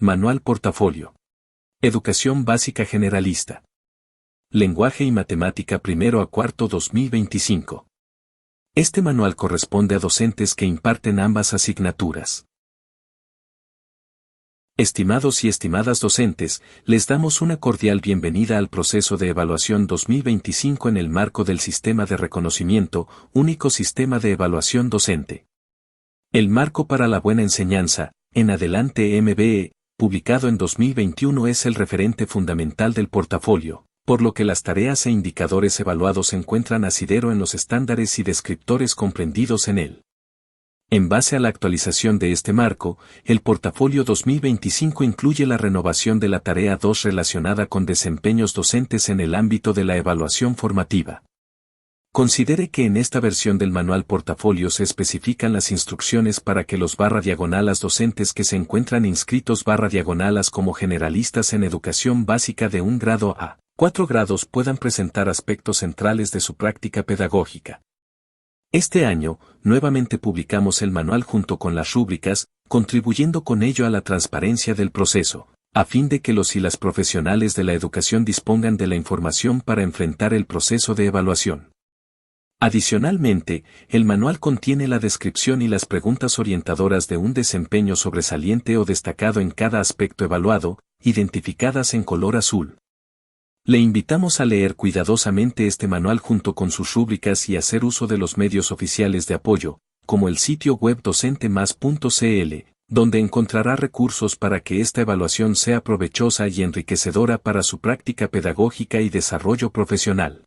Manual Portafolio. Educación Básica Generalista. Lenguaje y Matemática primero a cuarto 2025. Este manual corresponde a docentes que imparten ambas asignaturas. Estimados y estimadas docentes, les damos una cordial bienvenida al proceso de evaluación 2025 en el marco del Sistema de Reconocimiento, único sistema de evaluación docente. El marco para la buena enseñanza, en adelante MBE, publicado en 2021 es el referente fundamental del portafolio, por lo que las tareas e indicadores evaluados se encuentran asidero en los estándares y descriptores comprendidos en él. En base a la actualización de este marco, el portafolio 2025 incluye la renovación de la tarea 2 relacionada con desempeños docentes en el ámbito de la evaluación formativa. Considere que en esta versión del manual portafolio se especifican las instrucciones para que los /diagonalas docentes que se encuentran inscritos /diagonalas como generalistas en educación básica de un grado a 4 grados puedan presentar aspectos centrales de su práctica pedagógica. Este año, nuevamente publicamos el manual junto con las rúbricas, contribuyendo con ello a la transparencia del proceso, a fin de que los y las profesionales de la educación dispongan de la información para enfrentar el proceso de evaluación. Adicionalmente, el manual contiene la descripción y las preguntas orientadoras de un desempeño sobresaliente o destacado en cada aspecto evaluado, identificadas en color azul. Le invitamos a leer cuidadosamente este manual junto con sus rúbricas y hacer uso de los medios oficiales de apoyo, como el sitio web docentemas.cl, donde encontrará recursos para que esta evaluación sea provechosa y enriquecedora para su práctica pedagógica y desarrollo profesional.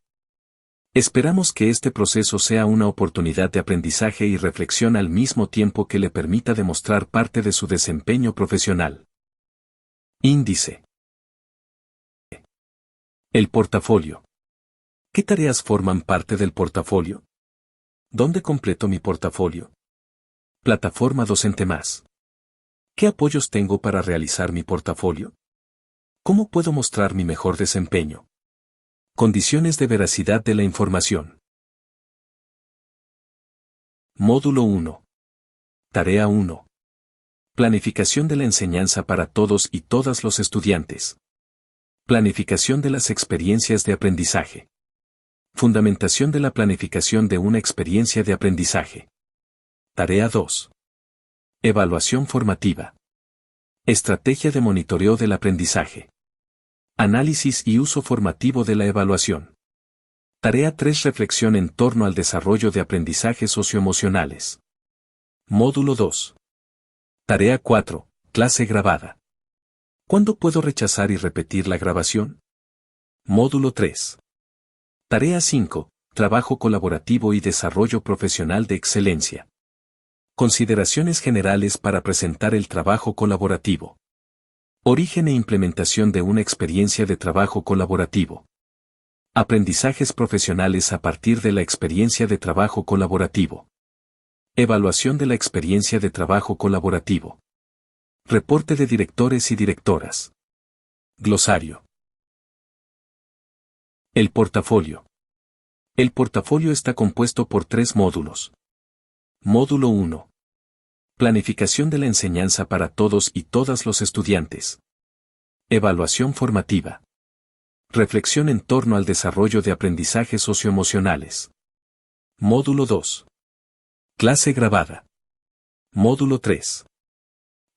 Esperamos que este proceso sea una oportunidad de aprendizaje y reflexión al mismo tiempo que le permita demostrar parte de su desempeño profesional. Índice. El portafolio. ¿Qué tareas forman parte del portafolio? ¿Dónde completo mi portafolio? Plataforma Docente Más. ¿Qué apoyos tengo para realizar mi portafolio? ¿Cómo puedo mostrar mi mejor desempeño? Condiciones de veracidad de la información. Módulo 1. Tarea 1. Planificación de la enseñanza para todos y todas los estudiantes. Planificación de las experiencias de aprendizaje. Fundamentación de la planificación de una experiencia de aprendizaje. Tarea 2. Evaluación formativa. Estrategia de monitoreo del aprendizaje. Análisis y uso formativo de la evaluación. Tarea 3. Reflexión en torno al desarrollo de aprendizajes socioemocionales. Módulo 2. Tarea 4. Clase grabada. ¿Cuándo puedo rechazar y repetir la grabación? Módulo 3. Tarea 5. Trabajo colaborativo y desarrollo profesional de excelencia. Consideraciones generales para presentar el trabajo colaborativo. Origen e implementación de una experiencia de trabajo colaborativo. Aprendizajes profesionales a partir de la experiencia de trabajo colaborativo. Evaluación de la experiencia de trabajo colaborativo. Reporte de directores y directoras. Glosario. El portafolio. El portafolio está compuesto por 3 módulos. Módulo 1. Planificación de la enseñanza para todos y todas los estudiantes. Evaluación formativa. Reflexión en torno al desarrollo de aprendizajes socioemocionales. Módulo 2. Clase grabada. Módulo 3.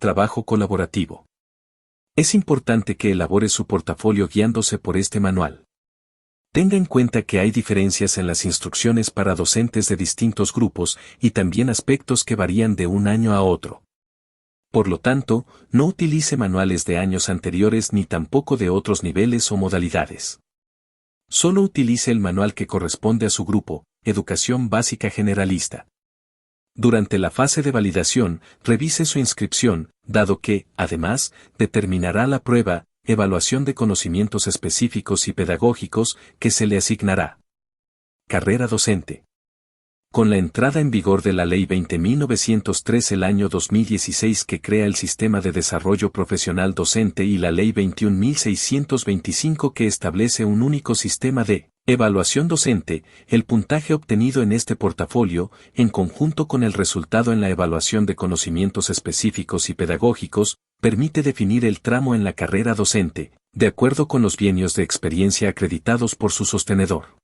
Trabajo colaborativo. Es importante que elabore su portafolio guiándose por este manual. Tenga en cuenta que hay diferencias en las instrucciones para docentes de distintos grupos y también aspectos que varían de un año a otro. Por lo tanto, no utilice manuales de años anteriores ni tampoco de otros niveles o modalidades. Solo utilice el manual que corresponde a su grupo, Educación Básica Generalista. Durante la fase de validación, revise su inscripción, dado que, además, determinará la prueba, evaluación de conocimientos específicos y pedagógicos, que se le asignará. Carrera docente. Con la entrada en vigor de la Ley 20.903 el año 2016 que crea el Sistema de Desarrollo Profesional Docente y la Ley 21.625 que establece un único sistema de evaluación docente, el puntaje obtenido en este portafolio, en conjunto con el resultado en la evaluación de conocimientos específicos y pedagógicos, Permite definir el tramo en la carrera docente, de acuerdo con los bienios de experiencia acreditados por su sostenedor.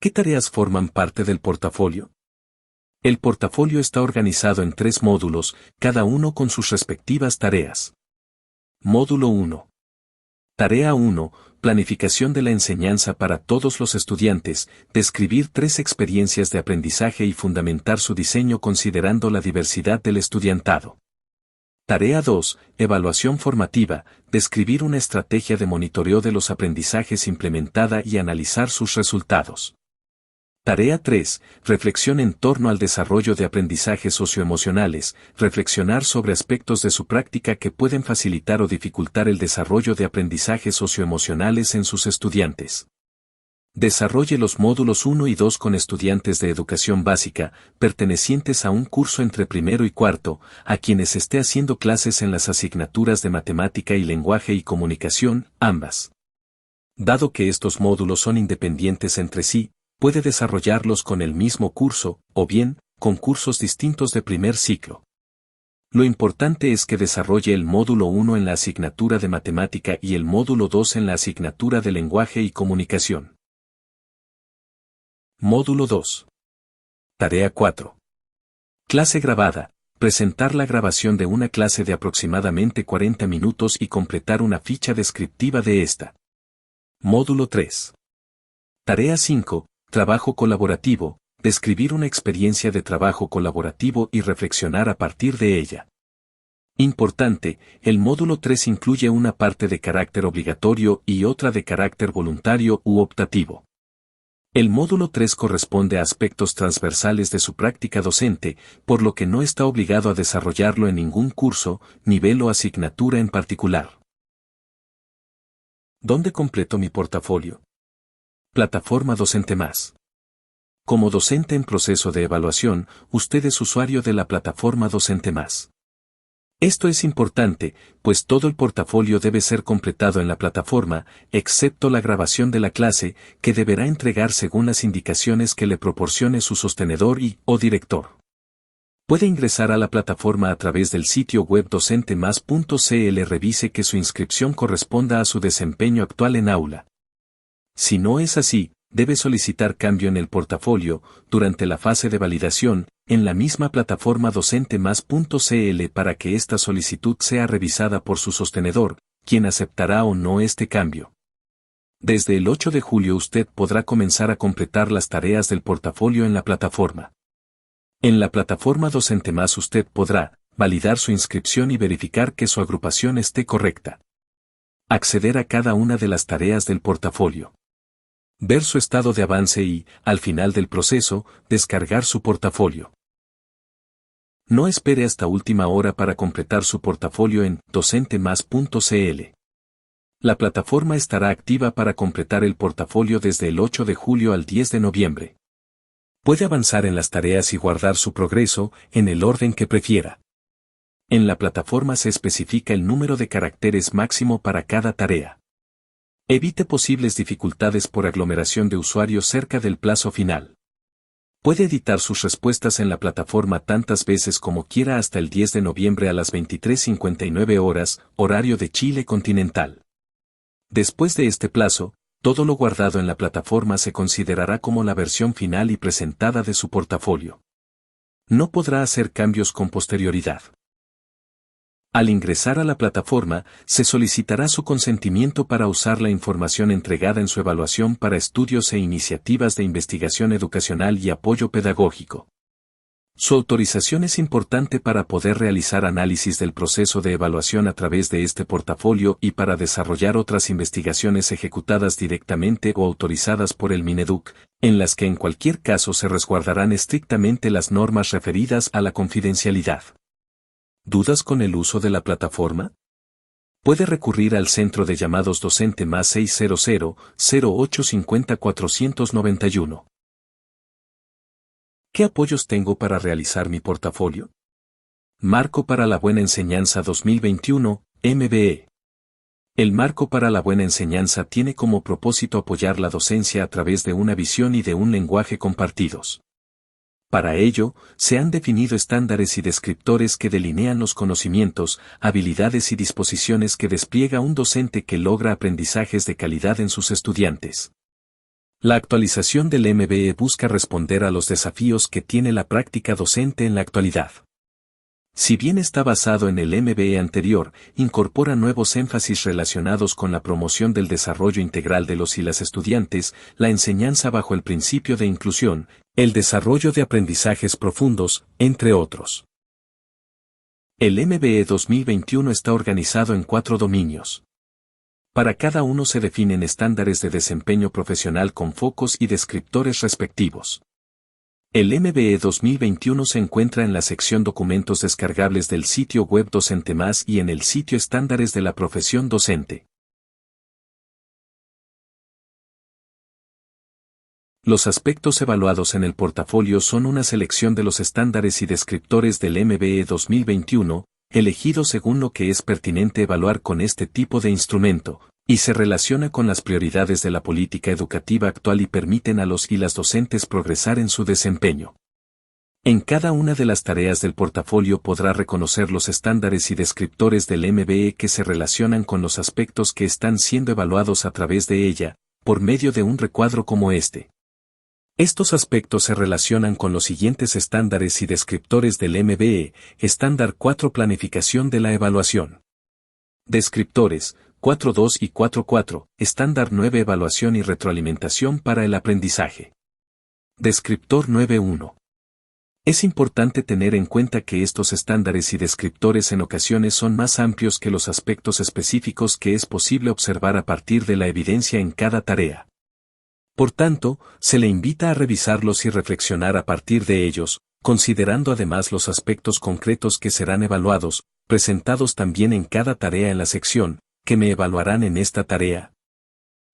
¿Qué tareas forman parte del portafolio? El portafolio está organizado en 3 módulos, cada uno con sus respectivas tareas. Módulo 1. Tarea 1. Planificación de la enseñanza para todos los estudiantes, describir 3 experiencias de aprendizaje y fundamentar su diseño considerando la diversidad del estudiantado. Tarea 2. Evaluación formativa, describir una estrategia de monitoreo de los aprendizajes implementada y analizar sus resultados. Tarea 3. Reflexión en torno al desarrollo de aprendizajes socioemocionales, reflexionar sobre aspectos de su práctica que pueden facilitar o dificultar el desarrollo de aprendizajes socioemocionales en sus estudiantes. Desarrolle los módulos 1 y 2 con estudiantes de educación básica, pertenecientes a un curso entre primero y cuarto, a quienes esté haciendo clases en las asignaturas de matemática y lenguaje y comunicación, ambas. Dado que estos módulos son independientes entre sí, puede desarrollarlos con el mismo curso, o bien, con cursos distintos de primer ciclo. Lo importante es que desarrolle el módulo 1 en la asignatura de matemática y el módulo 2 en la asignatura de lenguaje y comunicación. Módulo 2. Tarea 4. Clase grabada. Presentar la grabación de una clase de aproximadamente 40 minutos y completar una ficha descriptiva de esta. Módulo 3. Tarea 5. Trabajo colaborativo. Describir una experiencia de trabajo colaborativo y reflexionar a partir de ella. Importante, el módulo 3 incluye una parte de carácter obligatorio y otra de carácter voluntario u optativo. El módulo 3 corresponde a aspectos transversales de su práctica docente, por lo que no está obligado a desarrollarlo en ningún curso, nivel o asignatura en particular. ¿Dónde completo mi portafolio? Plataforma Docente Más. Como docente en proceso de evaluación, usted es usuario de la plataforma Docente Más. Esto es importante, pues todo el portafolio debe ser completado en la plataforma, excepto la grabación de la clase, que deberá entregar según las indicaciones que le proporcione su sostenedor o director. Puede ingresar a la plataforma a través del sitio web docentemas.cl. Revise que su inscripción corresponda a su desempeño actual en aula. Si no es así, debe solicitar cambio en el portafolio, durante la fase de validación, en la misma plataforma docentemas.cl para que esta solicitud sea revisada por su sostenedor, quien aceptará o no este cambio. Desde el 8 de julio usted podrá comenzar a completar las tareas del portafolio en la plataforma. En la plataforma Docente Más usted podrá validar su inscripción y verificar que su agrupación esté correcta. Acceder a cada una de las tareas del portafolio. Ver su estado de avance y, al final del proceso, descargar su portafolio. No espere hasta última hora para completar su portafolio en docentemas.cl. La plataforma estará activa para completar el portafolio desde el 8 de julio al 10 de noviembre. Puede avanzar en las tareas y guardar su progreso en el orden que prefiera. En la plataforma se especifica el número de caracteres máximo para cada tarea. Evite posibles dificultades por aglomeración de usuarios cerca del plazo final. Puede editar sus respuestas en la plataforma tantas veces como quiera hasta el 10 de noviembre a las 23:59 horas, horario de Chile continental. Después de este plazo, todo lo guardado en la plataforma se considerará como la versión final y presentada de su portafolio. No podrá hacer cambios con posterioridad. Al ingresar a la plataforma, se solicitará su consentimiento para usar la información entregada en su evaluación para estudios e iniciativas de investigación educacional y apoyo pedagógico. Su autorización es importante para poder realizar análisis del proceso de evaluación a través de este portafolio y para desarrollar otras investigaciones ejecutadas directamente o autorizadas por el Mineduc, en las que en cualquier caso se resguardarán estrictamente las normas referidas a la confidencialidad. ¿Dudas con el uso de la plataforma? Puede recurrir al centro de llamados Docente Más 600-0850-491. ¿Qué apoyos tengo para realizar mi portafolio? Marco para la Buena Enseñanza 2021, MBE. El Marco para la Buena Enseñanza tiene como propósito apoyar la docencia a través de una visión y de un lenguaje compartidos. Para ello, se han definido estándares y descriptores que delinean los conocimientos, habilidades y disposiciones que despliega un docente que logra aprendizajes de calidad en sus estudiantes. La actualización del MBE busca responder a los desafíos que tiene la práctica docente en la actualidad. Si bien está basado en el MBE anterior, incorpora nuevos énfasis relacionados con la promoción del desarrollo integral de los y las estudiantes, la enseñanza bajo el principio de inclusión, el desarrollo de aprendizajes profundos, entre otros. El MBE 2021 está organizado en 4 dominios. Para cada uno se definen estándares de desempeño profesional con focos y descriptores respectivos. El MBE 2021 se encuentra en la sección Documentos descargables del sitio web Docente Más y en el sitio Estándares de la profesión docente. Los aspectos evaluados en el portafolio son una selección de los estándares y descriptores del MBE 2021, elegidos según lo que es pertinente evaluar con este tipo de instrumento, y se relaciona con las prioridades de la política educativa actual y permiten a los y las docentes progresar en su desempeño. En cada una de las tareas del portafolio podrá reconocer los estándares y descriptores del MBE que se relacionan con los aspectos que están siendo evaluados a través de ella, por medio de un recuadro como este. Estos aspectos se relacionan con los siguientes estándares y descriptores del MBE, estándar 4 Planificación de la evaluación. Descriptores, 4.2 y 4.4, estándar 9 Evaluación y retroalimentación para el aprendizaje. Descriptor 9.1. Es importante tener en cuenta que estos estándares y descriptores en ocasiones son más amplios que los aspectos específicos que es posible observar a partir de la evidencia en cada tarea. Por tanto, se le invita a revisarlos y reflexionar a partir de ellos, considerando además los aspectos concretos que serán evaluados, presentados también en cada tarea en la sección, que me evaluarán en esta tarea,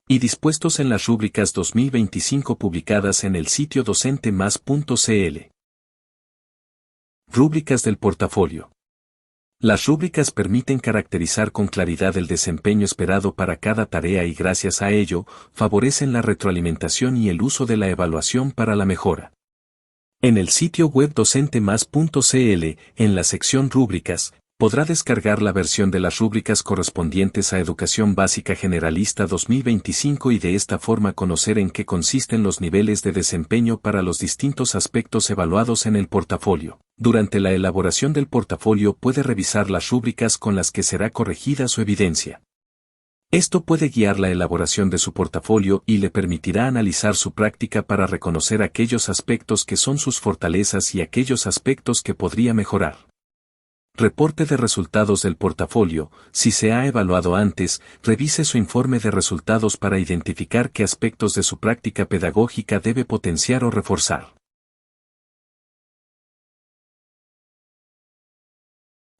y dispuestos en las rúbricas 2025 publicadas en el sitio docentemás.cl. Rúbricas del portafolio. Las rúbricas permiten caracterizar con claridad el desempeño esperado para cada tarea y gracias a ello, favorecen la retroalimentación y el uso de la evaluación para la mejora. En el sitio web docentemás.cl, en la sección Rúbricas, podrá descargar la versión de las rúbricas correspondientes a Educación Básica Generalista 2025 y de esta forma conocer en qué consisten los niveles de desempeño para los distintos aspectos evaluados en el portafolio. Durante la elaboración del portafolio puede revisar las rúbricas con las que será corregida su evidencia. Esto puede guiar la elaboración de su portafolio y le permitirá analizar su práctica para reconocer aquellos aspectos que son sus fortalezas y aquellos aspectos que podría mejorar. Reporte de resultados del portafolio. Si se ha evaluado antes, revise su informe de resultados para identificar qué aspectos de su práctica pedagógica debe potenciar o reforzar.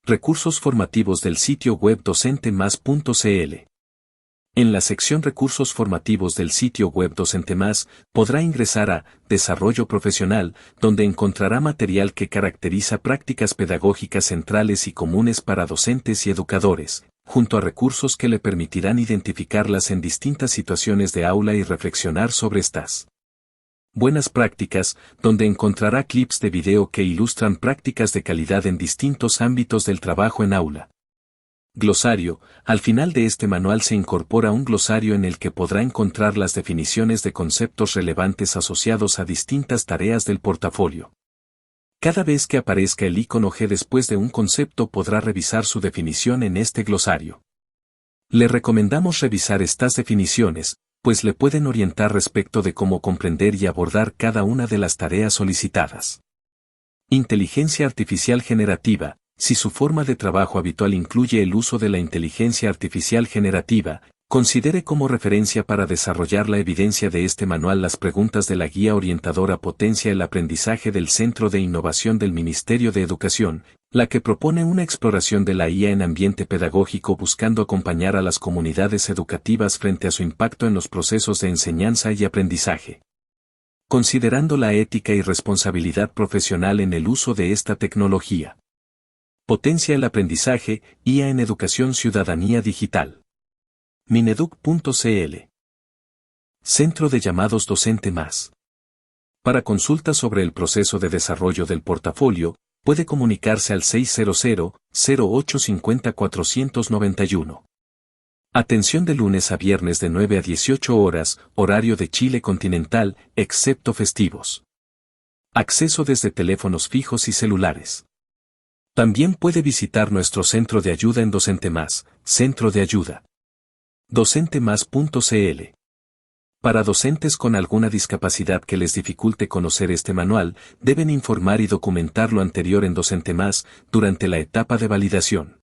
Recursos formativos del sitio web docentemás.cl. En la sección Recursos formativos del sitio web Docentemás, podrá ingresar a Desarrollo Profesional, donde encontrará material que caracteriza prácticas pedagógicas centrales y comunes para docentes y educadores, junto a recursos que le permitirán identificarlas en distintas situaciones de aula y reflexionar sobre estas. Buenas prácticas, donde encontrará clips de video que ilustran prácticas de calidad en distintos ámbitos del trabajo en aula. Glosario. Al final de este manual se incorpora un glosario en el que podrá encontrar las definiciones de conceptos relevantes asociados a distintas tareas del portafolio. Cada vez que aparezca el icono G después de un concepto podrá revisar su definición en este glosario. Le recomendamos revisar estas definiciones, pues le pueden orientar respecto de cómo comprender y abordar cada una de las tareas solicitadas. Inteligencia artificial generativa. Si su forma de trabajo habitual incluye el uso de la inteligencia artificial generativa, considere como referencia para desarrollar la evidencia de este manual las preguntas de la guía orientadora Potencia el aprendizaje del Centro de Innovación del Ministerio de Educación, la que propone una exploración de la IA en ambiente pedagógico buscando acompañar a las comunidades educativas frente a su impacto en los procesos de enseñanza y aprendizaje. Considerando la ética y responsabilidad profesional en el uso de esta tecnología. Potencia el aprendizaje, IA en Educación Ciudadanía Digital. Mineduc.cl. Centro de Llamados Docente Más. Para consulta sobre el proceso de desarrollo del portafolio, puede comunicarse al 600-0850-491. Atención de lunes a viernes de 9 a 18 horas, horario de Chile continental, excepto festivos. Acceso desde teléfonos fijos y celulares. También puede visitar nuestro centro de ayuda en Docente Más, Centro de Ayuda. docentemas.cl. Para docentes con alguna discapacidad que les dificulte conocer este manual, deben informar y documentar lo anterior en Docente Más durante la etapa de validación.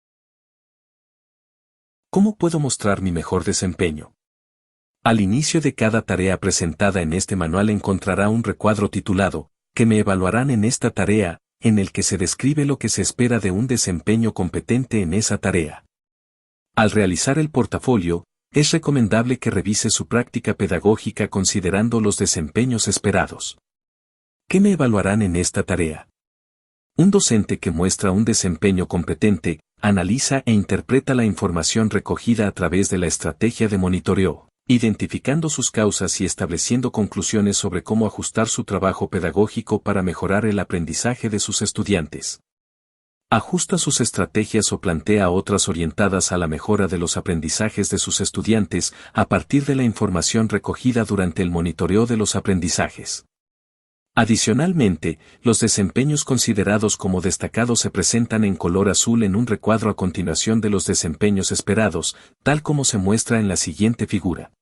¿Cómo puedo mostrar mi mejor desempeño? Al inicio de cada tarea presentada en este manual encontrará un recuadro titulado, que me evaluarán en esta tarea, en el que se describe lo que se espera de un desempeño competente en esa tarea. Al realizar el portafolio, es recomendable que revise su práctica pedagógica considerando los desempeños esperados. ¿Qué me evaluarán en esta tarea? Un docente que muestra un desempeño competente, analiza e interpreta la información recogida a través de la estrategia de monitoreo, identificando sus causas y estableciendo conclusiones sobre cómo ajustar su trabajo pedagógico para mejorar el aprendizaje de sus estudiantes. Ajusta sus estrategias o plantea otras orientadas a la mejora de los aprendizajes de sus estudiantes a partir de la información recogida durante el monitoreo de los aprendizajes. Adicionalmente, los desempeños considerados como destacados se presentan en color azul en un recuadro a continuación de los desempeños esperados, tal como se muestra en la siguiente figura.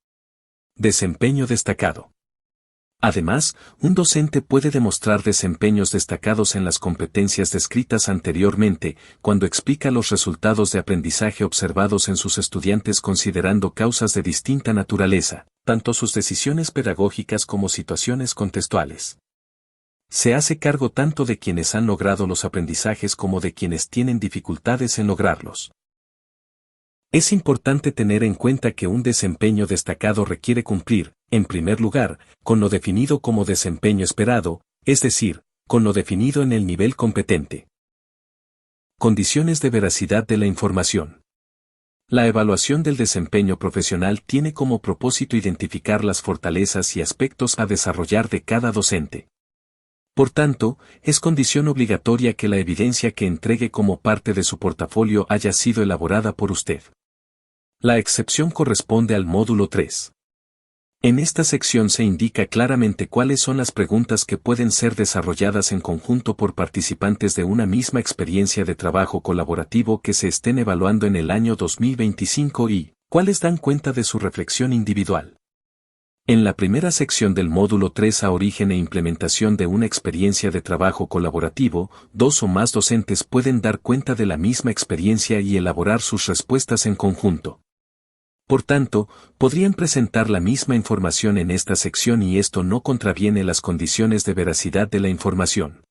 Desempeño destacado. Además, un docente puede demostrar desempeños destacados en las competencias descritas anteriormente, cuando explica los resultados de aprendizaje observados en sus estudiantes considerando causas de distinta naturaleza, tanto sus decisiones pedagógicas como situaciones contextuales. Se hace cargo tanto de quienes han logrado los aprendizajes como de quienes tienen dificultades en lograrlos. Es importante tener en cuenta que un desempeño destacado requiere cumplir, en primer lugar, con lo definido como desempeño esperado, es decir, con lo definido en el nivel competente. Condiciones de veracidad de la información. La evaluación del desempeño profesional tiene como propósito identificar las fortalezas y aspectos a desarrollar de cada docente. Por tanto, es condición obligatoria que la evidencia que entregue como parte de su portafolio haya sido elaborada por usted. La excepción corresponde al módulo 3. En esta sección se indica claramente cuáles son las preguntas que pueden ser desarrolladas en conjunto por participantes de una misma experiencia de trabajo colaborativo que se estén evaluando en el año 2025 y cuáles dan cuenta de su reflexión individual. En la primera sección del módulo 3 a origen e implementación de una experiencia de trabajo colaborativo, dos o más docentes pueden dar cuenta de la misma experiencia y elaborar sus respuestas en conjunto. Por tanto, podrían presentar la misma información en esta sección y esto no contraviene las condiciones de veracidad de la información.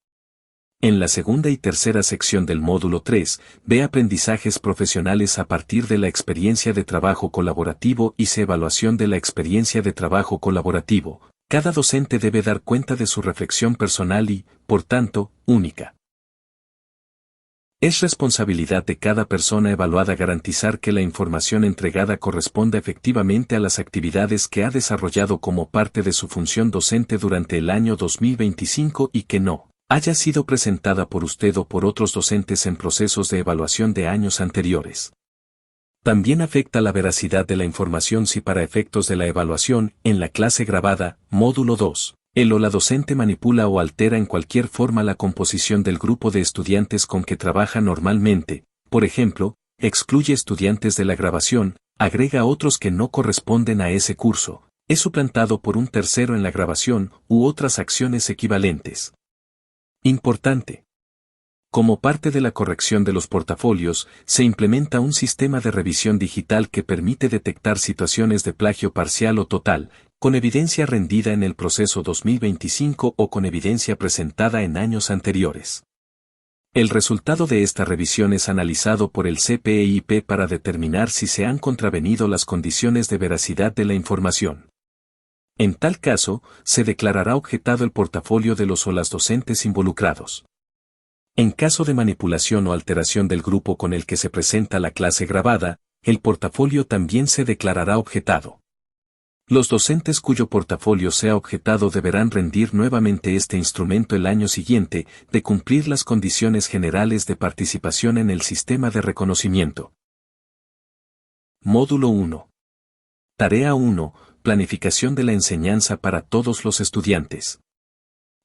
En la segunda y tercera sección del módulo 3, ve aprendizajes profesionales a partir de la experiencia de trabajo colaborativo y se evaluación de la experiencia de trabajo colaborativo. Cada docente debe dar cuenta de su reflexión personal y, por tanto, única. Es responsabilidad de cada persona evaluada garantizar que la información entregada corresponda efectivamente a las actividades que ha desarrollado como parte de su función docente durante el año 2025 y que no haya sido presentada por usted o por otros docentes en procesos de evaluación de años anteriores. También afecta la veracidad de la información si para efectos de la evaluación, en la clase grabada, módulo 2, el o la docente manipula o altera en cualquier forma la composición del grupo de estudiantes con que trabaja normalmente, por ejemplo, excluye estudiantes de la grabación, agrega otros que no corresponden a ese curso, es suplantado por un tercero en la grabación u otras acciones equivalentes. Importante. Como parte de la corrección de los portafolios, se implementa un sistema de revisión digital que permite detectar situaciones de plagio parcial o total, con evidencia rendida en el proceso 2025 o con evidencia presentada en años anteriores. El resultado de esta revisión es analizado por el CPEIP para determinar si se han contravenido las condiciones de veracidad de la información. En tal caso, se declarará objetado el portafolio de los o las docentes involucrados. En caso de manipulación o alteración del grupo con el que se presenta la clase grabada, el portafolio también se declarará objetado. Los docentes cuyo portafolio sea objetado deberán rendir nuevamente este instrumento el año siguiente, de cumplir las condiciones generales de participación en el sistema de reconocimiento. Módulo 1. Tarea 1. Planificación de la enseñanza para todos los estudiantes.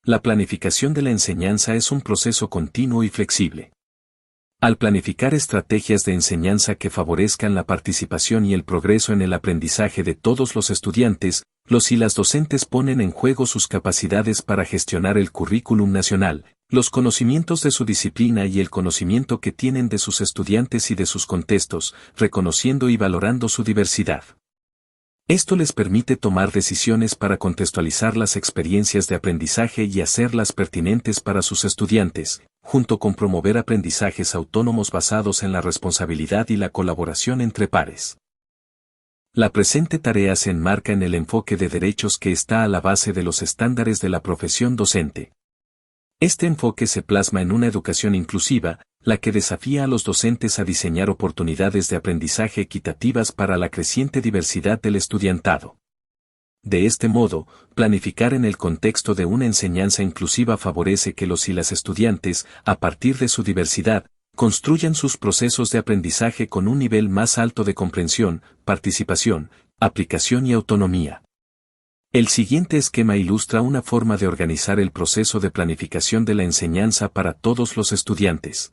La planificación de la enseñanza es un proceso continuo y flexible. Al planificar estrategias de enseñanza que favorezcan la participación y el progreso en el aprendizaje de todos los estudiantes, los y las docentes ponen en juego sus capacidades para gestionar el currículum nacional, los conocimientos de su disciplina y el conocimiento que tienen de sus estudiantes y de sus contextos, reconociendo y valorando su diversidad. Esto les permite tomar decisiones para contextualizar las experiencias de aprendizaje y hacerlas pertinentes para sus estudiantes, junto con promover aprendizajes autónomos basados en la responsabilidad y la colaboración entre pares. La presente tarea se enmarca en el enfoque de derechos que está a la base de los estándares de la profesión docente. Este enfoque se plasma en una educación inclusiva, la que desafía a los docentes a diseñar oportunidades de aprendizaje equitativas para la creciente diversidad del estudiantado. De este modo, planificar en el contexto de una enseñanza inclusiva favorece que los y las estudiantes, a partir de su diversidad, construyan sus procesos de aprendizaje con un nivel más alto de comprensión, participación, aplicación y autonomía. El siguiente esquema ilustra una forma de organizar el proceso de planificación de la enseñanza para todos los estudiantes.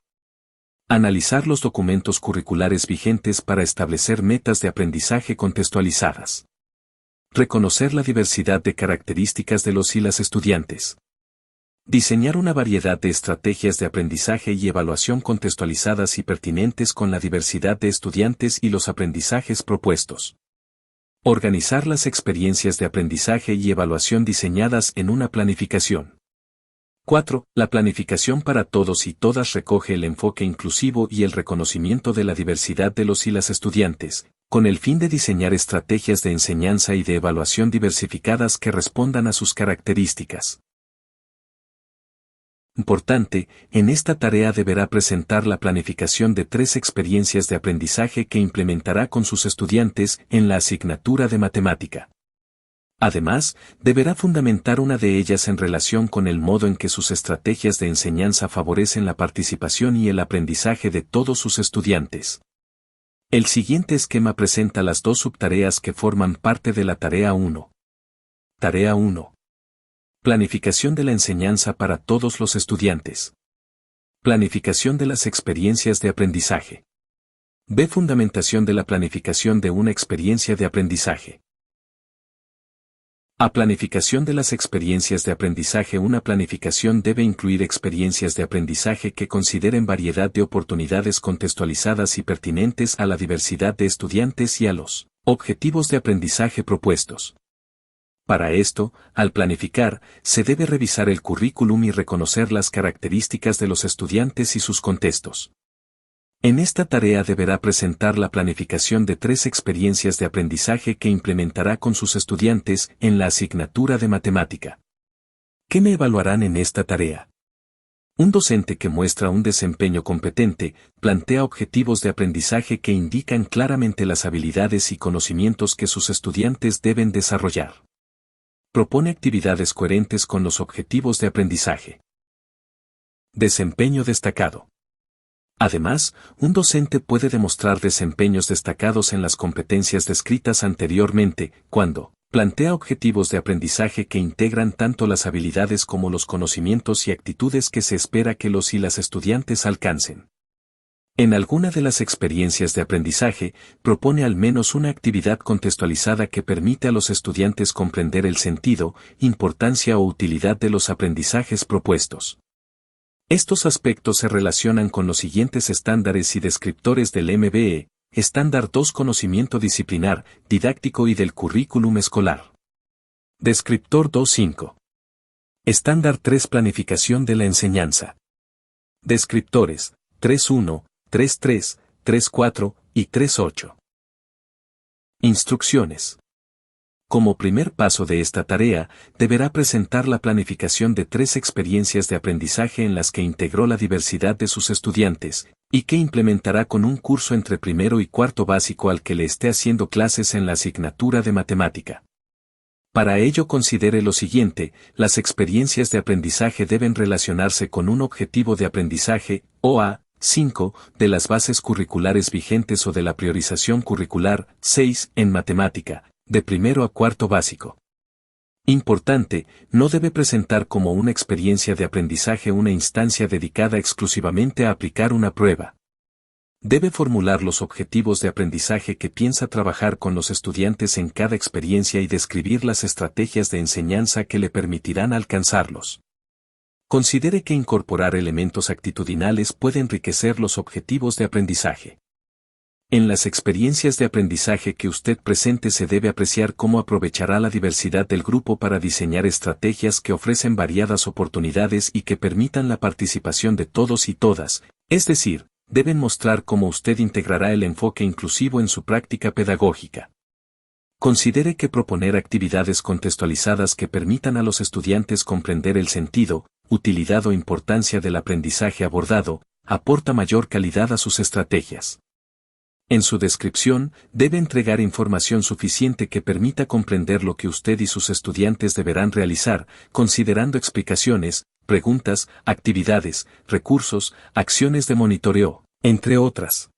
Analizar los documentos curriculares vigentes para establecer metas de aprendizaje contextualizadas. Reconocer la diversidad de características de los y las estudiantes. Diseñar una variedad de estrategias de aprendizaje y evaluación contextualizadas y pertinentes con la diversidad de estudiantes y los aprendizajes propuestos. Organizar las experiencias de aprendizaje y evaluación diseñadas en una planificación. 4. La planificación para todos y todas recoge el enfoque inclusivo y el reconocimiento de la diversidad de los y las estudiantes, con el fin de diseñar estrategias de enseñanza y de evaluación diversificadas que respondan a sus características. Importante, en esta tarea deberá presentar la planificación de 3 experiencias de aprendizaje que implementará con sus estudiantes en la asignatura de matemática. Además, deberá fundamentar una de ellas en relación con el modo en que sus estrategias de enseñanza favorecen la participación y el aprendizaje de todos sus estudiantes. El siguiente esquema presenta las 2 subtareas que forman parte de la tarea 1. Tarea 1. Planificación de la enseñanza para todos los estudiantes. Planificación de las experiencias de aprendizaje. B. Fundamentación de la planificación de una experiencia de aprendizaje. A. Planificación de las experiencias de aprendizaje. Una planificación debe incluir experiencias de aprendizaje que consideren variedad de oportunidades contextualizadas y pertinentes a la diversidad de estudiantes y a los objetivos de aprendizaje propuestos. Para esto, al planificar, se debe revisar el currículum y reconocer las características de los estudiantes y sus contextos. En esta tarea deberá presentar la planificación de 3 experiencias de aprendizaje que implementará con sus estudiantes en la asignatura de matemática. ¿Qué me evaluarán en esta tarea? Un docente que muestra un desempeño competente, plantea objetivos de aprendizaje que indican claramente las habilidades y conocimientos que sus estudiantes deben desarrollar. Propone actividades coherentes con los objetivos de aprendizaje. Desempeño destacado. Además, un docente puede demostrar desempeños destacados en las competencias descritas anteriormente, cuando plantea objetivos de aprendizaje que integran tanto las habilidades como los conocimientos y actitudes que se espera que los y las estudiantes alcancen. En alguna de las experiencias de aprendizaje, propone al menos una actividad contextualizada que permite a los estudiantes comprender el sentido, importancia o utilidad de los aprendizajes propuestos. Estos aspectos se relacionan con los siguientes estándares y descriptores del MBE: Estándar 2, Conocimiento disciplinar, didáctico y del currículum escolar. Descriptor 2.5. Estándar 3, Planificación de la enseñanza. Descriptores 3.1, 3.3, 3.4 y 3.8. Instrucciones. Como primer paso de esta tarea, deberá presentar la planificación de 3 experiencias de aprendizaje en las que integró la diversidad de sus estudiantes, y que implementará con un curso entre primero y cuarto básico al que le esté haciendo clases en la asignatura de matemática. Para ello considere lo siguiente: las experiencias de aprendizaje deben relacionarse con un objetivo de aprendizaje, OA, 5, de las bases curriculares vigentes o de la priorización curricular, 6, en matemática, de primero a cuarto básico. Importante, no debe presentar como una experiencia de aprendizaje una instancia dedicada exclusivamente a aplicar una prueba. Debe formular los objetivos de aprendizaje que piensa trabajar con los estudiantes en cada experiencia y describir las estrategias de enseñanza que le permitirán alcanzarlos. Considere que incorporar elementos actitudinales puede enriquecer los objetivos de aprendizaje. En las experiencias de aprendizaje que usted presente se debe apreciar cómo aprovechará la diversidad del grupo para diseñar estrategias que ofrecen variadas oportunidades y que permitan la participación de todos y todas, es decir, deben mostrar cómo usted integrará el enfoque inclusivo en su práctica pedagógica. Considere que proponer actividades contextualizadas que permitan a los estudiantes comprender el sentido, utilidad o importancia del aprendizaje abordado, aporta mayor calidad a sus estrategias. En su descripción, debe entregar información suficiente que permita comprender lo que usted y sus estudiantes deberán realizar, considerando explicaciones, preguntas, actividades, recursos, acciones de monitoreo, entre otras.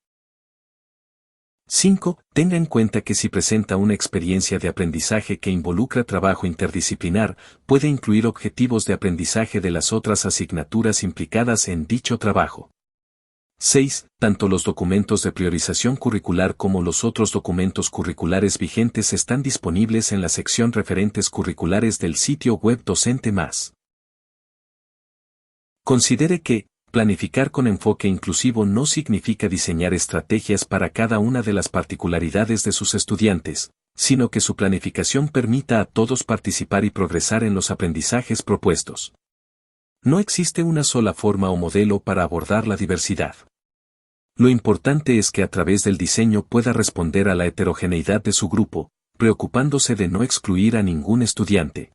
5. Tenga en cuenta que si presenta una experiencia de aprendizaje que involucra trabajo interdisciplinar, puede incluir objetivos de aprendizaje de las otras asignaturas implicadas en dicho trabajo. 6. Tanto los documentos de priorización curricular como los otros documentos curriculares vigentes están disponibles en la sección Referentes curriculares del sitio web Docente Más. Considere que, planificar con enfoque inclusivo no significa diseñar estrategias para cada una de las particularidades de sus estudiantes, sino que su planificación permita a todos participar y progresar en los aprendizajes propuestos. No existe una sola forma o modelo para abordar la diversidad. Lo importante es que a través del diseño pueda responder a la heterogeneidad de su grupo, preocupándose de no excluir a ningún estudiante.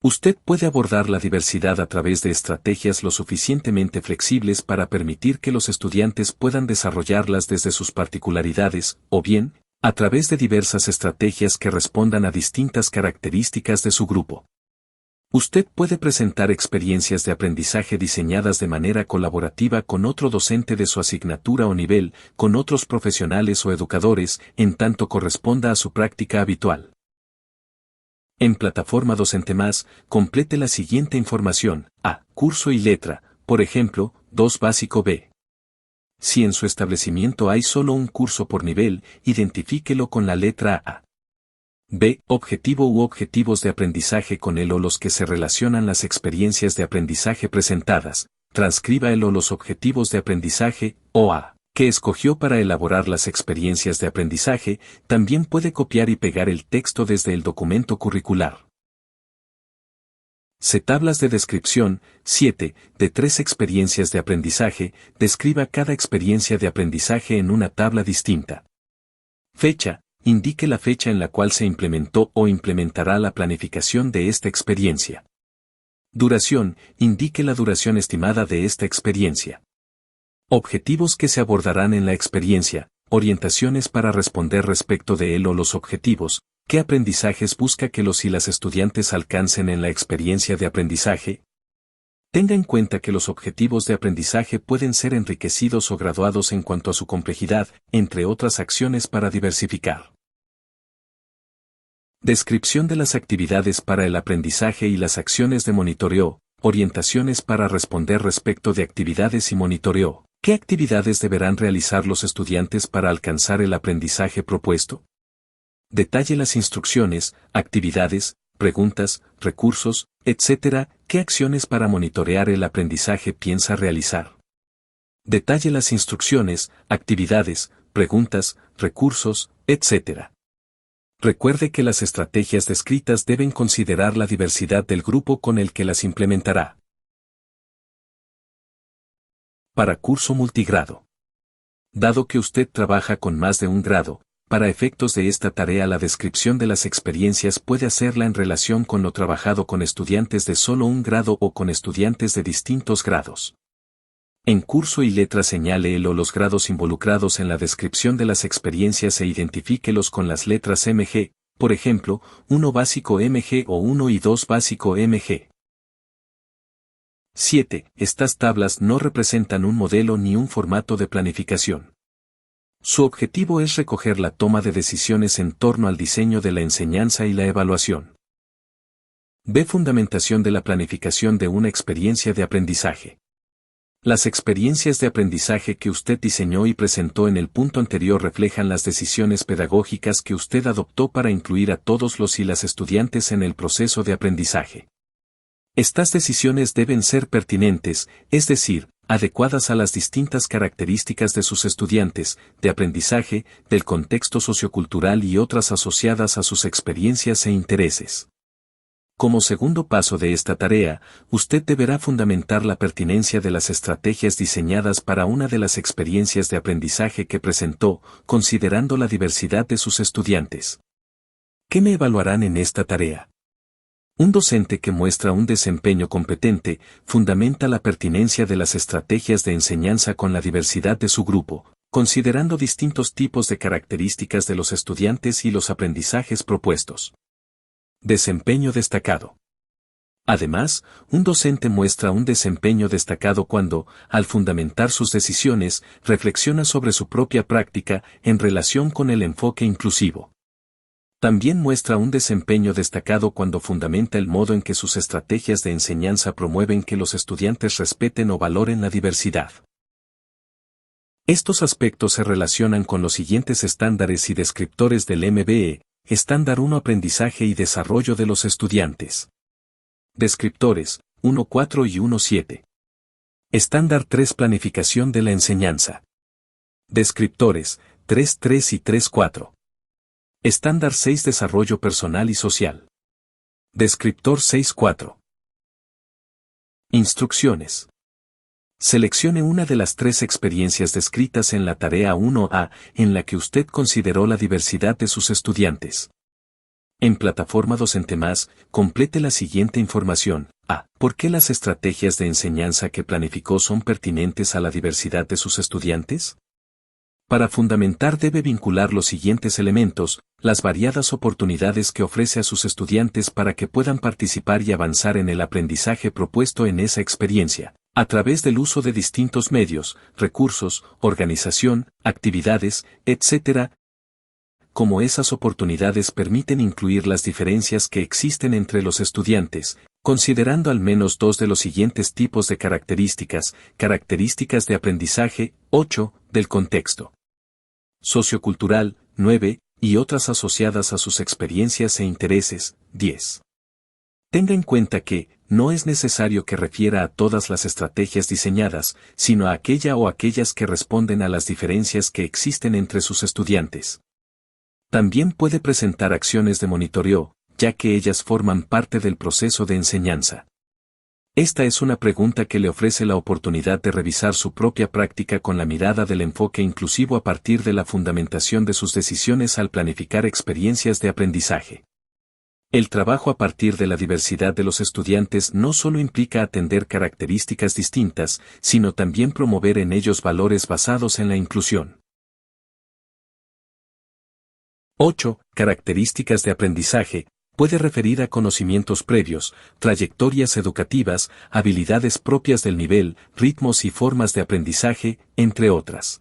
Usted puede abordar la diversidad a través de estrategias lo suficientemente flexibles para permitir que los estudiantes puedan desarrollarlas desde sus particularidades, o bien, a través de diversas estrategias que respondan a distintas características de su grupo. Usted puede presentar experiencias de aprendizaje diseñadas de manera colaborativa con otro docente de su asignatura o nivel, con otros profesionales o educadores, en tanto corresponda a su práctica habitual. En Plataforma Docente Más, complete la siguiente información: A. Curso y letra, por ejemplo, 2 básico B. Si en su establecimiento hay solo un curso por nivel, identifíquelo con la letra A. B. Objetivo u objetivos de aprendizaje con él o los que se relacionan las experiencias de aprendizaje presentadas. Transcriba él o los objetivos de aprendizaje, OA, que escogió para elaborar las experiencias de aprendizaje. También puede copiar y pegar el texto desde el documento curricular. C. Tablas de descripción. 7. De 3 experiencias de aprendizaje, describa cada experiencia de aprendizaje en una tabla distinta. Fecha. Indique la fecha en la cual se implementó o implementará la planificación de esta experiencia. Duración. Indique la duración estimada de esta experiencia. Objetivos que se abordarán en la experiencia. Orientaciones para responder respecto de él o los objetivos. ¿Qué aprendizajes busca que los y las estudiantes alcancen en la experiencia de aprendizaje? Tenga en cuenta que los objetivos de aprendizaje pueden ser enriquecidos o graduados en cuanto a su complejidad, entre otras acciones para diversificar. Descripción de las actividades para el aprendizaje y las acciones de monitoreo. Orientaciones para responder respecto de actividades y monitoreo. ¿Qué actividades deberán realizar los estudiantes para alcanzar el aprendizaje propuesto? Detalle las instrucciones, actividades, preguntas, recursos, etc. ¿Qué acciones para monitorear el aprendizaje piensa realizar? Detalle las instrucciones, actividades, preguntas, recursos, etc. Recuerde que las estrategias descritas deben considerar la diversidad del grupo con el que las implementará. Para curso multigrado. Dado que usted trabaja con más de un grado, para efectos de esta tarea la descripción de las experiencias puede hacerla en relación con lo trabajado con estudiantes de solo un grado o con estudiantes de distintos grados. En curso y letra señale él o los grados involucrados en la descripción de las experiencias e identifíquelos con las letras MG, por ejemplo, 1 básico mg o 1 y 2 básico mg. 7. Estas tablas no representan un modelo ni un formato de planificación. Su objetivo es recoger la toma de decisiones en torno al diseño de la enseñanza y la evaluación. B. Fundamentación de la planificación de una experiencia de aprendizaje. Las experiencias de aprendizaje que usted diseñó y presentó en el punto anterior reflejan las decisiones pedagógicas que usted adoptó para incluir a todos los y las estudiantes en el proceso de aprendizaje. Estas decisiones deben ser pertinentes, es decir, adecuadas a las distintas características de sus estudiantes, de aprendizaje, del contexto sociocultural y otras asociadas a sus experiencias e intereses. Como segundo paso de esta tarea, usted deberá fundamentar la pertinencia de las estrategias diseñadas para una de las experiencias de aprendizaje que presentó, considerando la diversidad de sus estudiantes. ¿Qué me evaluarán en esta tarea? Un docente que muestra un desempeño competente fundamenta la pertinencia de las estrategias de enseñanza con la diversidad de su grupo, considerando distintos tipos de características de los estudiantes y los aprendizajes propuestos. Desempeño destacado. Además, un docente muestra un desempeño destacado cuando, al fundamentar sus decisiones, reflexiona sobre su propia práctica en relación con el enfoque inclusivo. También muestra un desempeño destacado cuando fundamenta el modo en que sus estrategias de enseñanza promueven que los estudiantes respeten o valoren la diversidad. Estos aspectos se relacionan con los siguientes estándares y descriptores del MBE. Estándar 1 Aprendizaje y desarrollo de los estudiantes. Descriptores 1.4 y 1.7. Estándar 3 Planificación de la enseñanza. Descriptores 3.3 y 3.4. Estándar 6 Desarrollo personal y social. Descriptor 6.4. Instrucciones. Seleccione una de las 3 experiencias descritas en la tarea 1A, en la que usted consideró la diversidad de sus estudiantes. En Plataforma Docente Más, complete la siguiente información. A. ¿Por qué las estrategias de enseñanza que planificó son pertinentes a la diversidad de sus estudiantes? Para fundamentar debe vincular los siguientes elementos, las variadas oportunidades que ofrece a sus estudiantes para que puedan participar y avanzar en el aprendizaje propuesto en esa experiencia, a través del uso de distintos medios, recursos, organización, actividades, etc., como esas oportunidades permiten incluir las diferencias que existen entre los estudiantes, considerando al menos 2 de los siguientes tipos de características de aprendizaje, 8, del contexto sociocultural, 9, y otras asociadas a sus experiencias e intereses, 10. Tenga en cuenta que, no es necesario que refiera a todas las estrategias diseñadas, sino a aquella o aquellas que responden a las diferencias que existen entre sus estudiantes. También puede presentar acciones de monitoreo, ya que ellas forman parte del proceso de enseñanza. Esta es una pregunta que le ofrece la oportunidad de revisar su propia práctica con la mirada del enfoque inclusivo a partir de la fundamentación de sus decisiones al planificar experiencias de aprendizaje. El trabajo a partir de la diversidad de los estudiantes no solo implica atender características distintas, sino también promover en ellos valores basados en la inclusión. 8. Características de aprendizaje. Puede referir a conocimientos previos, trayectorias educativas, habilidades propias del nivel, ritmos y formas de aprendizaje, entre otras.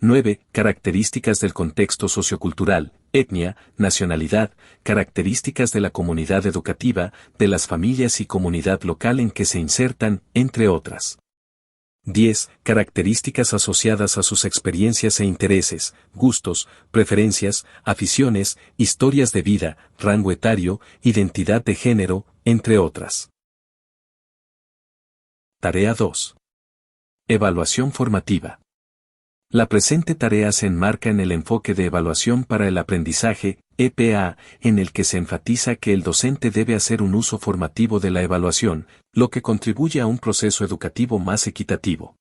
9. Características del contexto sociocultural, etnia, nacionalidad, características de la comunidad educativa, de las familias y comunidad local en que se insertan, entre otras. 10. Características asociadas a sus experiencias e intereses, gustos, preferencias, aficiones, historias de vida, rango etario, identidad de género, entre otras. Tarea 2. Evaluación formativa. La presente tarea se enmarca en el enfoque de evaluación para el aprendizaje, EPA, en el que se enfatiza que el docente debe hacer un uso formativo de la evaluación, lo que contribuye a un proceso educativo más equitativo.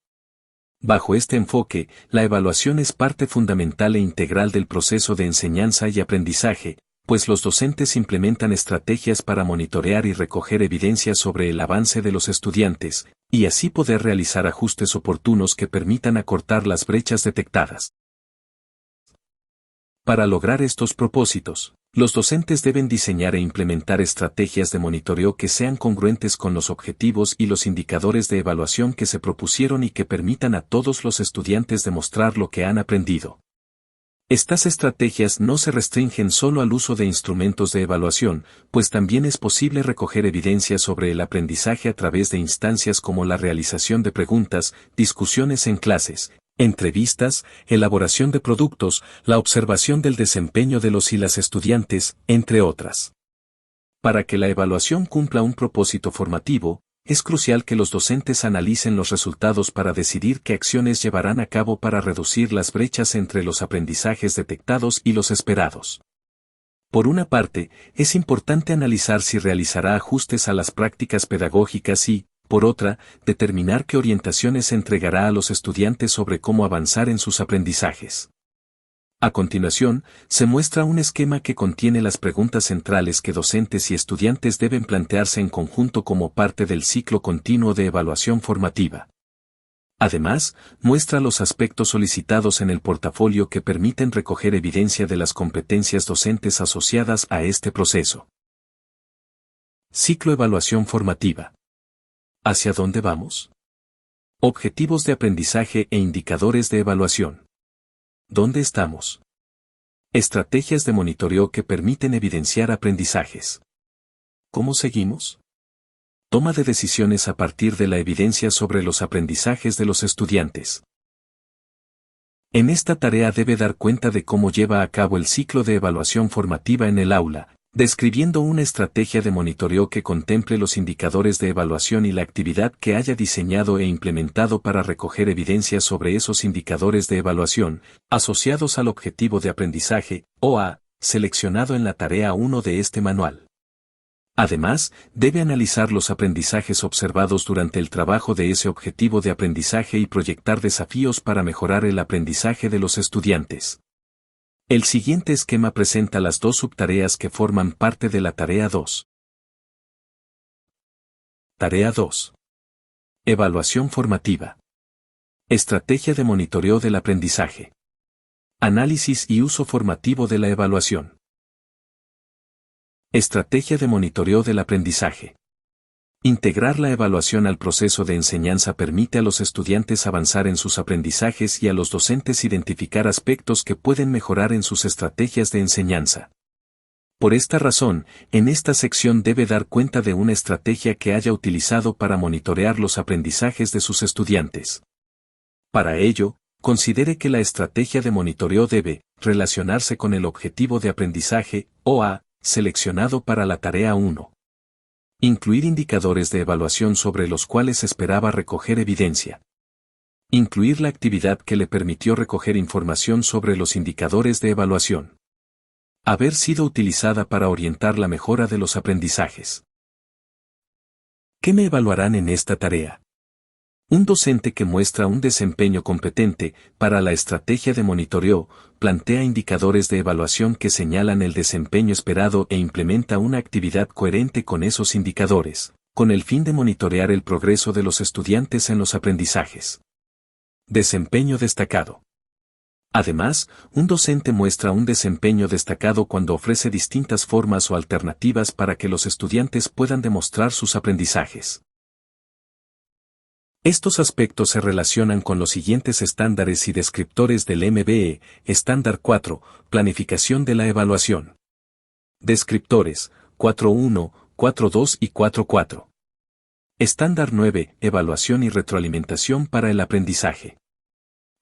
Bajo este enfoque, la evaluación es parte fundamental e integral del proceso de enseñanza y aprendizaje, pues los docentes implementan estrategias para monitorear y recoger evidencia sobre el avance de los estudiantes, y así poder realizar ajustes oportunos que permitan acortar las brechas detectadas. Para lograr estos propósitos, Los docentes deben diseñar e implementar estrategias de monitoreo que sean congruentes con los objetivos y los indicadores de evaluación que se propusieron y que permitan a todos los estudiantes demostrar lo que han aprendido. Estas estrategias no se restringen solo al uso de instrumentos de evaluación, pues también es posible recoger evidencia sobre el aprendizaje a través de instancias como la realización de preguntas, discusiones en clases, entrevistas, elaboración de productos, la observación del desempeño de los y las estudiantes, entre otras. Para que la evaluación cumpla un propósito formativo, es crucial que los docentes analicen los resultados para decidir qué acciones llevarán a cabo para reducir las brechas entre los aprendizajes detectados y los esperados. Por una parte, es importante analizar si realizará ajustes a las prácticas pedagógicas y, por otra, determinar qué orientaciones entregará a los estudiantes sobre cómo avanzar en sus aprendizajes. A continuación, se muestra un esquema que contiene las preguntas centrales que docentes y estudiantes deben plantearse en conjunto como parte del ciclo continuo de evaluación formativa. Además, muestra los aspectos solicitados en el portafolio que permiten recoger evidencia de las competencias docentes asociadas a este proceso. Ciclo Evaluación Formativa. ¿Hacia dónde vamos? Objetivos de aprendizaje e indicadores de evaluación. ¿Dónde estamos? Estrategias de monitoreo que permiten evidenciar aprendizajes. ¿Cómo seguimos? Toma de decisiones a partir de la evidencia sobre los aprendizajes de los estudiantes. En esta tarea debe dar cuenta de cómo lleva a cabo el ciclo de evaluación formativa en el aula, describiendo una estrategia de monitoreo que contemple los indicadores de evaluación y la actividad que haya diseñado e implementado para recoger evidencia sobre esos indicadores de evaluación, asociados al objetivo de aprendizaje, OA, seleccionado en la tarea 1 de este manual. Además, debe analizar los aprendizajes observados durante el trabajo de ese objetivo de aprendizaje y proyectar desafíos para mejorar el aprendizaje de los estudiantes. El siguiente esquema presenta las dos subtareas que forman parte de la tarea 2. Tarea 2. Evaluación formativa. Estrategia de monitoreo del aprendizaje. Análisis y uso formativo de la evaluación. Estrategia de monitoreo del aprendizaje. Integrar la evaluación al proceso de enseñanza permite a los estudiantes avanzar en sus aprendizajes y a los docentes identificar aspectos que pueden mejorar en sus estrategias de enseñanza. Por esta razón, en esta sección debe dar cuenta de una estrategia que haya utilizado para monitorear los aprendizajes de sus estudiantes. Para ello, considere que la estrategia de monitoreo debe relacionarse con el objetivo de aprendizaje, OA, seleccionado para la tarea 1. Incluir indicadores de evaluación sobre los cuales esperaba recoger evidencia. Incluir la actividad que le permitió recoger información sobre los indicadores de evaluación. Haber sido utilizada para orientar la mejora de los aprendizajes. ¿Qué me evaluarán en esta tarea? Un docente que muestra un desempeño competente para la estrategia de monitoreo, plantea indicadores de evaluación que señalan el desempeño esperado e implementa una actividad coherente con esos indicadores, con el fin de monitorear el progreso de los estudiantes en los aprendizajes. Desempeño destacado. Además, un docente muestra un desempeño destacado cuando ofrece distintas formas o alternativas para que los estudiantes puedan demostrar sus aprendizajes. Estos aspectos se relacionan con los siguientes estándares y descriptores del MBE, Estándar 4, Planificación de la Evaluación. Descriptores, 4.1, 4.2 y 4.4. Estándar 9, Evaluación y retroalimentación para el aprendizaje.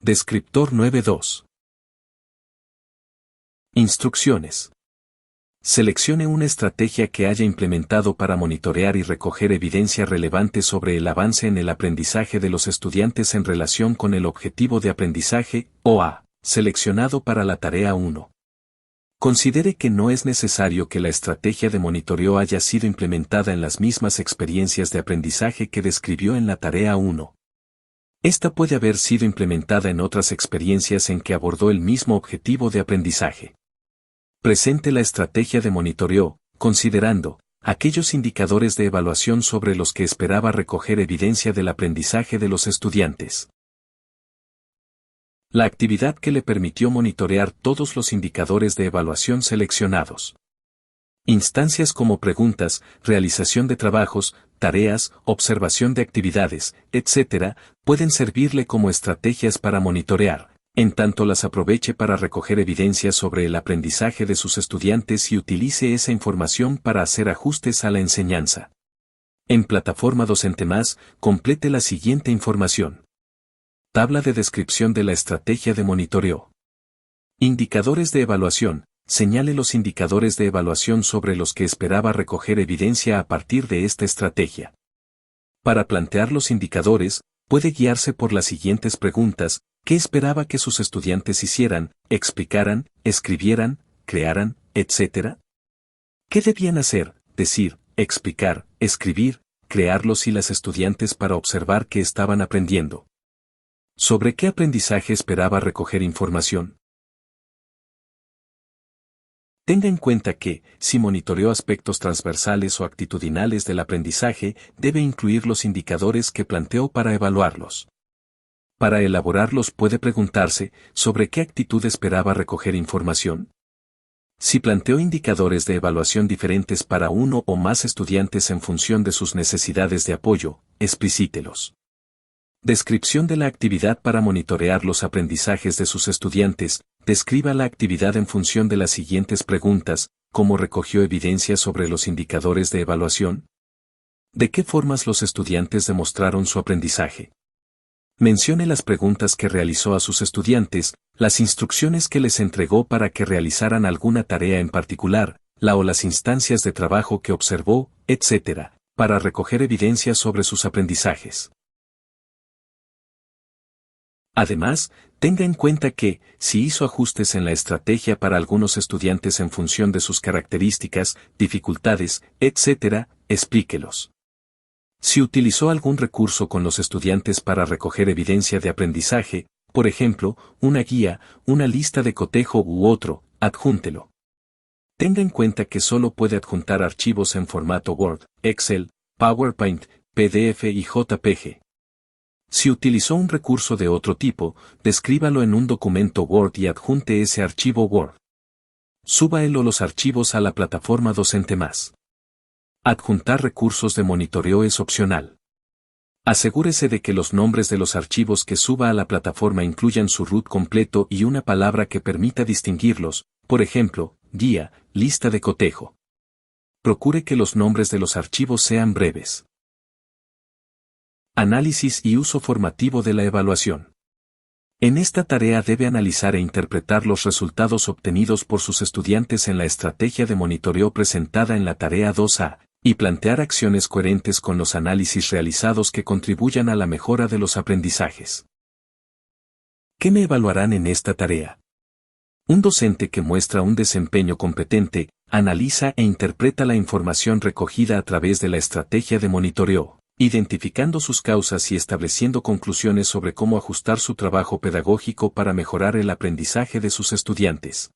Descriptor 9.2. Instrucciones. Seleccione una estrategia que haya implementado para monitorear y recoger evidencia relevante sobre el avance en el aprendizaje de los estudiantes en relación con el objetivo de aprendizaje, OA, seleccionado para la tarea 1. Considere que no es necesario que la estrategia de monitoreo haya sido implementada en las mismas experiencias de aprendizaje que describió en la tarea 1. Esta puede haber sido implementada en otras experiencias en que abordó el mismo objetivo de aprendizaje. Presente la estrategia de monitoreo, considerando aquellos indicadores de evaluación sobre los que esperaba recoger evidencia del aprendizaje de los estudiantes. La actividad que le permitió monitorear todos los indicadores de evaluación seleccionados. Instancias como preguntas, realización de trabajos, tareas, observación de actividades, etc., pueden servirle como estrategias para monitorear, en tanto las aproveche para recoger evidencia sobre el aprendizaje de sus estudiantes y utilice esa información para hacer ajustes a la enseñanza. En Plataforma Docente Más, complete la siguiente información. Tabla de descripción de la estrategia de monitoreo. Indicadores de evaluación. Señale los indicadores de evaluación sobre los que esperaba recoger evidencia a partir de esta estrategia. Para plantear los indicadores, puede guiarse por las siguientes preguntas: ¿qué esperaba que sus estudiantes hicieran, explicaran, escribieran, crearan, etc.? ¿Qué debían hacer, decir, explicar, escribir, crear los y las estudiantes para observar que estaban aprendiendo? ¿Sobre qué aprendizaje esperaba recoger información? Tenga en cuenta que, si monitoreó aspectos transversales o actitudinales del aprendizaje, debe incluir los indicadores que planteó para evaluarlos. Para elaborarlos puede preguntarse, ¿sobre qué actitud esperaba recoger información? Si planteó indicadores de evaluación diferentes para uno o más estudiantes en función de sus necesidades de apoyo, explicítelos. Descripción de la actividad para monitorear los aprendizajes de sus estudiantes. Describa la actividad en función de las siguientes preguntas: ¿cómo recogió evidencia sobre los indicadores de evaluación? ¿De qué formas los estudiantes demostraron su aprendizaje? Mencione las preguntas que realizó a sus estudiantes, las instrucciones que les entregó para que realizaran alguna tarea en particular, o las instancias de trabajo que observó, etc., para recoger evidencia sobre sus aprendizajes. Además, tenga en cuenta que, si hizo ajustes en la estrategia para algunos estudiantes en función de sus características, dificultades, etc., explíquelos. Si utilizó algún recurso con los estudiantes para recoger evidencia de aprendizaje, por ejemplo, una guía, una lista de cotejo u otro, adjúntelo. Tenga en cuenta que solo puede adjuntar archivos en formato Word, Excel, PowerPoint, PDF y JPG. Si utilizó un recurso de otro tipo, descríbalo en un documento Word y adjunte ese archivo Word. Suba él o los archivos a la plataforma Docente Más. Adjuntar recursos de monitoreo es opcional. Asegúrese de que los nombres de los archivos que suba a la plataforma incluyan su root completo y una palabra que permita distinguirlos, por ejemplo, guía, lista de cotejo. Procure que los nombres de los archivos sean breves. Análisis y uso formativo de la evaluación. En esta tarea debe analizar e interpretar los resultados obtenidos por sus estudiantes en la estrategia de monitoreo presentada en la tarea 2A, y plantear acciones coherentes con los análisis realizados que contribuyan a la mejora de los aprendizajes. ¿Qué me evaluarán en esta tarea? Un docente que muestra un desempeño competente, analiza e interpreta la información recogida a través de la estrategia de monitoreo, identificando sus causas y estableciendo conclusiones sobre cómo ajustar su trabajo pedagógico para mejorar el aprendizaje de sus estudiantes.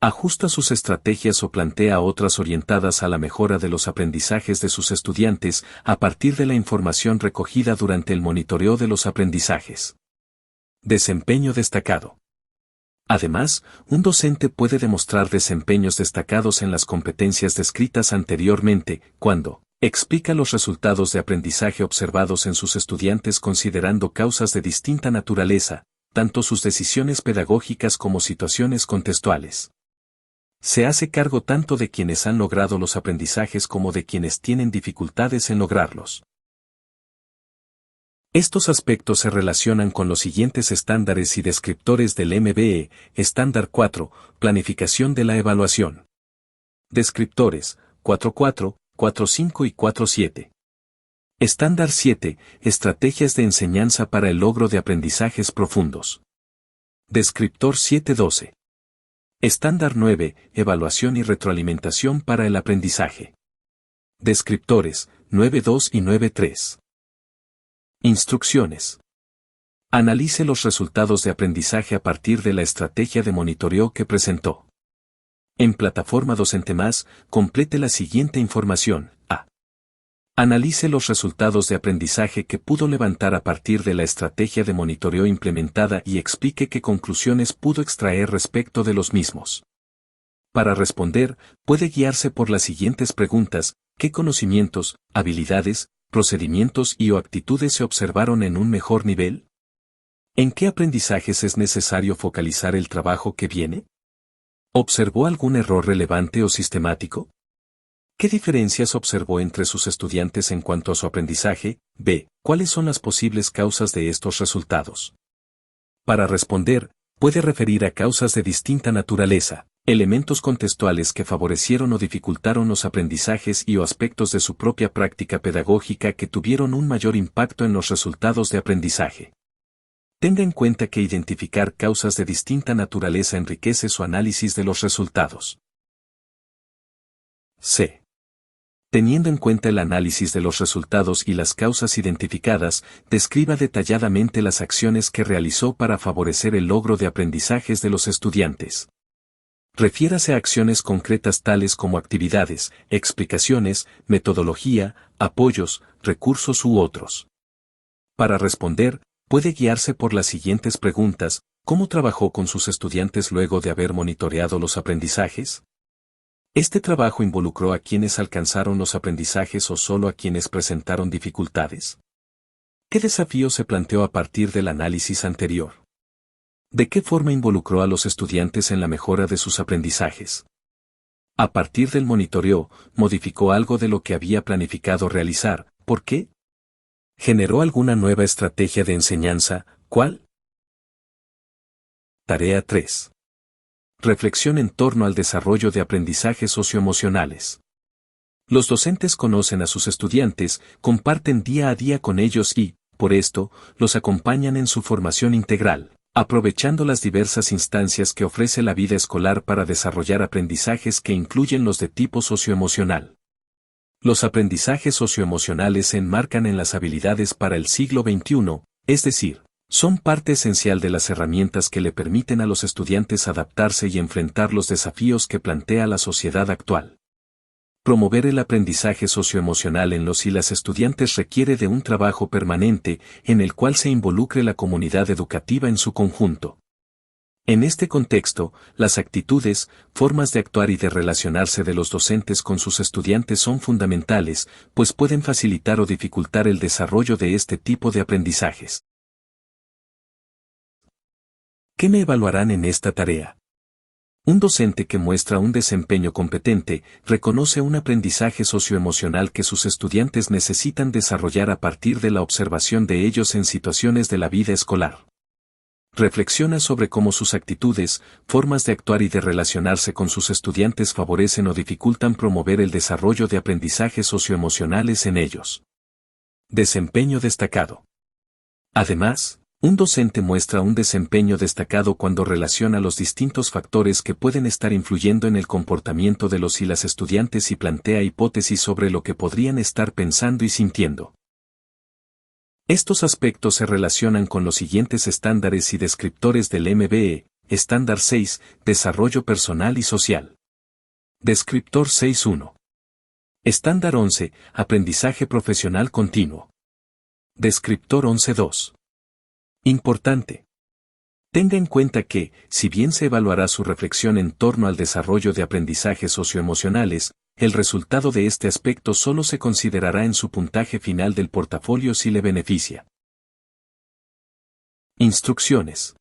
Ajusta sus estrategias o plantea otras orientadas a la mejora de los aprendizajes de sus estudiantes a partir de la información recogida durante el monitoreo de los aprendizajes. Desempeño destacado. Además, un docente puede demostrar desempeños destacados en las competencias descritas anteriormente, cuando explica los resultados de aprendizaje observados en sus estudiantes considerando causas de distinta naturaleza, tanto sus decisiones pedagógicas como situaciones contextuales. Se hace cargo tanto de quienes han logrado los aprendizajes como de quienes tienen dificultades en lograrlos. Estos aspectos se relacionan con los siguientes estándares y descriptores del MBE, Estándar 4, Planificación de la Evaluación. Descriptores, 4.4, 4.5 y 4.7. Estándar 7, Estrategias de enseñanza para el logro de aprendizajes profundos. Descriptor 7.12. Estándar 9, Evaluación y retroalimentación para el aprendizaje. Descriptores, 9.2 y 9.3. Instrucciones. Analice los resultados de aprendizaje a partir de la estrategia de monitoreo que presentó. En Plataforma Docente Más, complete la siguiente información. A. Analice los resultados de aprendizaje que pudo levantar a partir de la estrategia de monitoreo implementada y explique qué conclusiones pudo extraer respecto de los mismos. Para responder, puede guiarse por las siguientes preguntas: ¿qué conocimientos, habilidades, procedimientos o actitudes se observaron en un mejor nivel? ¿En qué aprendizajes es necesario focalizar el trabajo que viene? ¿Observó algún error relevante o sistemático? ¿Qué diferencias observó entre sus estudiantes en cuanto a su aprendizaje? B. ¿Cuáles son las posibles causas de estos resultados? Para responder, puede referir a causas de distinta naturaleza, elementos contextuales que favorecieron o dificultaron los aprendizajes o aspectos de su propia práctica pedagógica que tuvieron un mayor impacto en los resultados de aprendizaje. Tenga en cuenta que identificar causas de distinta naturaleza enriquece su análisis de los resultados. C. Teniendo en cuenta el análisis de los resultados y las causas identificadas, describa detalladamente las acciones que realizó para favorecer el logro de aprendizajes de los estudiantes. Refiérase a acciones concretas tales como actividades, explicaciones, metodología, apoyos, recursos u otros. Para responder, puede guiarse por las siguientes preguntas: ¿cómo trabajó con sus estudiantes luego de haber monitoreado los aprendizajes? ¿Este trabajo involucró a quienes alcanzaron los aprendizajes o solo a quienes presentaron dificultades? ¿Qué desafío se planteó a partir del análisis anterior? ¿De qué forma involucró a los estudiantes en la mejora de sus aprendizajes? A partir del monitoreo, ¿modificó algo de lo que había planificado realizar? ¿Por qué? ¿Generó alguna nueva estrategia de enseñanza? ¿Cuál? Tarea 3. Reflexión en torno al desarrollo de aprendizajes socioemocionales. Los docentes conocen a sus estudiantes, comparten día a día con ellos y, por esto, los acompañan en su formación integral, aprovechando las diversas instancias que ofrece la vida escolar para desarrollar aprendizajes que incluyen los de tipo socioemocional. Los aprendizajes socioemocionales se enmarcan en las habilidades para el siglo XXI, es decir, son parte esencial de las herramientas que le permiten a los estudiantes adaptarse y enfrentar los desafíos que plantea la sociedad actual. Promover el aprendizaje socioemocional en los y las estudiantes requiere de un trabajo permanente, en el cual se involucre la comunidad educativa en su conjunto. En este contexto, las actitudes, formas de actuar y de relacionarse de los docentes con sus estudiantes son fundamentales, pues pueden facilitar o dificultar el desarrollo de este tipo de aprendizajes. ¿Qué me evaluarán en esta tarea? Un docente que muestra un desempeño competente reconoce un aprendizaje socioemocional que sus estudiantes necesitan desarrollar a partir de la observación de ellos en situaciones de la vida escolar. Reflexiona sobre cómo sus actitudes, formas de actuar y de relacionarse con sus estudiantes favorecen o dificultan promover el desarrollo de aprendizajes socioemocionales en ellos. Desempeño destacado. Además, un docente muestra un desempeño destacado cuando relaciona los distintos factores que pueden estar influyendo en el comportamiento de los y las estudiantes y plantea hipótesis sobre lo que podrían estar pensando y sintiendo. Estos aspectos se relacionan con los siguientes estándares y descriptores del MBE: Estándar 6, Desarrollo Personal y Social. Descriptor 6.1. Estándar 11, Aprendizaje Profesional Continuo. Descriptor 11.2. Importante. Tenga en cuenta que, si bien se evaluará su reflexión en torno al desarrollo de aprendizajes socioemocionales, el resultado de este aspecto solo se considerará en su puntaje final del portafolio si le beneficia. Instrucciones.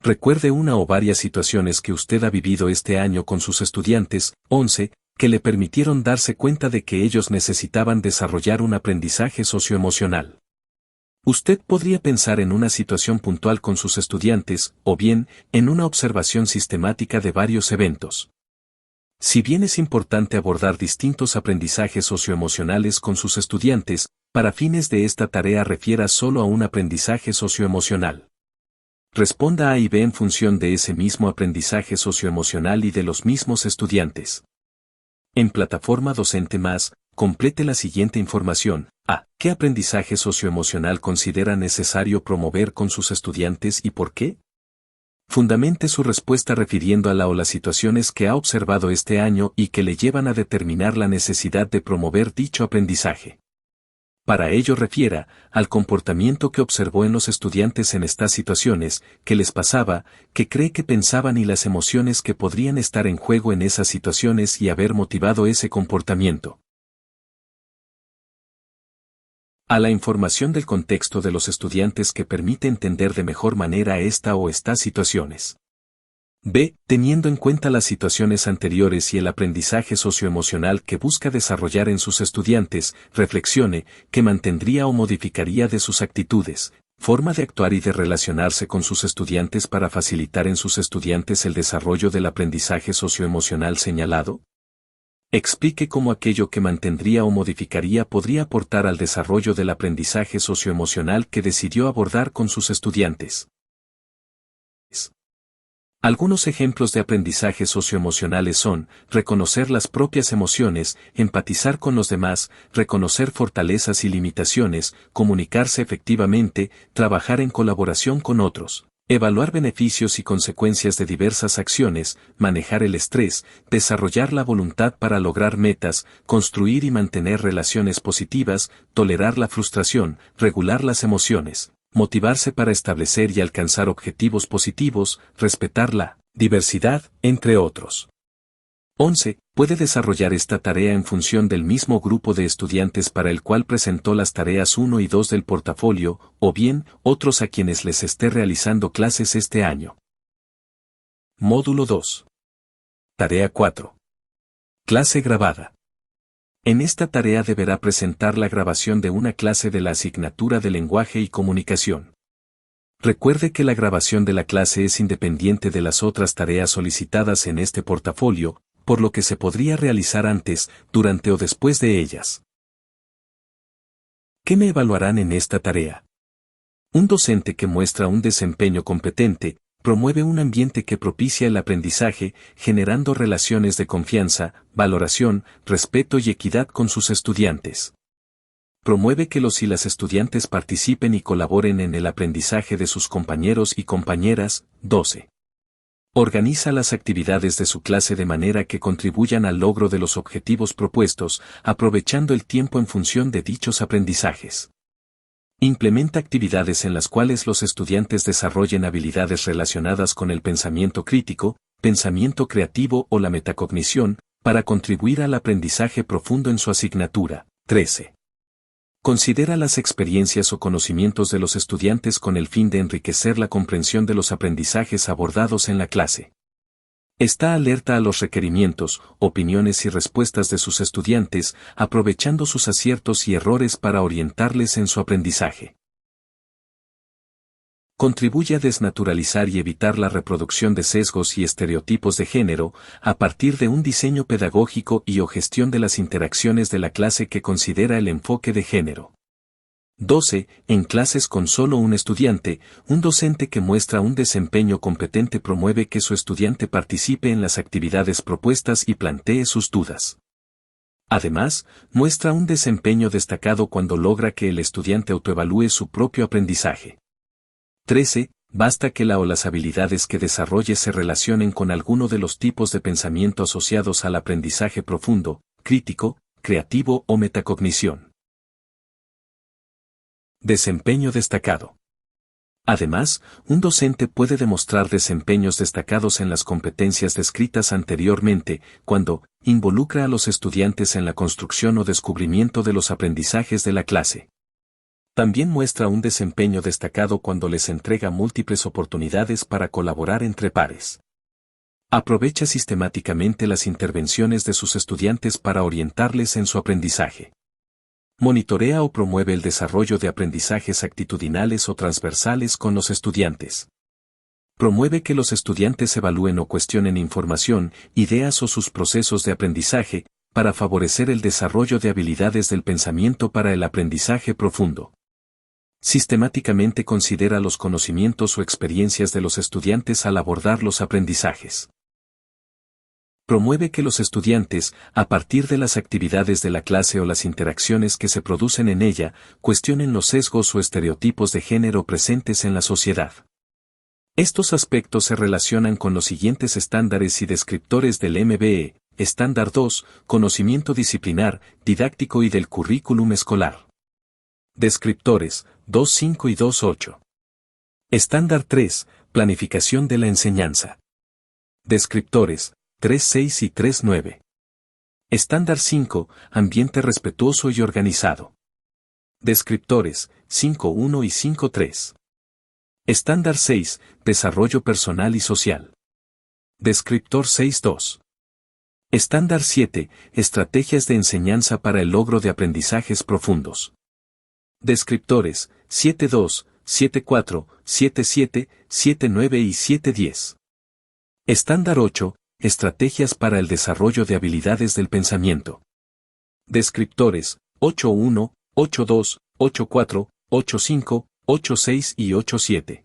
Recuerde una o varias situaciones que usted ha vivido este año con sus estudiantes, 11, que le permitieron darse cuenta de que ellos necesitaban desarrollar un aprendizaje socioemocional. Usted podría pensar en una situación puntual con sus estudiantes, o bien, en una observación sistemática de varios eventos. Si bien es importante abordar distintos aprendizajes socioemocionales con sus estudiantes, para fines de esta tarea refiera solo a un aprendizaje socioemocional. Responda A y B en función de ese mismo aprendizaje socioemocional y de los mismos estudiantes. En Plataforma Docente Más, complete la siguiente información. A. ¿Qué aprendizaje socioemocional considera necesario promover con sus estudiantes y por qué? Fundamente su respuesta refiriendo a la o las situaciones que ha observado este año y que le llevan a determinar la necesidad de promover dicho aprendizaje. Para ello refiera al comportamiento que observó en los estudiantes en estas situaciones, qué les pasaba, qué cree que pensaban y las emociones que podrían estar en juego en esas situaciones y haber motivado ese comportamiento. A la información del contexto de los estudiantes que permite entender de mejor manera esta o estas situaciones. B. Teniendo en cuenta las situaciones anteriores y el aprendizaje socioemocional que busca desarrollar en sus estudiantes, reflexione qué mantendría o modificaría de sus actitudes, forma de actuar y de relacionarse con sus estudiantes para facilitar en sus estudiantes el desarrollo del aprendizaje socioemocional señalado. Explique cómo aquello que mantendría o modificaría podría aportar al desarrollo del aprendizaje socioemocional que decidió abordar con sus estudiantes. Algunos ejemplos de aprendizaje socioemocionales son, reconocer las propias emociones, empatizar con los demás, reconocer fortalezas y limitaciones, comunicarse efectivamente, trabajar en colaboración con otros, evaluar beneficios y consecuencias de diversas acciones, manejar el estrés, desarrollar la voluntad para lograr metas, construir y mantener relaciones positivas, tolerar la frustración, regular las emociones, motivarse para establecer y alcanzar objetivos positivos, respetar la diversidad, entre otros. 11. Puede desarrollar esta tarea en función del mismo grupo de estudiantes para el cual presentó las tareas 1 y 2 del portafolio, o bien, otros a quienes les esté realizando clases este año. Módulo 2. Tarea 4. Clase grabada. En esta tarea deberá presentar la grabación de una clase de la asignatura de lenguaje y comunicación. Recuerde que la grabación de la clase es independiente de las otras tareas solicitadas en este portafolio, por lo que se podría realizar antes, durante o después de ellas. ¿Qué me evaluarán en esta tarea? Un docente que muestra un desempeño competente, promueve un ambiente que propicia el aprendizaje, generando relaciones de confianza, valoración, respeto y equidad con sus estudiantes. Promueve que los y las estudiantes participen y colaboren en el aprendizaje de sus compañeros y compañeras. 12. Organiza las actividades de su clase de manera que contribuyan al logro de los objetivos propuestos, aprovechando el tiempo en función de dichos aprendizajes. Implementa actividades en las cuales los estudiantes desarrollen habilidades relacionadas con el pensamiento crítico, pensamiento creativo o la metacognición, para contribuir al aprendizaje profundo en su asignatura. 13. Considera las experiencias o conocimientos de los estudiantes con el fin de enriquecer la comprensión de los aprendizajes abordados en la clase. Está alerta a los requerimientos, opiniones y respuestas de sus estudiantes, aprovechando sus aciertos y errores para orientarles en su aprendizaje. Contribuye a desnaturalizar y evitar la reproducción de sesgos y estereotipos de género, a partir de un diseño pedagógico y o gestión de las interacciones de la clase que considera el enfoque de género. 12. En clases con solo un estudiante, un docente que muestra un desempeño competente promueve que su estudiante participe en las actividades propuestas y plantee sus dudas. Además, muestra un desempeño destacado cuando logra que el estudiante autoevalúe su propio aprendizaje. 13. Basta que la o las habilidades que desarrolle se relacionen con alguno de los tipos de pensamiento asociados al aprendizaje profundo, crítico, creativo o metacognición. Desempeño destacado. Además, un docente puede demostrar desempeños destacados en las competencias descritas anteriormente, cuando involucra a los estudiantes en la construcción o descubrimiento de los aprendizajes de la clase. También muestra un desempeño destacado cuando les entrega múltiples oportunidades para colaborar entre pares. Aprovecha sistemáticamente las intervenciones de sus estudiantes para orientarles en su aprendizaje. Monitorea o promueve el desarrollo de aprendizajes actitudinales o transversales con los estudiantes. Promueve que los estudiantes evalúen o cuestionen información, ideas o sus procesos de aprendizaje, para favorecer el desarrollo de habilidades del pensamiento para el aprendizaje profundo. Sistemáticamente considera los conocimientos o experiencias de los estudiantes al abordar los aprendizajes. Promueve que los estudiantes, a partir de las actividades de la clase o las interacciones que se producen en ella, cuestionen los sesgos o estereotipos de género presentes en la sociedad. Estos aspectos se relacionan con los siguientes estándares y descriptores del MBE: Estándar 2, conocimiento disciplinar, didáctico y del currículum escolar. Descriptores, 2.5 y 2.8. Estándar 3, planificación de la enseñanza. Descriptores, 3.6 y 3.9. Estándar 5, ambiente respetuoso y organizado. Descriptores, 5.1 y 5.3. Estándar 6, desarrollo personal y social. Descriptor 6.2. Estándar 7, estrategias de enseñanza para el logro de aprendizajes profundos. Descriptores, 7.2, 7.4, 7.7, 7.9 y 7.10. Estándar 8, estrategias para el desarrollo de habilidades del pensamiento. Descriptores, 8.1, 8.2, 8.4, 8.5, 8.6 y 8.7.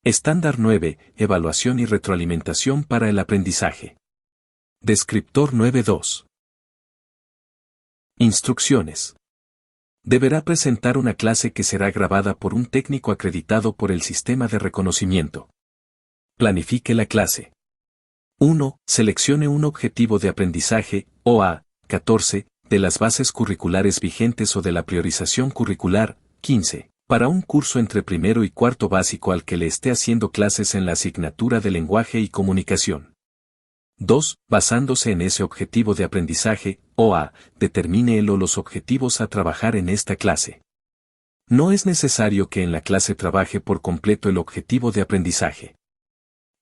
Estándar 9, evaluación y retroalimentación para el aprendizaje. Descriptor 9.2. Instrucciones. Deberá presentar una clase que será grabada por un técnico acreditado por el sistema de reconocimiento. Planifique la clase. 1. Seleccione un objetivo de aprendizaje, OA, 14, de las bases curriculares vigentes o de la priorización curricular, 15, para un curso entre primero y cuarto básico al que le esté haciendo clases en la asignatura de lenguaje y comunicación. 2. Basándose en ese objetivo de aprendizaje, OA, determine él o los objetivos a trabajar en esta clase. No es necesario que en la clase trabaje por completo el objetivo de aprendizaje.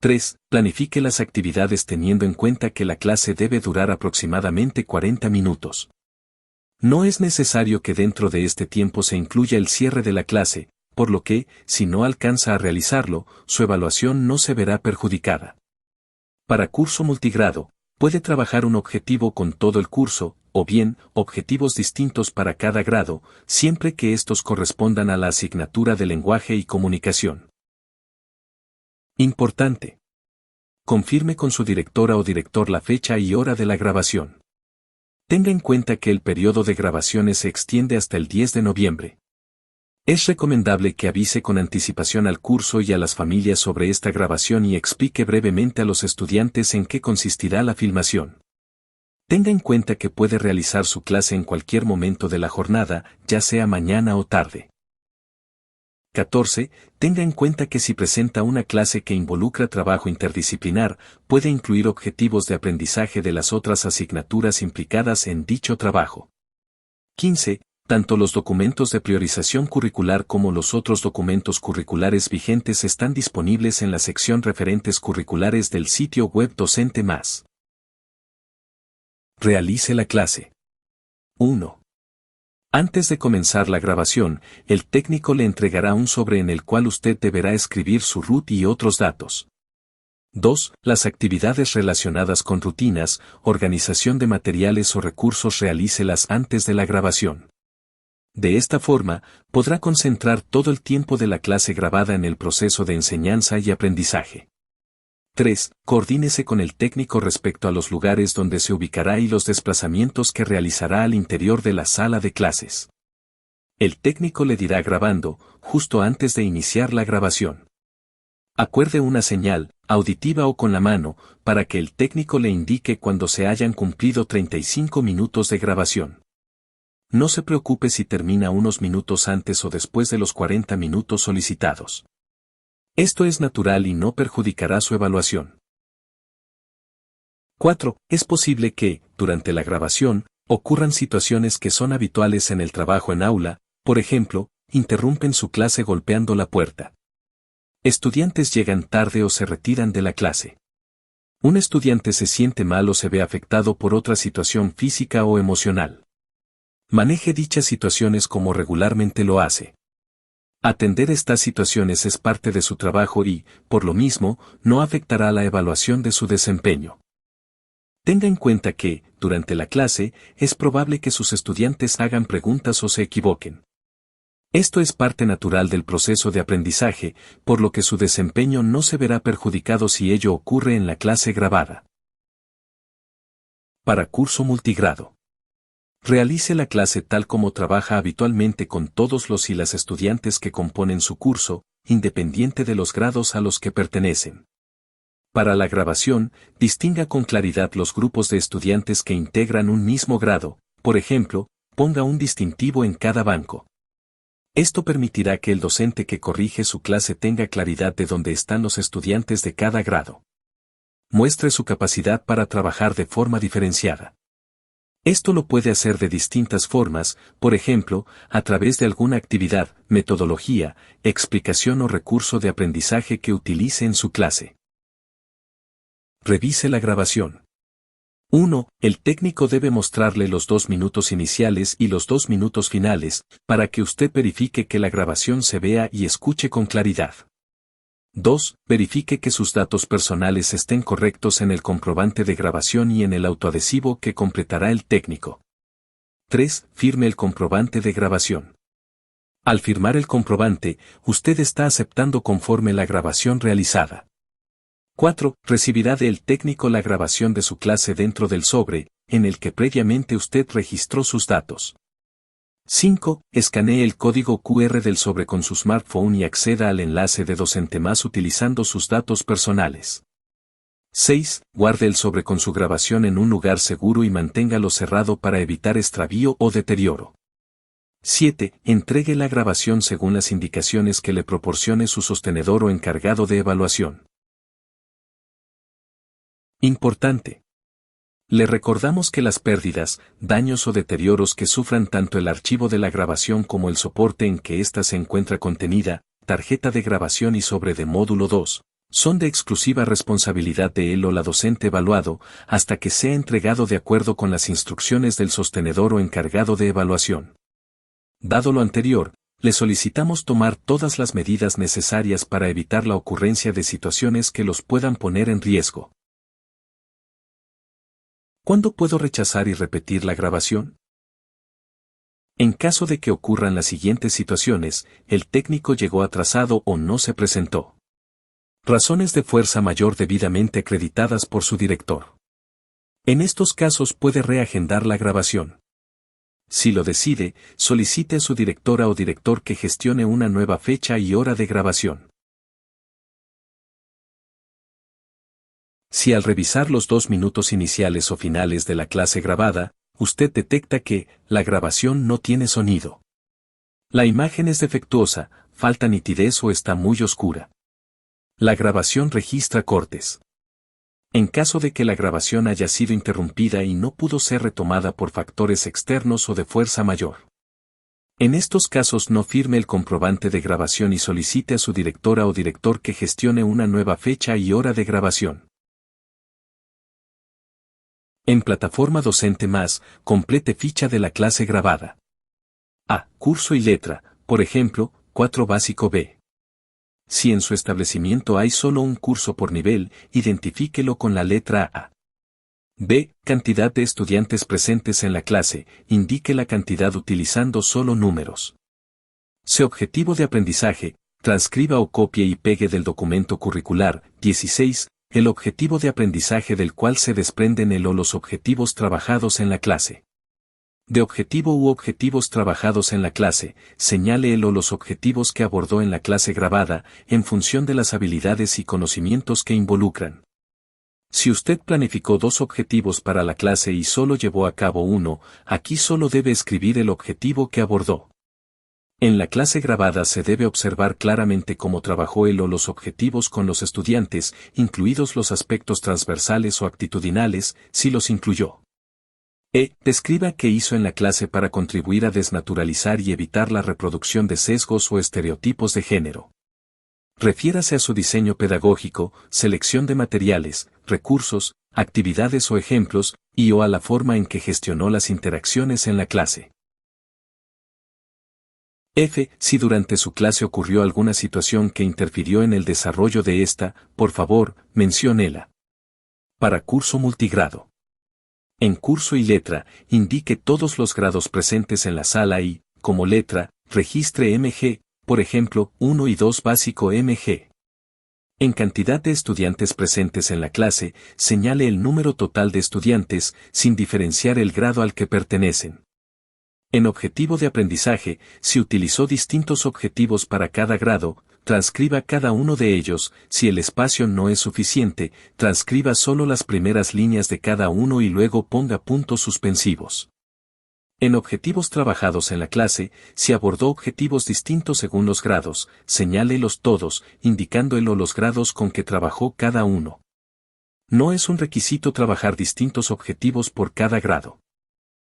3. Planifique las actividades teniendo en cuenta que la clase debe durar aproximadamente 40 minutos. No es necesario que dentro de este tiempo se incluya el cierre de la clase, por lo que, si no alcanza a realizarlo, su evaluación no se verá perjudicada. Para curso multigrado, puede trabajar un objetivo con todo el curso, o bien, objetivos distintos para cada grado, siempre que estos correspondan a la asignatura de lenguaje y comunicación. Importante. Confirme con su directora o director la fecha y hora de la grabación. Tenga en cuenta que el periodo de grabaciones se extiende hasta el 10 de noviembre. Es recomendable que avise con anticipación al curso y a las familias sobre esta grabación y explique brevemente a los estudiantes en qué consistirá la filmación. Tenga en cuenta que puede realizar su clase en cualquier momento de la jornada, ya sea mañana o tarde. 14. Tenga en cuenta que si presenta una clase que involucra trabajo interdisciplinar, puede incluir objetivos de aprendizaje de las otras asignaturas implicadas en dicho trabajo. 15. Tanto los documentos de priorización curricular como los otros documentos curriculares vigentes están disponibles en la sección Referentes curriculares del sitio web Docente Más. Realice la clase. 1. Antes de comenzar la grabación, el técnico le entregará un sobre en el cual usted deberá escribir su RUT y otros datos. 2. Las actividades relacionadas con rutinas, organización de materiales o recursos realícelas antes de la grabación. De esta forma, podrá concentrar todo el tiempo de la clase grabada en el proceso de enseñanza y aprendizaje. 3. Coordínese con el técnico respecto a los lugares donde se ubicará y los desplazamientos que realizará al interior de la sala de clases. El técnico le dirá grabando, justo antes de iniciar la grabación. Acuerde una señal, auditiva o con la mano, para que el técnico le indique cuando se hayan cumplido 35 minutos de grabación. No se preocupe si termina unos minutos antes o después de los 40 minutos solicitados. Esto es natural y no perjudicará su evaluación. 4. Es posible que, durante la grabación, ocurran situaciones que son habituales en el trabajo en aula, por ejemplo, interrumpen su clase golpeando la puerta. Estudiantes llegan tarde o se retiran de la clase. Un estudiante se siente mal o se ve afectado por otra situación física o emocional. Maneje dichas situaciones como regularmente lo hace. Atender estas situaciones es parte de su trabajo y, por lo mismo, no afectará la evaluación de su desempeño. Tenga en cuenta que, durante la clase, es probable que sus estudiantes hagan preguntas o se equivoquen. Esto es parte natural del proceso de aprendizaje, por lo que su desempeño no se verá perjudicado si ello ocurre en la clase grabada. Para curso multigrado. Realice la clase tal como trabaja habitualmente con todos los y las estudiantes que componen su curso, independiente de los grados a los que pertenecen. Para la grabación, distinga con claridad los grupos de estudiantes que integran un mismo grado, por ejemplo, ponga un distintivo en cada banco. Esto permitirá que el docente que corrige su clase tenga claridad de dónde están los estudiantes de cada grado. Muestre su capacidad para trabajar de forma diferenciada. Esto lo puede hacer de distintas formas, por ejemplo, a través de alguna actividad, metodología, explicación o recurso de aprendizaje que utilice en su clase. Revise la grabación. 1. El técnico debe mostrarle los 2 minutos iniciales y los 2 minutos finales, para que usted verifique que la grabación se vea y escuche con claridad. 2. Verifique que sus datos personales estén correctos en el comprobante de grabación y en el autoadhesivo que completará el técnico. 3. Firme el comprobante de grabación. Al firmar el comprobante, usted está aceptando conforme la grabación realizada. 4. Recibirá del técnico la grabación de su clase dentro del sobre, en el que previamente usted registró sus datos. 5. Escanee el código QR del sobre con su smartphone y acceda al enlace de Docente Más utilizando sus datos personales. 6. Guarde el sobre con su grabación en un lugar seguro y manténgalo cerrado para evitar extravío o deterioro. 7. Entregue la grabación según las indicaciones que le proporcione su sostenedor o encargado de evaluación. Importante. Le recordamos que las pérdidas, daños o deterioros que sufran tanto el archivo de la grabación como el soporte en que ésta se encuentra contenida, tarjeta de grabación y sobre de módulo 2, son de exclusiva responsabilidad de él o la docente evaluado, hasta que sea entregado de acuerdo con las instrucciones del sostenedor o encargado de evaluación. Dado lo anterior, le solicitamos tomar todas las medidas necesarias para evitar la ocurrencia de situaciones que los puedan poner en riesgo. ¿Cuándo puedo rechazar y repetir la grabación? En caso de que ocurran las siguientes situaciones, el técnico llegó atrasado o no se presentó. Razones de fuerza mayor debidamente acreditadas por su director. En estos casos puede reagendar la grabación. Si lo decide, solicite a su directora o director que gestione una nueva fecha y hora de grabación. Si al revisar los 2 minutos iniciales o finales de la clase grabada, usted detecta que la grabación no tiene sonido. La imagen es defectuosa, falta nitidez o está muy oscura. La grabación registra cortes. En caso de que la grabación haya sido interrumpida y no pudo ser retomada por factores externos o de fuerza mayor. En estos casos no firme el comprobante de grabación y solicite a su directora o director que gestione una nueva fecha y hora de grabación. En Plataforma Docente Más, complete ficha de la clase grabada. A. Curso y letra, por ejemplo, 4 básico B. Si en su establecimiento hay solo un curso por nivel, identifíquelo con la letra A. B. Cantidad de estudiantes presentes en la clase, indique la cantidad utilizando solo números. C. Objetivo de aprendizaje, transcriba o copie y pegue del documento curricular. 16. El objetivo de aprendizaje del cual se desprenden el o los objetivos trabajados en la clase. De objetivo u objetivos trabajados en la clase, señale el o los objetivos que abordó en la clase grabada, en función de las habilidades y conocimientos que involucran. Si usted planificó 2 objetivos para la clase y solo llevó a cabo uno, aquí solo debe escribir el objetivo que abordó. En la clase grabada se debe observar claramente cómo trabajó él o los objetivos con los estudiantes, incluidos los aspectos transversales o actitudinales, si los incluyó. Describa qué hizo en la clase para contribuir a desnaturalizar y evitar la reproducción de sesgos o estereotipos de género. Refiérase a su diseño pedagógico, selección de materiales, recursos, actividades o ejemplos, y o a la forma en que gestionó las interacciones en la clase. F. Si durante su clase ocurrió alguna situación que interfirió en el desarrollo de esta, por favor, menciónela. Para curso multigrado. En curso y letra, indique todos los grados presentes en la sala y, como letra, registre MG, por ejemplo, 1 y 2 básico MG. En cantidad de estudiantes presentes en la clase, señale el número total de estudiantes, sin diferenciar el grado al que pertenecen. En objetivo de aprendizaje, si utilizó distintos objetivos para cada grado, transcriba cada uno de ellos. Si el espacio no es suficiente, transcriba solo las primeras líneas de cada uno y luego ponga puntos suspensivos. En objetivos trabajados en la clase, si abordó objetivos distintos según los grados, señálelos todos, indicando el o los grados con que trabajó cada uno. No es un requisito trabajar distintos objetivos por cada grado.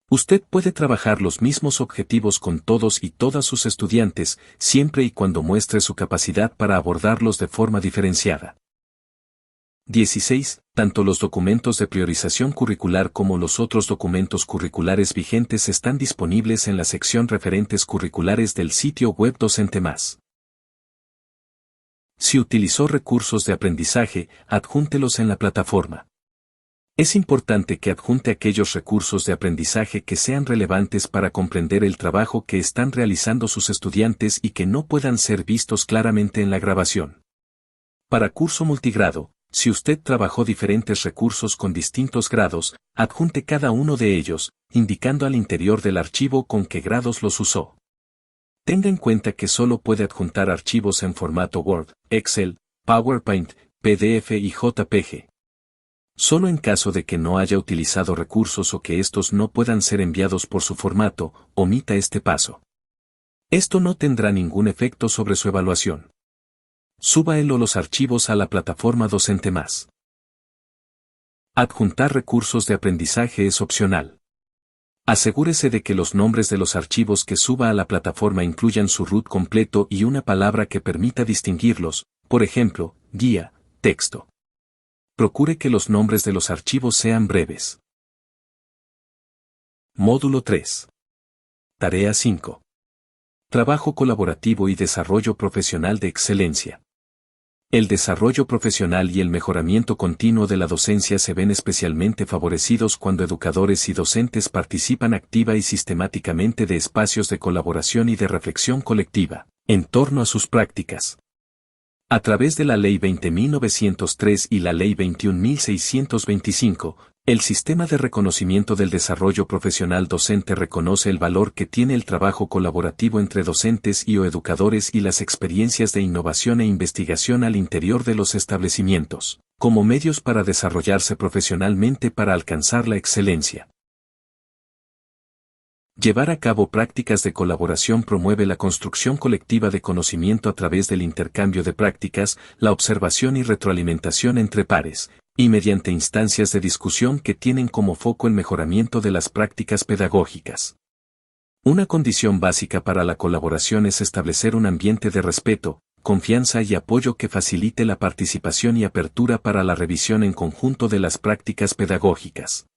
Usted puede trabajar los mismos objetivos con todos y todas sus estudiantes, siempre y cuando muestre su capacidad para abordarlos de forma diferenciada. 16. Tanto los documentos de priorización curricular como los otros documentos curriculares vigentes están disponibles en la sección Referentes curriculares del sitio web Docente Más. Si utilizó recursos de aprendizaje, adjúntelos en la plataforma. Es importante que adjunte aquellos recursos de aprendizaje que sean relevantes para comprender el trabajo que están realizando sus estudiantes y que no puedan ser vistos claramente en la grabación. Para curso multigrado, si usted trabajó diferentes recursos con distintos grados, adjunte cada uno de ellos, indicando al interior del archivo con qué grados los usó. Tenga en cuenta que solo puede adjuntar archivos en formato Word, Excel, PowerPoint, PDF y JPG. Solo en caso de que no haya utilizado recursos o que estos no puedan ser enviados por su formato, omita este paso. Esto no tendrá ningún efecto sobre su evaluación. Suba él o los archivos a la plataforma Docente Más. Adjuntar recursos de aprendizaje es opcional. Asegúrese de que los nombres de los archivos que suba a la plataforma incluyan su root completo y una palabra que permita distinguirlos, por ejemplo, guía, texto. Procure que los nombres de los archivos sean breves. Módulo 3. Tarea 5. Trabajo colaborativo y desarrollo profesional de excelencia. El desarrollo profesional y el mejoramiento continuo de la docencia se ven especialmente favorecidos cuando educadores y docentes participan activa y sistemáticamente de espacios de colaboración y de reflexión colectiva, en torno a sus prácticas. A través de la Ley 20.903 y la Ley 21.625, el Sistema de Reconocimiento del Desarrollo Profesional Docente reconoce el valor que tiene el trabajo colaborativo entre docentes y o educadores y las experiencias de innovación e investigación al interior de los establecimientos, como medios para desarrollarse profesionalmente para alcanzar la excelencia. Llevar a cabo prácticas de colaboración promueve la construcción colectiva de conocimiento a través del intercambio de prácticas, la observación y retroalimentación entre pares, y mediante instancias de discusión que tienen como foco el mejoramiento de las prácticas pedagógicas. Una condición básica para la colaboración es establecer un ambiente de respeto, confianza y apoyo que facilite la participación y apertura para la revisión en conjunto de las prácticas pedagógicas.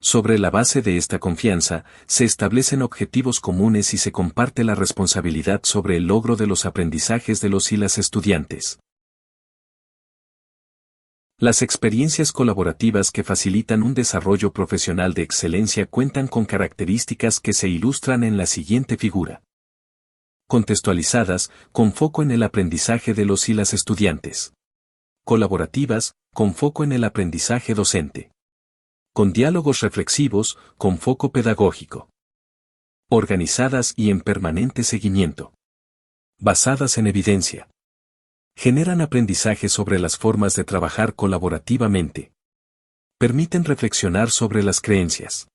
Sobre la base de esta confianza, se establecen objetivos comunes y se comparte la responsabilidad sobre el logro de los aprendizajes de los y las estudiantes. Las experiencias colaborativas que facilitan un desarrollo profesional de excelencia cuentan con características que se ilustran en la siguiente figura. Contextualizadas, con foco en el aprendizaje de los y las estudiantes. Colaborativas, con foco en el aprendizaje docente. Con diálogos reflexivos, con foco pedagógico. Organizadas y en permanente seguimiento. Basadas en evidencia. Generan aprendizaje sobre las formas de trabajar colaborativamente. Permiten reflexionar sobre las creencias.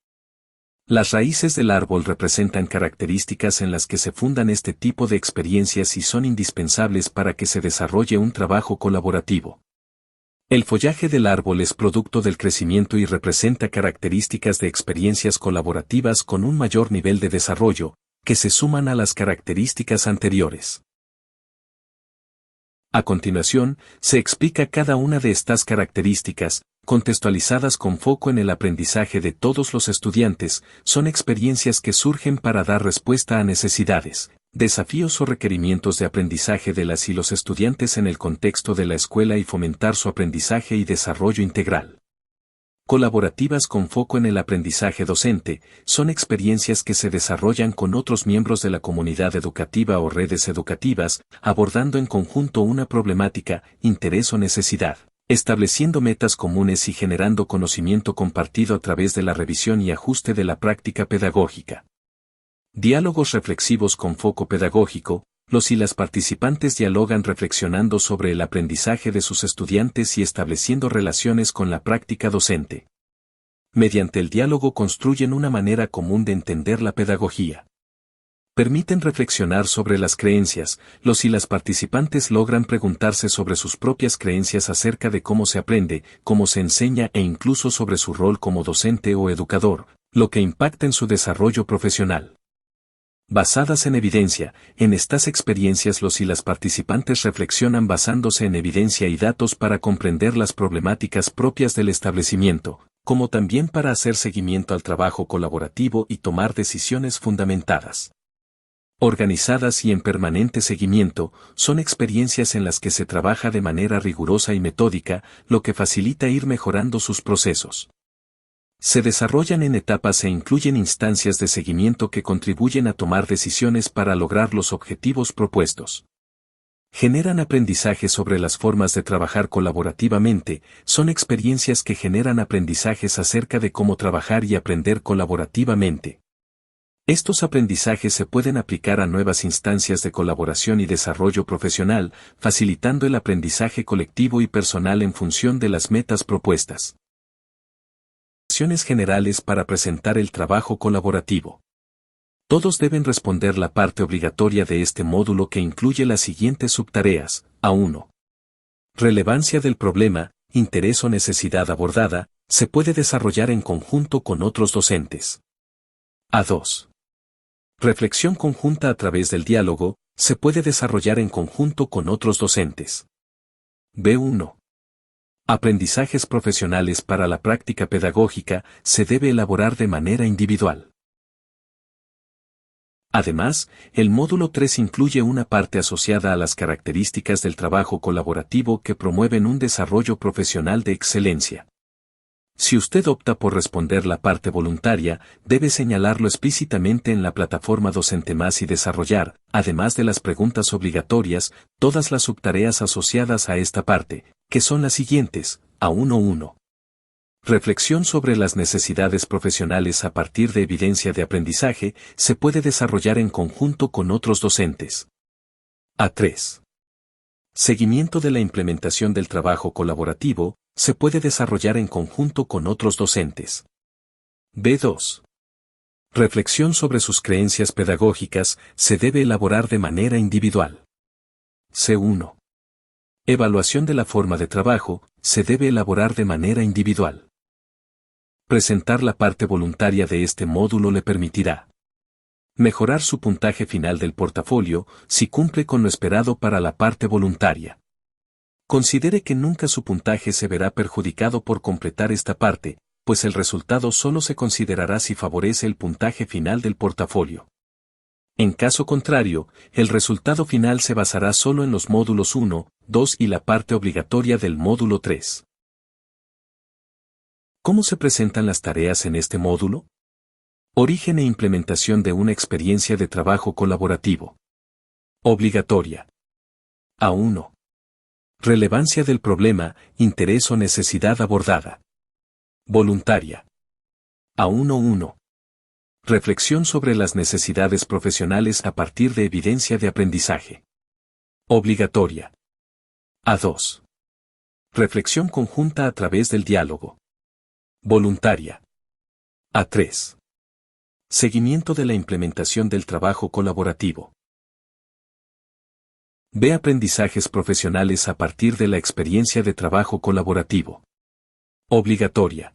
Las raíces del árbol representan características en las que se fundan este tipo de experiencias y son indispensables para que se desarrolle un trabajo colaborativo. El follaje del árbol es producto del crecimiento y representa características de experiencias colaborativas con un mayor nivel de desarrollo, que se suman a las características anteriores. A continuación, se explica cada una de estas características, contextualizadas con foco en el aprendizaje de todos los estudiantes, son experiencias que surgen para dar respuesta a necesidades, desafíos o requerimientos de aprendizaje de las y los estudiantes en el contexto de la escuela y fomentar su aprendizaje y desarrollo integral. Colaborativas con foco en el aprendizaje docente, son experiencias que se desarrollan con otros miembros de la comunidad educativa o redes educativas, abordando en conjunto una problemática, interés o necesidad, estableciendo metas comunes y generando conocimiento compartido a través de la revisión y ajuste de la práctica pedagógica. Diálogos reflexivos con foco pedagógico, los y las participantes dialogan reflexionando sobre el aprendizaje de sus estudiantes y estableciendo relaciones con la práctica docente. mediante el diálogo construyen una manera común de entender la pedagogía. Permiten reflexionar sobre las creencias, los y las participantes logran preguntarse sobre sus propias creencias acerca de cómo se aprende, cómo se enseña e incluso sobre su rol como docente o educador, lo que impacta en su desarrollo profesional. Basadas en evidencia, en estas experiencias los y las participantes reflexionan basándose en evidencia y datos para comprender las problemáticas propias del establecimiento, como también para hacer seguimiento al trabajo colaborativo y tomar decisiones fundamentadas. Organizadas y en permanente seguimiento, son experiencias en las que se trabaja de manera rigurosa y metódica, lo que facilita ir mejorando sus procesos. Se desarrollan en etapas e incluyen instancias de seguimiento que contribuyen a tomar decisiones para lograr los objetivos propuestos. Generan aprendizaje sobre las formas de trabajar colaborativamente, son experiencias que generan aprendizajes acerca de cómo trabajar y aprender colaborativamente. Estos aprendizajes se pueden aplicar a nuevas instancias de colaboración y desarrollo profesional, facilitando el aprendizaje colectivo y personal en función de las metas propuestas. Acciones generales para presentar el trabajo colaborativo. Todos deben responder la parte obligatoria de este módulo que incluye las siguientes subtareas. A1. Relevancia del problema, interés o necesidad abordada, se puede desarrollar en conjunto con otros docentes. A2. Reflexión conjunta a través del diálogo, se puede desarrollar en conjunto con otros docentes. B1. Aprendizajes profesionales para la práctica pedagógica, se debe elaborar de manera individual. Además, el módulo 3 incluye una parte asociada a las características del trabajo colaborativo que promueven un desarrollo profesional de excelencia. Si usted opta por responder la parte voluntaria, debe señalarlo explícitamente en la plataforma Docente Más y desarrollar, además de las preguntas obligatorias, todas las subtareas asociadas a esta parte, que son las siguientes. A1.1. Reflexión sobre las necesidades profesionales a partir de evidencia de aprendizaje, se puede desarrollar en conjunto con otros docentes. A3. Seguimiento de la implementación del trabajo colaborativo, se puede desarrollar en conjunto con otros docentes. B2. Reflexión sobre sus creencias pedagógicas, se debe elaborar de manera individual. C1. Evaluación de la forma de trabajo, se debe elaborar de manera individual. Presentar la parte voluntaria de este módulo le permitirá mejorar su puntaje final del portafolio si cumple con lo esperado para la parte voluntaria. Considere que nunca su puntaje se verá perjudicado por completar esta parte, pues el resultado solo se considerará si favorece el puntaje final del portafolio. En caso contrario, el resultado final se basará solo en los módulos 1, 2 y la parte obligatoria del módulo 3. ¿Cómo se presentan las tareas en este módulo? Origen e implementación de una experiencia de trabajo colaborativo. Obligatoria. A1. Relevancia del problema, interés o necesidad abordada. Voluntaria. A1.1. Reflexión sobre las necesidades profesionales a partir de evidencia de aprendizaje. Obligatoria. A2. Reflexión conjunta a través del diálogo. Voluntaria. A3. Seguimiento de la implementación del trabajo colaborativo. B. Aprendizajes profesionales a partir de la experiencia de trabajo colaborativo. Obligatoria.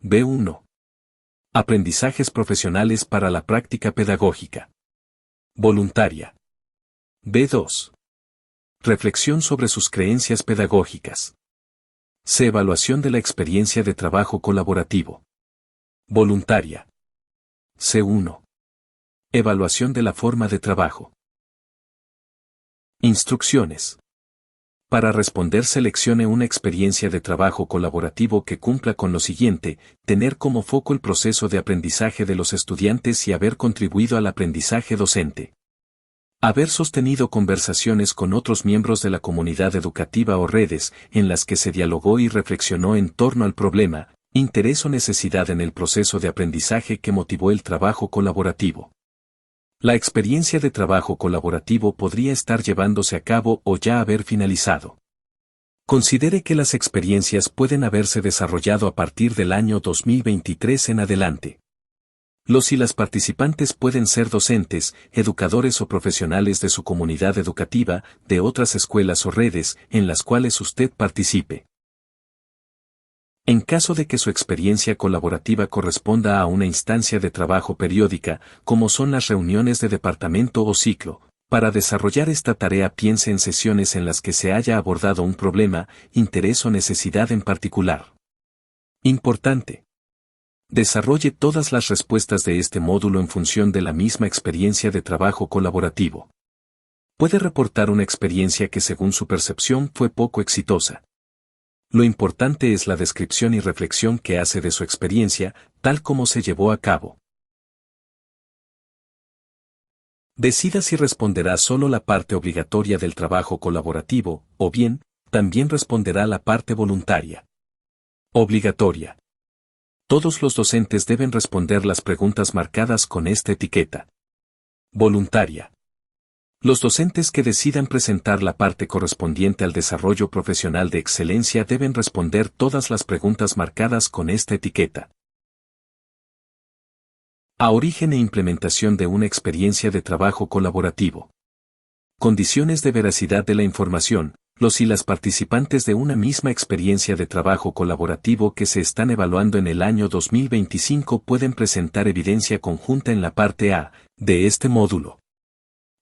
B1. Aprendizajes profesionales para la práctica pedagógica. Voluntaria. B2. Reflexión sobre sus creencias pedagógicas. C. Evaluación de la experiencia de trabajo colaborativo. Voluntaria. C1. Evaluación de la forma de trabajo. Instrucciones. Para responder seleccione una experiencia de trabajo colaborativo que cumpla con lo siguiente: tener como foco el proceso de aprendizaje de los estudiantes y haber contribuido al aprendizaje docente. Haber sostenido conversaciones con otros miembros de la comunidad educativa o redes en las que se dialogó y reflexionó en torno al problema, interés o necesidad en el proceso de aprendizaje que motivó el trabajo colaborativo. La experiencia de trabajo colaborativo podría estar llevándose a cabo o ya haber finalizado. Considere que las experiencias pueden haberse desarrollado a partir del año 2023 en adelante. Los y las participantes pueden ser docentes, educadores o profesionales de su comunidad educativa, de otras escuelas o redes en las cuales usted participe. En caso de que su experiencia colaborativa corresponda a una instancia de trabajo periódica, como son las reuniones de departamento o ciclo, para desarrollar esta tarea piense en sesiones en las que se haya abordado un problema, interés o necesidad en particular. Importante. Desarrolle todas las respuestas de este módulo en función de la misma experiencia de trabajo colaborativo. Puede reportar una experiencia que según su percepción fue poco exitosa. Lo importante es la descripción y reflexión que hace de su experiencia, tal como se llevó a cabo. Decida si responderá solo la parte obligatoria del trabajo colaborativo, o bien, también responderá la parte voluntaria. Obligatoria. Todos los docentes deben responder las preguntas marcadas con esta etiqueta. Voluntaria. Los docentes que decidan presentar la parte correspondiente al desarrollo profesional de excelencia deben responder todas las preguntas marcadas con esta etiqueta. A origen e implementación de una experiencia de trabajo colaborativo. Condiciones de veracidad de la información. Los y las participantes de una misma experiencia de trabajo colaborativo que se están evaluando en el año 2025 pueden presentar evidencia conjunta en la parte A de este módulo.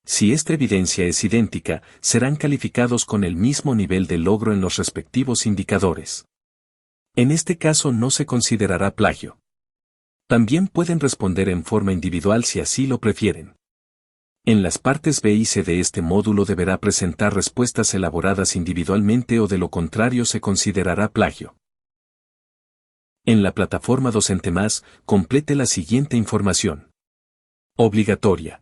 Si esta evidencia es idéntica, serán calificados con el mismo nivel de logro en los respectivos indicadores. En este caso no se considerará plagio. También pueden responder en forma individual si así lo prefieren. En las partes B y C de este módulo deberá presentar respuestas elaboradas individualmente o de lo contrario se considerará plagio. En la plataforma Docente Más, complete la siguiente información. Obligatoria.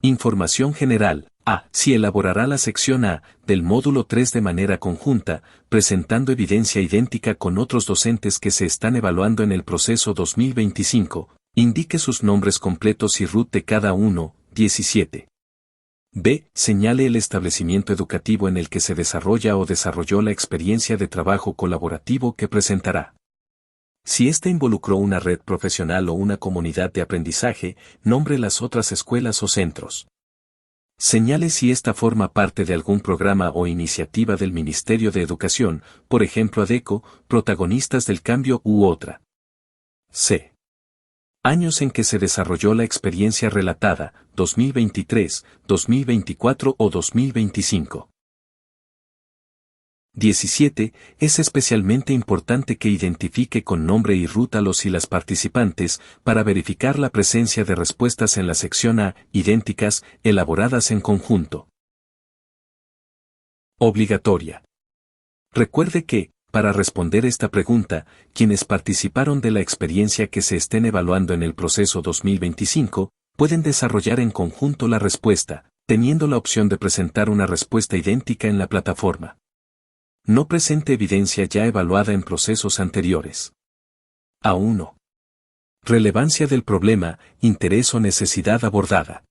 Información general. A. Si elaborará la sección A del módulo 3 de manera conjunta, presentando evidencia idéntica con otros docentes que se están evaluando en el proceso 2025, indique sus nombres completos y RUT de cada uno. 17. B. Señale el establecimiento educativo en el que se desarrolla o desarrolló la experiencia de trabajo colaborativo que presentará. Si éste involucró una red profesional o una comunidad de aprendizaje, nombre las otras escuelas o centros. Señale si ésta forma parte de algún programa o iniciativa del Ministerio de Educación, por ejemplo ADECO, Protagonistas del Cambio u otra. C. Años en que se desarrolló la experiencia relatada, 2023, 2024 o 2025. 17. Es especialmente importante que identifique con nombre y ruta a los y las participantes para verificar la presencia de respuestas en la sección A, idénticas, elaboradas en conjunto. Obligatoria. Recuerde que, para responder esta pregunta, quienes participaron de la experiencia que se estén evaluando en el proceso 2025, pueden desarrollar en conjunto la respuesta, teniendo la opción de presentar una respuesta idéntica en la plataforma. No presente evidencia ya evaluada en procesos anteriores. A1. Relevancia del problema, interés o necesidad abordada.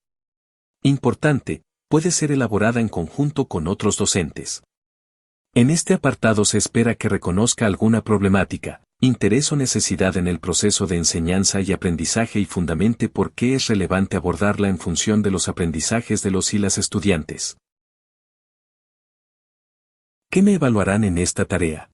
Importante, puede ser elaborada en conjunto con otros docentes. En este apartado se espera que reconozca alguna problemática, interés o necesidad en el proceso de enseñanza y aprendizaje y fundamente por qué es relevante abordarla en función de los aprendizajes de los y las estudiantes. ¿Qué me evaluarán en esta tarea?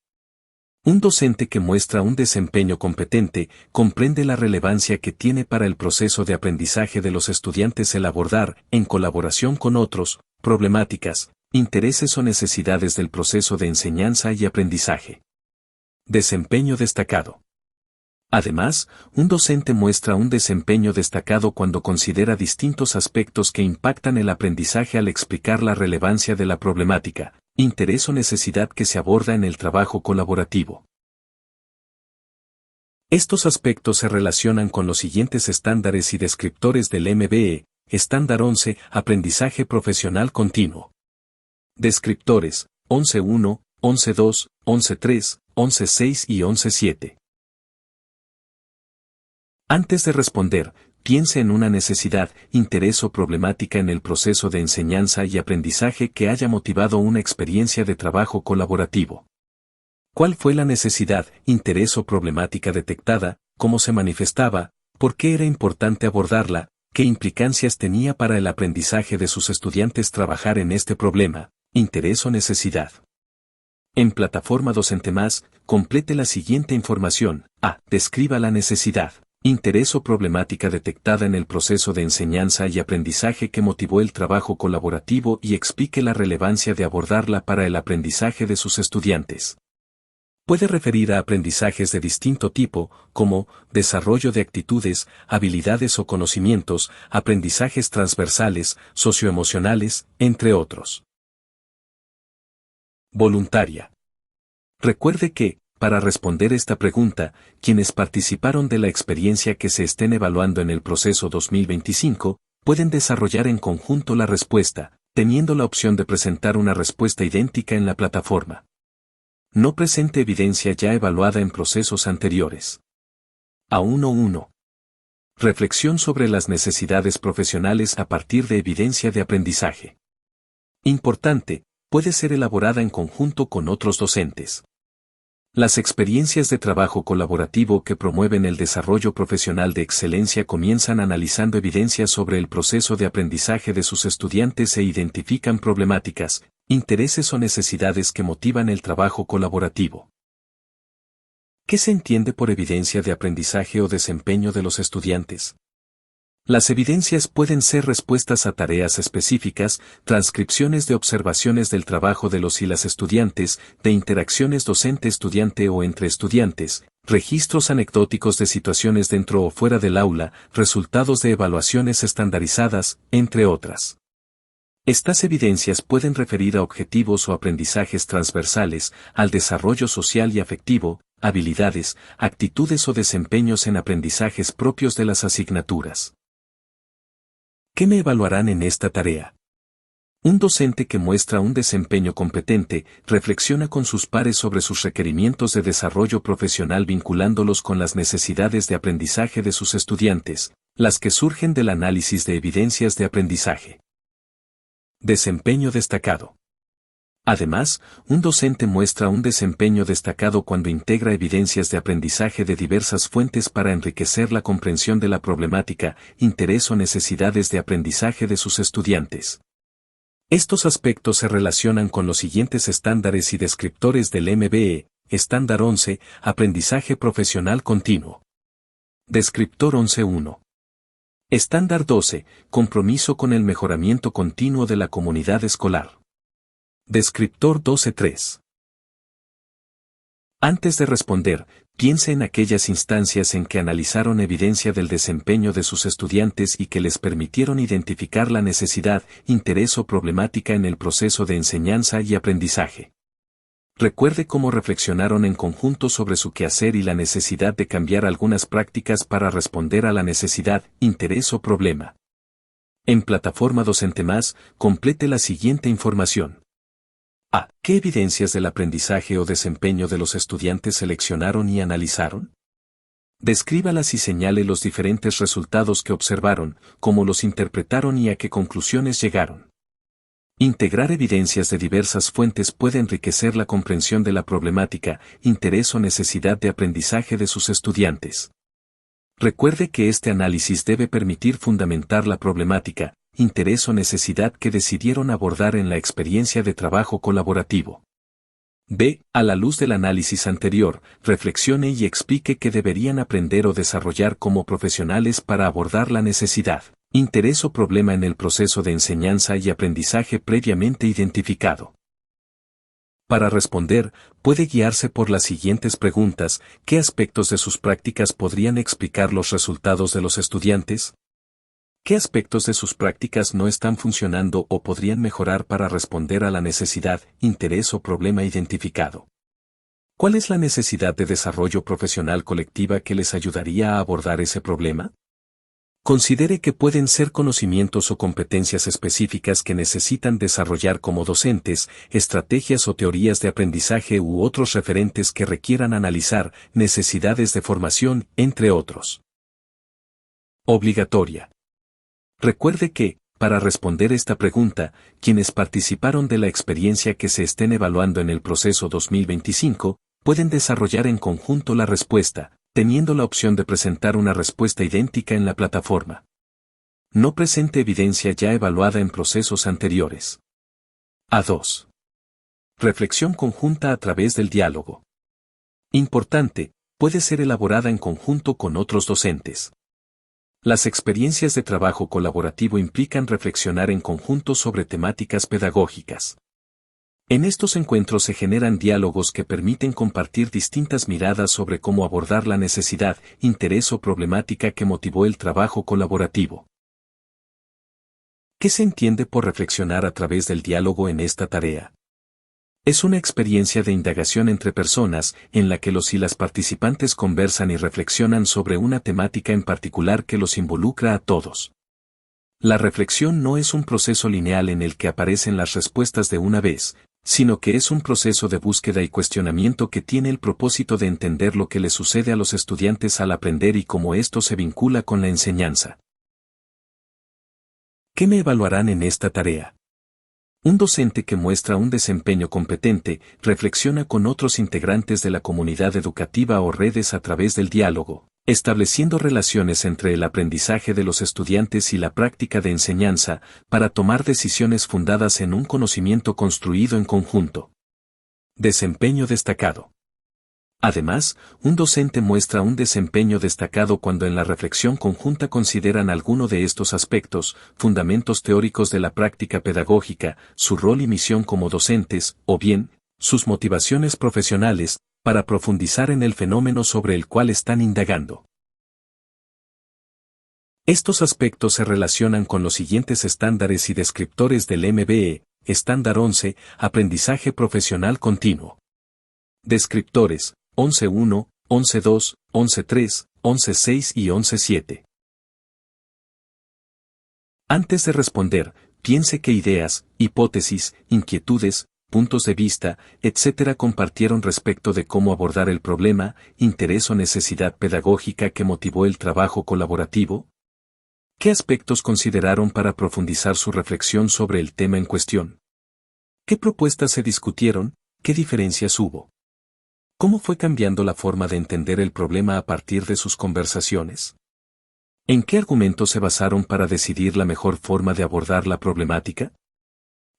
Un docente que muestra un desempeño competente comprende la relevancia que tiene para el proceso de aprendizaje de los estudiantes el abordar, en colaboración con otros, problemáticas, intereses o necesidades del proceso de enseñanza y aprendizaje. Desempeño destacado. Además, un docente muestra un desempeño destacado cuando considera distintos aspectos que impactan el aprendizaje al explicar la relevancia de la problemática, interés o necesidad que se aborda en el trabajo colaborativo. Estos aspectos se relacionan con los siguientes estándares y descriptores del MBE, estándar 11, aprendizaje profesional continuo. Descriptores, 11.1, 11.2, 11.3, 11.6 y 11.7. Antes de responder, piense en una necesidad, interés o problemática en el proceso de enseñanza y aprendizaje que haya motivado una experiencia de trabajo colaborativo. ¿Cuál fue la necesidad, interés o problemática detectada? ¿Cómo se manifestaba? ¿Por qué era importante abordarla? ¿Qué implicancias tenía para el aprendizaje de sus estudiantes trabajar en este problema, interés o necesidad? En Plataforma Docente Más, complete la siguiente información. A. Describa la necesidad, interés o problemática detectada en el proceso de enseñanza y aprendizaje que motivó el trabajo colaborativo y explique la relevancia de abordarla para el aprendizaje de sus estudiantes. Puede referir a aprendizajes de distinto tipo, como desarrollo de actitudes, habilidades o conocimientos, aprendizajes transversales, socioemocionales, entre otros. Voluntaria. Recuerde que, para responder esta pregunta, quienes participaron de la experiencia que se estén evaluando en el proceso 2025, pueden desarrollar en conjunto la respuesta, teniendo la opción de presentar una respuesta idéntica en la plataforma. No presente evidencia ya evaluada en procesos anteriores. A1.1. Reflexión sobre las necesidades profesionales a partir de evidencia de aprendizaje. Importante, puede ser elaborada en conjunto con otros docentes. Las experiencias de trabajo colaborativo que promueven el desarrollo profesional de excelencia comienzan analizando evidencias sobre el proceso de aprendizaje de sus estudiantes e identifican problemáticas, intereses o necesidades que motivan el trabajo colaborativo. ¿Qué se entiende por evidencia de aprendizaje o desempeño de los estudiantes? Las evidencias pueden ser respuestas a tareas específicas, transcripciones de observaciones del trabajo de los y las estudiantes, de interacciones docente-estudiante o entre estudiantes, registros anecdóticos de situaciones dentro o fuera del aula, resultados de evaluaciones estandarizadas, entre otras. Estas evidencias pueden referir a objetivos o aprendizajes transversales, al desarrollo social y afectivo, habilidades, actitudes o desempeños en aprendizajes propios de las asignaturas. ¿Qué me evaluarán en esta tarea? Un docente que muestra un desempeño competente, reflexiona con sus pares sobre sus requerimientos de desarrollo profesional vinculándolos con las necesidades de aprendizaje de sus estudiantes, las que surgen del análisis de evidencias de aprendizaje. Desempeño destacado. Además, un docente muestra un desempeño destacado cuando integra evidencias de aprendizaje de diversas fuentes para enriquecer la comprensión de la problemática, interés o necesidades de aprendizaje de sus estudiantes. Estos aspectos se relacionan con los siguientes estándares y descriptores del MBE, Estándar 11, Aprendizaje Profesional Continuo. Descriptor 11.1. Estándar 12, Compromiso con el mejoramiento continuo de la comunidad escolar. Descriptor 12.3. Antes de responder, piense en aquellas instancias en que analizaron evidencia del desempeño de sus estudiantes y que les permitieron identificar la necesidad, interés o problemática en el proceso de enseñanza y aprendizaje. Recuerde cómo reflexionaron en conjunto sobre su quehacer y la necesidad de cambiar algunas prácticas para responder a la necesidad, interés o problema. En Plataforma Docente Más, complete la siguiente información. A. ¿Qué evidencias del aprendizaje o desempeño de los estudiantes seleccionaron y analizaron? Descríbalas y señale los diferentes resultados que observaron, cómo los interpretaron y a qué conclusiones llegaron. Integrar evidencias de diversas fuentes puede enriquecer la comprensión de la problemática, interés o necesidad de aprendizaje de sus estudiantes. Recuerde que este análisis debe permitir fundamentar la problemática, interés o necesidad que decidieron abordar en la experiencia de trabajo colaborativo. B. A la luz del análisis anterior, reflexione y explique qué deberían aprender o desarrollar como profesionales para abordar la necesidad, interés o problema en el proceso de enseñanza y aprendizaje previamente identificado. Para responder, puede guiarse por las siguientes preguntas: ¿qué aspectos de sus prácticas podrían explicar los resultados de los estudiantes? ¿Qué aspectos de sus prácticas no están funcionando o podrían mejorar para responder a la necesidad, interés o problema identificado? ¿Cuál es la necesidad de desarrollo profesional colectiva que les ayudaría a abordar ese problema? Considere que pueden ser conocimientos o competencias específicas que necesitan desarrollar como docentes, estrategias o teorías de aprendizaje u otros referentes que requieran analizar, necesidades de formación, entre otros. Obligatoria. Recuerde que, para responder esta pregunta, quienes participaron de la experiencia que se estén evaluando en el proceso 2025, pueden desarrollar en conjunto la respuesta, teniendo la opción de presentar una respuesta idéntica en la plataforma. No presente evidencia ya evaluada en procesos anteriores. A2. Reflexión conjunta a través del diálogo. Importante, puede ser elaborada en conjunto con otros docentes. Las experiencias de trabajo colaborativo implican reflexionar en conjunto sobre temáticas pedagógicas. En estos encuentros se generan diálogos que permiten compartir distintas miradas sobre cómo abordar la necesidad, interés o problemática que motivó el trabajo colaborativo. ¿Qué se entiende por reflexionar a través del diálogo en esta tarea? Es una experiencia de indagación entre personas, en la que los y las participantes conversan y reflexionan sobre una temática en particular que los involucra a todos. La reflexión no es un proceso lineal en el que aparecen las respuestas de una vez, sino que es un proceso de búsqueda y cuestionamiento que tiene el propósito de entender lo que le sucede a los estudiantes al aprender y cómo esto se vincula con la enseñanza. ¿Qué me evaluarán en esta tarea? Un docente que muestra un desempeño competente, reflexiona con otros integrantes de la comunidad educativa o redes a través del diálogo, estableciendo relaciones entre el aprendizaje de los estudiantes y la práctica de enseñanza, para tomar decisiones fundadas en un conocimiento construido en conjunto. Desempeño destacado. Además, un docente muestra un desempeño destacado cuando en la reflexión conjunta consideran alguno de estos aspectos, fundamentos teóricos de la práctica pedagógica, su rol y misión como docentes, o bien, sus motivaciones profesionales, para profundizar en el fenómeno sobre el cual están indagando. Estos aspectos se relacionan con los siguientes estándares y descriptores del MBE, Estándar 11, Aprendizaje Profesional Continuo. Descriptores: 11.1, 11.2, 11.3, 11.6 y 11.7. Antes de responder, piense qué ideas, hipótesis, inquietudes, puntos de vista, etc. compartieron respecto de cómo abordar el problema, interés o necesidad pedagógica que motivó el trabajo colaborativo. ¿Qué aspectos consideraron para profundizar su reflexión sobre el tema en cuestión? ¿Qué propuestas se discutieron? ¿Qué diferencias hubo? ¿Cómo fue cambiando la forma de entender el problema a partir de sus conversaciones? ¿En qué argumentos se basaron para decidir la mejor forma de abordar la problemática?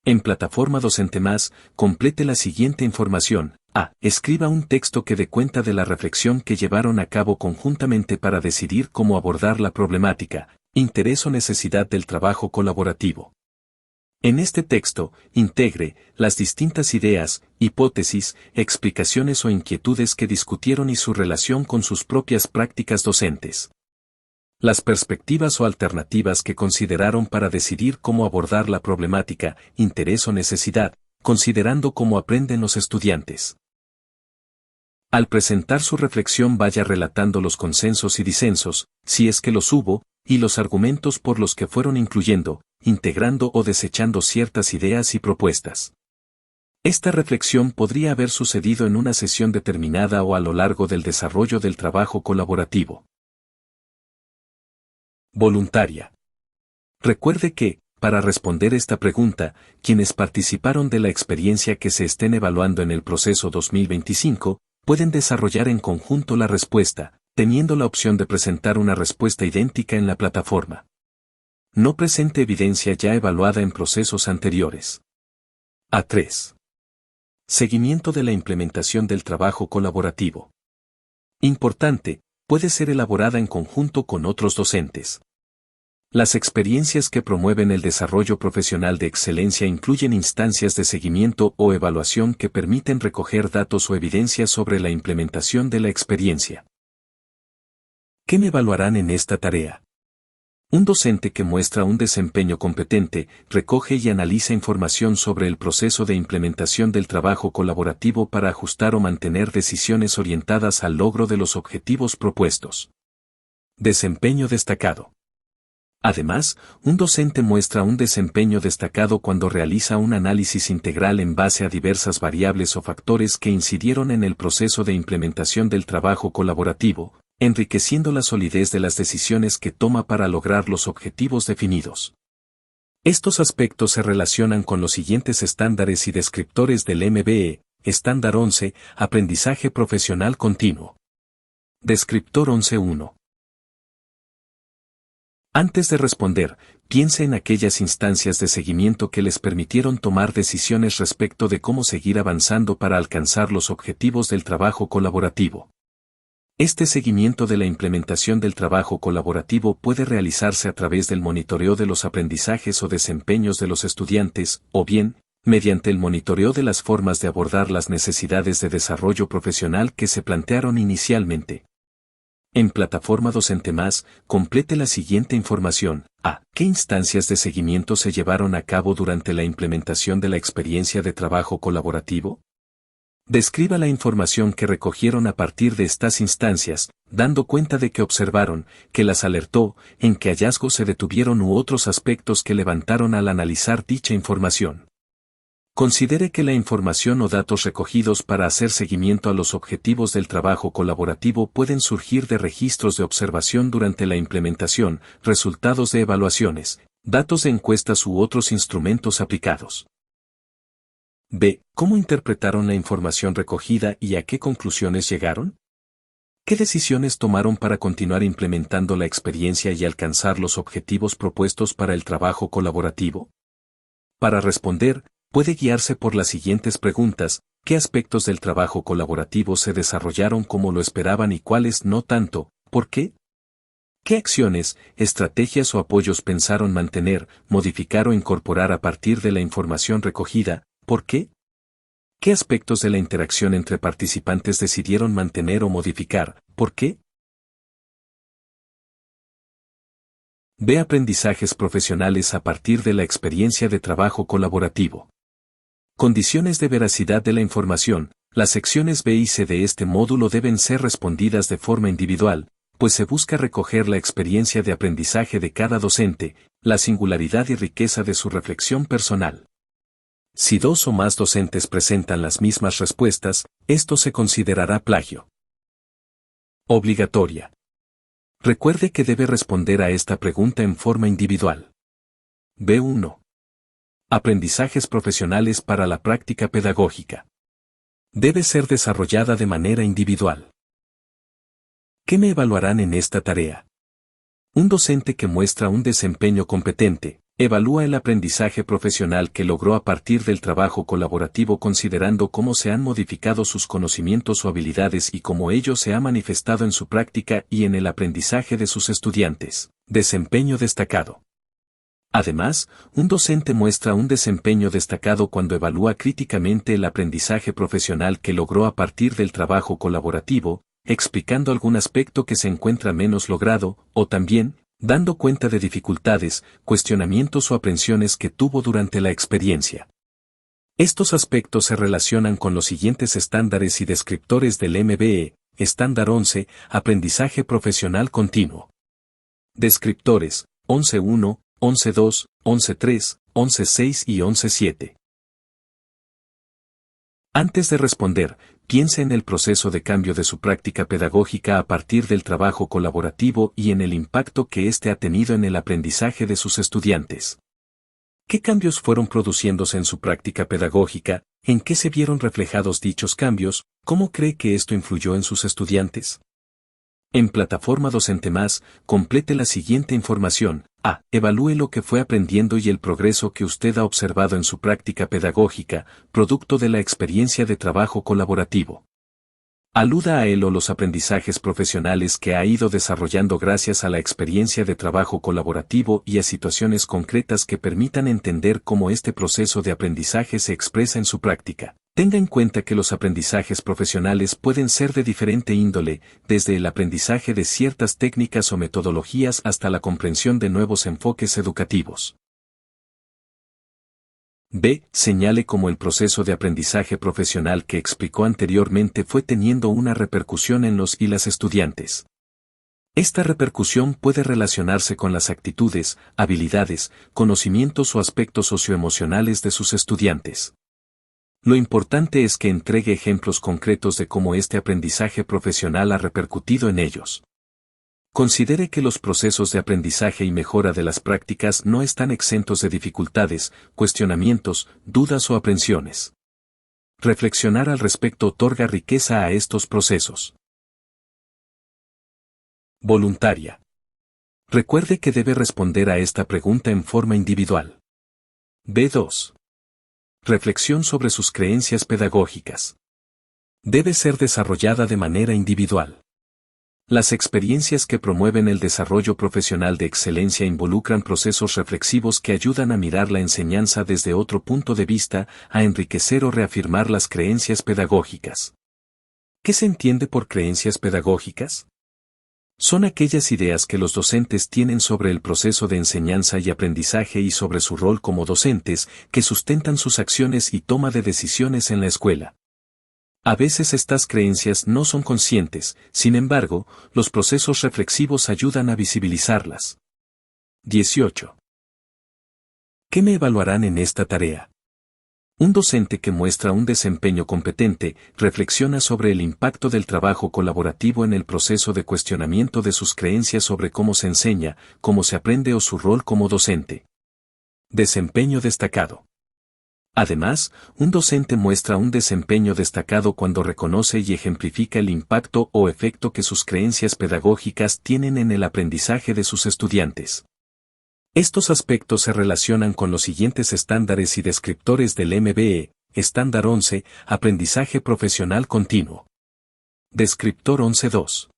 En Plataforma Docente Más, complete la siguiente información. A. Escriba un texto que dé cuenta de la reflexión que llevaron a cabo conjuntamente para decidir cómo abordar la problemática, interés o necesidad del trabajo colaborativo. En este texto, integre las distintas ideas, hipótesis, explicaciones o inquietudes que discutieron y su relación con sus propias prácticas docentes. Las perspectivas o alternativas que consideraron para decidir cómo abordar la problemática, interés o necesidad, considerando cómo aprenden los estudiantes. Al presentar su reflexión vaya relatando los consensos y disensos, si es que los hubo, y los argumentos por los que fueron incluyendo, integrando o desechando ciertas ideas y propuestas. Esta reflexión podría haber sucedido en una sesión determinada o a lo largo del desarrollo del trabajo colaborativo. Voluntaria. Recuerde que, para responder esta pregunta, quienes participaron de la experiencia que se estén evaluando en el proceso 2025, pueden desarrollar en conjunto la respuesta, teniendo la opción de presentar una respuesta idéntica en la plataforma. No presente evidencia ya evaluada en procesos anteriores. A3. Seguimiento de la implementación del trabajo colaborativo. Importante, puede ser elaborada en conjunto con otros docentes. Las experiencias que promueven el desarrollo profesional de excelencia incluyen instancias de seguimiento o evaluación que permiten recoger datos o evidencias sobre la implementación de la experiencia. ¿Qué me evaluarán en esta tarea? Un docente que muestra un desempeño competente, recoge y analiza información sobre el proceso de implementación del trabajo colaborativo para ajustar o mantener decisiones orientadas al logro de los objetivos propuestos. Desempeño destacado. Además, un docente muestra un desempeño destacado cuando realiza un análisis integral en base a diversas variables o factores que incidieron en el proceso de implementación del trabajo colaborativo, enriqueciendo la solidez de las decisiones que toma para lograr los objetivos definidos. Estos aspectos se relacionan con los siguientes estándares y descriptores del MBE. Estándar 11, Aprendizaje Profesional Continuo. Descriptor 11.1. Antes de responder, piense en aquellas instancias de seguimiento que les permitieron tomar decisiones respecto de cómo seguir avanzando para alcanzar los objetivos del trabajo colaborativo. Este seguimiento de la implementación del trabajo colaborativo puede realizarse a través del monitoreo de los aprendizajes o desempeños de los estudiantes, o bien, mediante el monitoreo de las formas de abordar las necesidades de desarrollo profesional que se plantearon inicialmente. En Plataforma Docente Más, complete la siguiente información. A. ¿Qué instancias de seguimiento se llevaron a cabo durante la implementación de la experiencia de trabajo colaborativo? Describa la información que recogieron a partir de estas instancias, dando cuenta de que observaron, que las alertó, en qué hallazgos se detuvieron u otros aspectos que levantaron al analizar dicha información. Considere que la información o datos recogidos para hacer seguimiento a los objetivos del trabajo colaborativo pueden surgir de registros de observación durante la implementación, resultados de evaluaciones, datos de encuestas u otros instrumentos aplicados. B. ¿Cómo interpretaron la información recogida y a qué conclusiones llegaron? ¿Qué decisiones tomaron para continuar implementando la experiencia y alcanzar los objetivos propuestos para el trabajo colaborativo? Para responder, puede guiarse por las siguientes preguntas: ¿qué aspectos del trabajo colaborativo se desarrollaron como lo esperaban y cuáles no tanto? ¿Por qué? ¿Qué acciones, estrategias o apoyos pensaron mantener, modificar o incorporar a partir de la información recogida? ¿Por qué? ¿Qué aspectos de la interacción entre participantes decidieron mantener o modificar? ¿Por qué? B. Aprendizajes profesionales a partir de la experiencia de trabajo colaborativo. Condiciones de veracidad de la información. Las secciones B y C de este módulo deben ser respondidas de forma individual, pues se busca recoger la experiencia de aprendizaje de cada docente, la singularidad y riqueza de su reflexión personal. Si dos o más docentes presentan las mismas respuestas, esto se considerará plagio. Obligatoria. Recuerde que debe responder a esta pregunta en forma individual. B1. Aprendizajes profesionales para la práctica pedagógica. Debe ser desarrollada de manera individual. ¿Qué me evaluarán en esta tarea? Un docente que muestra un desempeño competente, evalúa el aprendizaje profesional que logró a partir del trabajo colaborativo considerando cómo se han modificado sus conocimientos o habilidades y cómo ello se ha manifestado en su práctica y en el aprendizaje de sus estudiantes. Desempeño destacado. Además, un docente muestra un desempeño destacado cuando evalúa críticamente el aprendizaje profesional que logró a partir del trabajo colaborativo, explicando algún aspecto que se encuentra menos logrado, o también, dando cuenta de dificultades, cuestionamientos o aprensiones que tuvo durante la experiencia. Estos aspectos se relacionan con los siguientes estándares y descriptores del MBE. Estándar 11, Aprendizaje Profesional Continuo. Descriptores, 11.1, 11.2, 11.3, 11.6 y 11.7. Antes de responder, piense en el proceso de cambio de su práctica pedagógica a partir del trabajo colaborativo y en el impacto que éste ha tenido en el aprendizaje de sus estudiantes. ¿Qué cambios fueron produciéndose en su práctica pedagógica? ¿En qué se vieron reflejados dichos cambios? ¿Cómo cree que esto influyó en sus estudiantes? En Plataforma Docente Más, complete la siguiente información. A. Evalúe lo que fue aprendiendo y el progreso que usted ha observado en su práctica pedagógica, producto de la experiencia de trabajo colaborativo. Aluda a él o los aprendizajes profesionales que ha ido desarrollando gracias a la experiencia de trabajo colaborativo y a situaciones concretas que permitan entender cómo este proceso de aprendizaje se expresa en su práctica. Tenga en cuenta que los aprendizajes profesionales pueden ser de diferente índole, desde el aprendizaje de ciertas técnicas o metodologías hasta la comprensión de nuevos enfoques educativos. B. Señale cómo el proceso de aprendizaje profesional que explicó anteriormente fue teniendo una repercusión en los y las estudiantes. Esta repercusión puede relacionarse con las actitudes, habilidades, conocimientos o aspectos socioemocionales de sus estudiantes. Lo importante es que entregue ejemplos concretos de cómo este aprendizaje profesional ha repercutido en ellos. Considere que los procesos de aprendizaje y mejora de las prácticas no están exentos de dificultades, cuestionamientos, dudas o aprensiones. Reflexionar al respecto otorga riqueza a estos procesos. Voluntaria. Recuerde que debe responder a esta pregunta en forma individual. B2. Reflexión sobre sus creencias pedagógicas. Debe ser desarrollada de manera individual. Las experiencias que promueven el desarrollo profesional de excelencia involucran procesos reflexivos que ayudan a mirar la enseñanza desde otro punto de vista, a enriquecer o reafirmar las creencias pedagógicas. ¿Qué se entiende por creencias pedagógicas? Son aquellas ideas que los docentes tienen sobre el proceso de enseñanza y aprendizaje y sobre su rol como docentes, que sustentan sus acciones y toma de decisiones en la escuela. A veces estas creencias no son conscientes, sin embargo, los procesos reflexivos ayudan a visibilizarlas. 18. ¿Qué me evaluarán en esta tarea? Un docente que muestra un desempeño competente reflexiona sobre el impacto del trabajo colaborativo en el proceso de cuestionamiento de sus creencias sobre cómo se enseña, cómo se aprende o su rol como docente. Desempeño destacado. Además, un docente muestra un desempeño destacado cuando reconoce y ejemplifica el impacto o efecto que sus creencias pedagógicas tienen en el aprendizaje de sus estudiantes. Estos aspectos se relacionan con los siguientes estándares y descriptores del MBE, Estándar 11, Aprendizaje Profesional Continuo. Descriptor 11.2.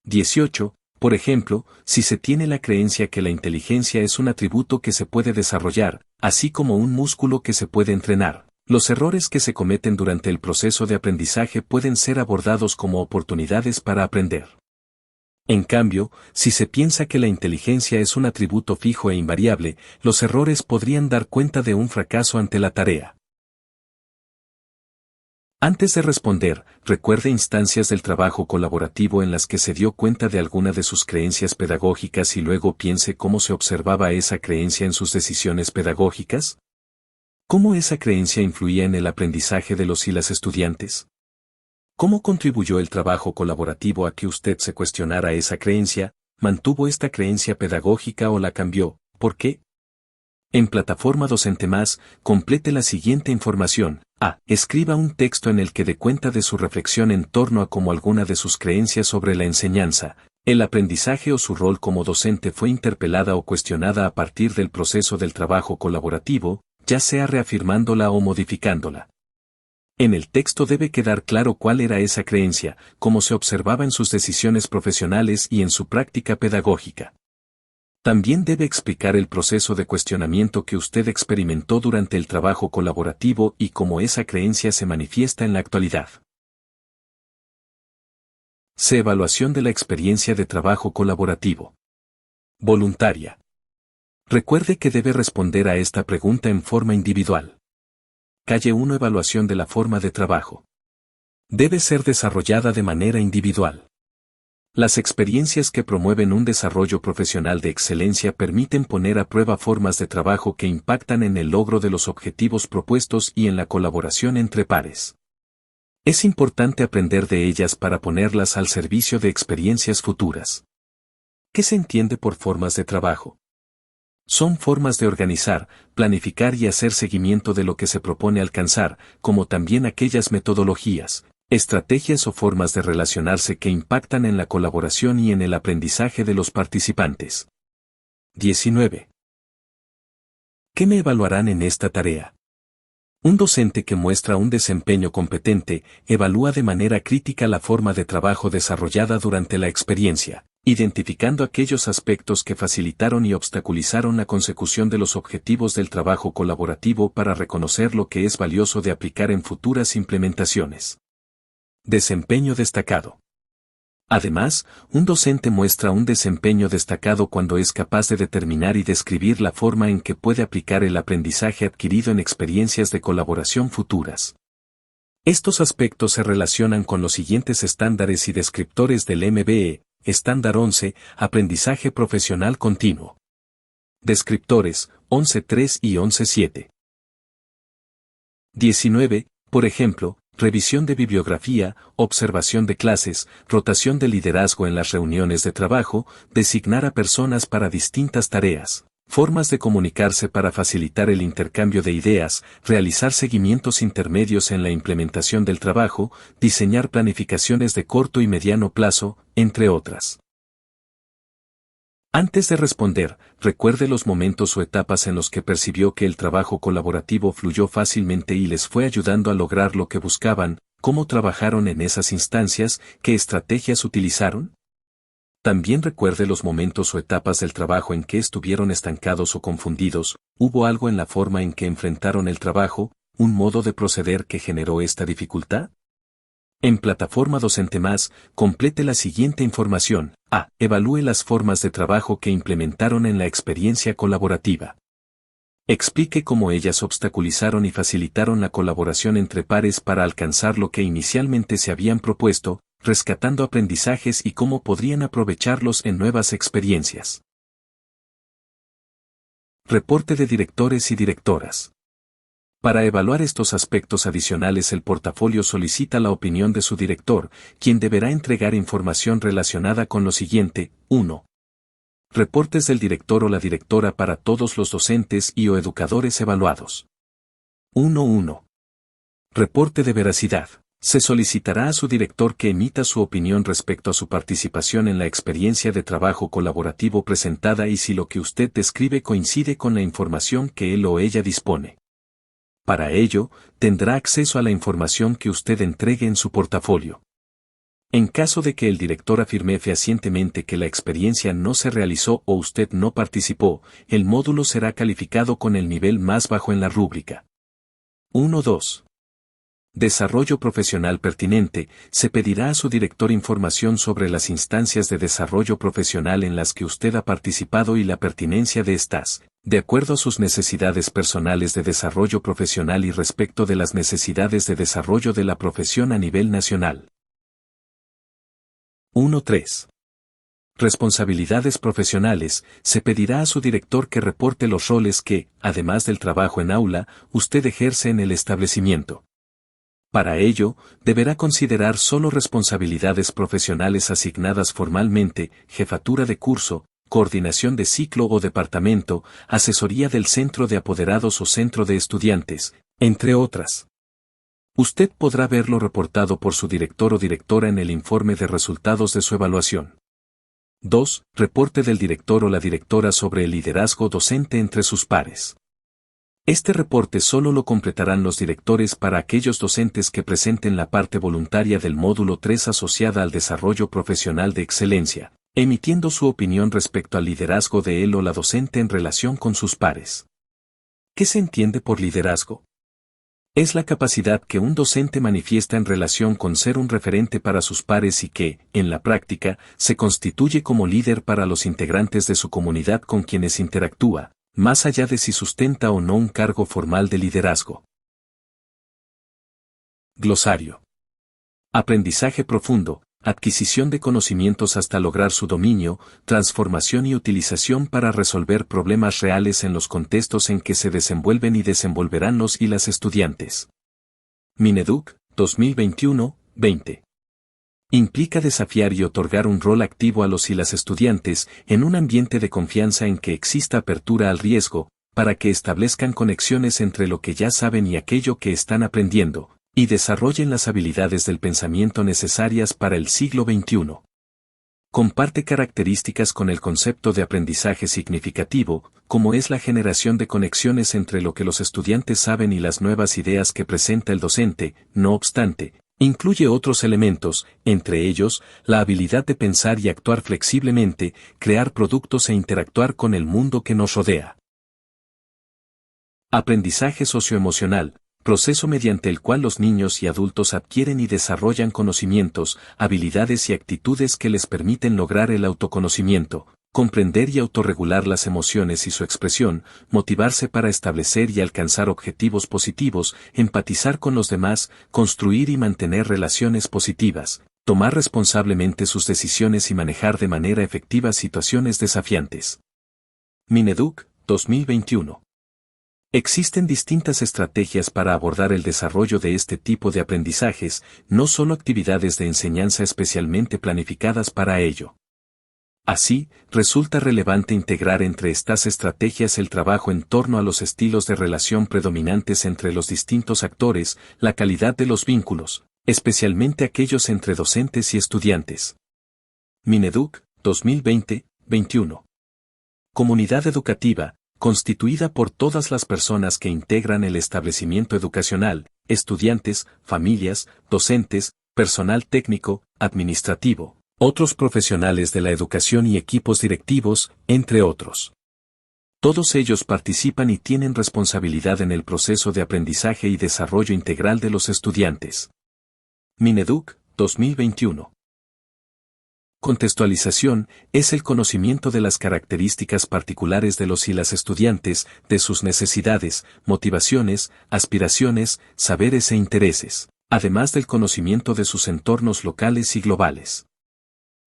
18. Por ejemplo, si se tiene la creencia que la inteligencia es un atributo que se puede desarrollar, así como un músculo que se puede entrenar, los errores que se cometen durante el proceso de aprendizaje pueden ser abordados como oportunidades para aprender. En cambio, si se piensa que la inteligencia es un atributo fijo e invariable, los errores podrían dar cuenta de un fracaso ante la tarea. Antes de responder, recuerde instancias del trabajo colaborativo en las que se dio cuenta de alguna de sus creencias pedagógicas y luego piense cómo se observaba esa creencia en sus decisiones pedagógicas. ¿Cómo esa creencia influía en el aprendizaje de los y las estudiantes? ¿Cómo contribuyó el trabajo colaborativo a que usted se cuestionara esa creencia, mantuvo esta creencia pedagógica o la cambió? ¿Por qué? En Plataforma Docente Más, complete la siguiente información. A. Escriba un texto en el que dé cuenta de su reflexión en torno a cómo alguna de sus creencias sobre la enseñanza, el aprendizaje o su rol como docente fue interpelada o cuestionada a partir del proceso del trabajo colaborativo, ya sea reafirmándola o modificándola. En el texto debe quedar claro cuál era esa creencia, cómo se observaba en sus decisiones profesionales y en su práctica pedagógica. También debe explicar el proceso de cuestionamiento que usted experimentó durante el trabajo colaborativo y cómo esa creencia se manifiesta en la actualidad. C. Evaluación de la experiencia de trabajo colaborativo. Voluntaria. Recuerde que debe responder a esta pregunta en forma individual. Calle 1. Evaluación de la forma de trabajo. Debe ser desarrollada de manera individual. Las experiencias que promueven un desarrollo profesional de excelencia permiten poner a prueba formas de trabajo que impactan en el logro de los objetivos propuestos y en la colaboración entre pares. Es importante aprender de ellas para ponerlas al servicio de experiencias futuras. ¿Qué se entiende por formas de trabajo? Son formas de organizar, planificar y hacer seguimiento de lo que se propone alcanzar, como también aquellas metodologías, estrategias o formas de relacionarse que impactan en la colaboración y en el aprendizaje de los participantes. 19. ¿Qué me evaluarán en esta tarea? Un docente que muestra un desempeño competente, evalúa de manera crítica la forma de trabajo desarrollada durante la experiencia, identificando aquellos aspectos que facilitaron y obstaculizaron la consecución de los objetivos del trabajo colaborativo para reconocer lo que es valioso de aplicar en futuras implementaciones. Desempeño destacado. Además, un docente muestra un desempeño destacado cuando es capaz de determinar y describir la forma en que puede aplicar el aprendizaje adquirido en experiencias de colaboración futuras. Estos aspectos se relacionan con los siguientes estándares y descriptores del MBE, Estándar 11, Aprendizaje Profesional Continuo. Descriptores, 11.3 y 11.7. 19. Por ejemplo, revisión de bibliografía, observación de clases, rotación de liderazgo en las reuniones de trabajo, designar a personas para distintas tareas, formas de comunicarse para facilitar el intercambio de ideas, realizar seguimientos intermedios en la implementación del trabajo, diseñar planificaciones de corto y mediano plazo, entre otras. Antes de responder, recuerde los momentos o etapas en los que percibió que el trabajo colaborativo fluyó fácilmente y les fue ayudando a lograr lo que buscaban, cómo trabajaron en esas instancias, qué estrategias utilizaron. También recuerde los momentos o etapas del trabajo en que estuvieron estancados o confundidos, ¿hubo algo en la forma en que enfrentaron el trabajo, un modo de proceder que generó esta dificultad? En Plataforma Docente Más, complete la siguiente información. A. Evalúe las formas de trabajo que implementaron en la experiencia colaborativa. Explique cómo ellas obstaculizaron y facilitaron la colaboración entre pares para alcanzar lo que inicialmente se habían propuesto, rescatando aprendizajes y cómo podrían aprovecharlos en nuevas experiencias. Reporte de directores y directoras. Para evaluar estos aspectos adicionales, el portafolio solicita la opinión de su director, quien deberá entregar información relacionada con lo siguiente. 1. Reportes del director o la directora para todos los docentes y o educadores evaluados. 1.1. Reporte de veracidad. Se solicitará a su director que emita su opinión respecto a su participación en la experiencia de trabajo colaborativo presentada y si lo que usted describe coincide con la información que él o ella dispone. Para ello, tendrá acceso a la información que usted entregue en su portafolio. En caso de que el director afirme fehacientemente que la experiencia no se realizó o usted no participó, el módulo será calificado con el nivel más bajo en la rúbrica. 1.2. Desarrollo profesional pertinente. Se pedirá a su director información sobre las instancias de desarrollo profesional en las que usted ha participado y la pertinencia de estas, de acuerdo a sus necesidades personales de desarrollo profesional y respecto de las necesidades de desarrollo de la profesión a nivel nacional. 1.3. Responsabilidades profesionales. Se pedirá a su director que reporte los roles que, además del trabajo en aula, usted ejerce en el establecimiento. Para ello, deberá considerar solo responsabilidades profesionales asignadas formalmente, jefatura de curso, coordinación de ciclo o departamento, asesoría del centro de apoderados o centro de estudiantes, entre otras. Usted podrá verlo reportado por su director o directora en el informe de resultados de su evaluación. 2. Reporte del director o la directora sobre el liderazgo docente entre sus pares. Este reporte solo lo completarán los directores para aquellos docentes que presenten la parte voluntaria del módulo 3 asociada al desarrollo profesional de excelencia, emitiendo su opinión respecto al liderazgo de él o la docente en relación con sus pares. ¿Qué se entiende por liderazgo? Es la capacidad que un docente manifiesta en relación con ser un referente para sus pares y que, en la práctica, se constituye como líder para los integrantes de su comunidad con quienes interactúa, más allá de si sustenta o no un cargo formal de liderazgo. Glosario. Aprendizaje profundo, adquisición de conocimientos hasta lograr su dominio, transformación y utilización para resolver problemas reales en los contextos en que se desenvuelven y desenvolverán los y las estudiantes. Mineduc, 2021-20. Implica desafiar y otorgar un rol activo a los y las estudiantes en un ambiente de confianza en que exista apertura al riesgo, para que establezcan conexiones entre lo que ya saben y aquello que están aprendiendo, y desarrollen las habilidades del pensamiento necesarias para el siglo XXI. Comparte características con el concepto de aprendizaje significativo, como es la generación de conexiones entre lo que los estudiantes saben y las nuevas ideas que presenta el docente. No obstante, incluye otros elementos, entre ellos, la habilidad de pensar y actuar flexiblemente, crear productos e interactuar con el mundo que nos rodea. Aprendizaje socioemocional, proceso mediante el cual los niños y adultos adquieren y desarrollan conocimientos, habilidades y actitudes que les permiten lograr el autoconocimiento, comprender y autorregular las emociones y su expresión, motivarse para establecer y alcanzar objetivos positivos, empatizar con los demás, construir y mantener relaciones positivas, tomar responsablemente sus decisiones y manejar de manera efectiva situaciones desafiantes. Mineduc, 2021. Existen distintas estrategias para abordar el desarrollo de este tipo de aprendizajes, no solo actividades de enseñanza especialmente planificadas para ello. Así, resulta relevante integrar entre estas estrategias el trabajo en torno a los estilos de relación predominantes entre los distintos actores, la calidad de los vínculos, especialmente aquellos entre docentes y estudiantes. Mineduc, 2020-21. Comunidad educativa, constituida por todas las personas que integran el establecimiento educacional, estudiantes, familias, docentes, personal técnico, administrativo, otros profesionales de la educación y equipos directivos, entre otros. Todos ellos participan y tienen responsabilidad en el proceso de aprendizaje y desarrollo integral de los estudiantes. Mineduc, 2021. Contextualización es el conocimiento de las características particulares de los y las estudiantes, de sus necesidades, motivaciones, aspiraciones, saberes e intereses, además del conocimiento de sus entornos locales y globales.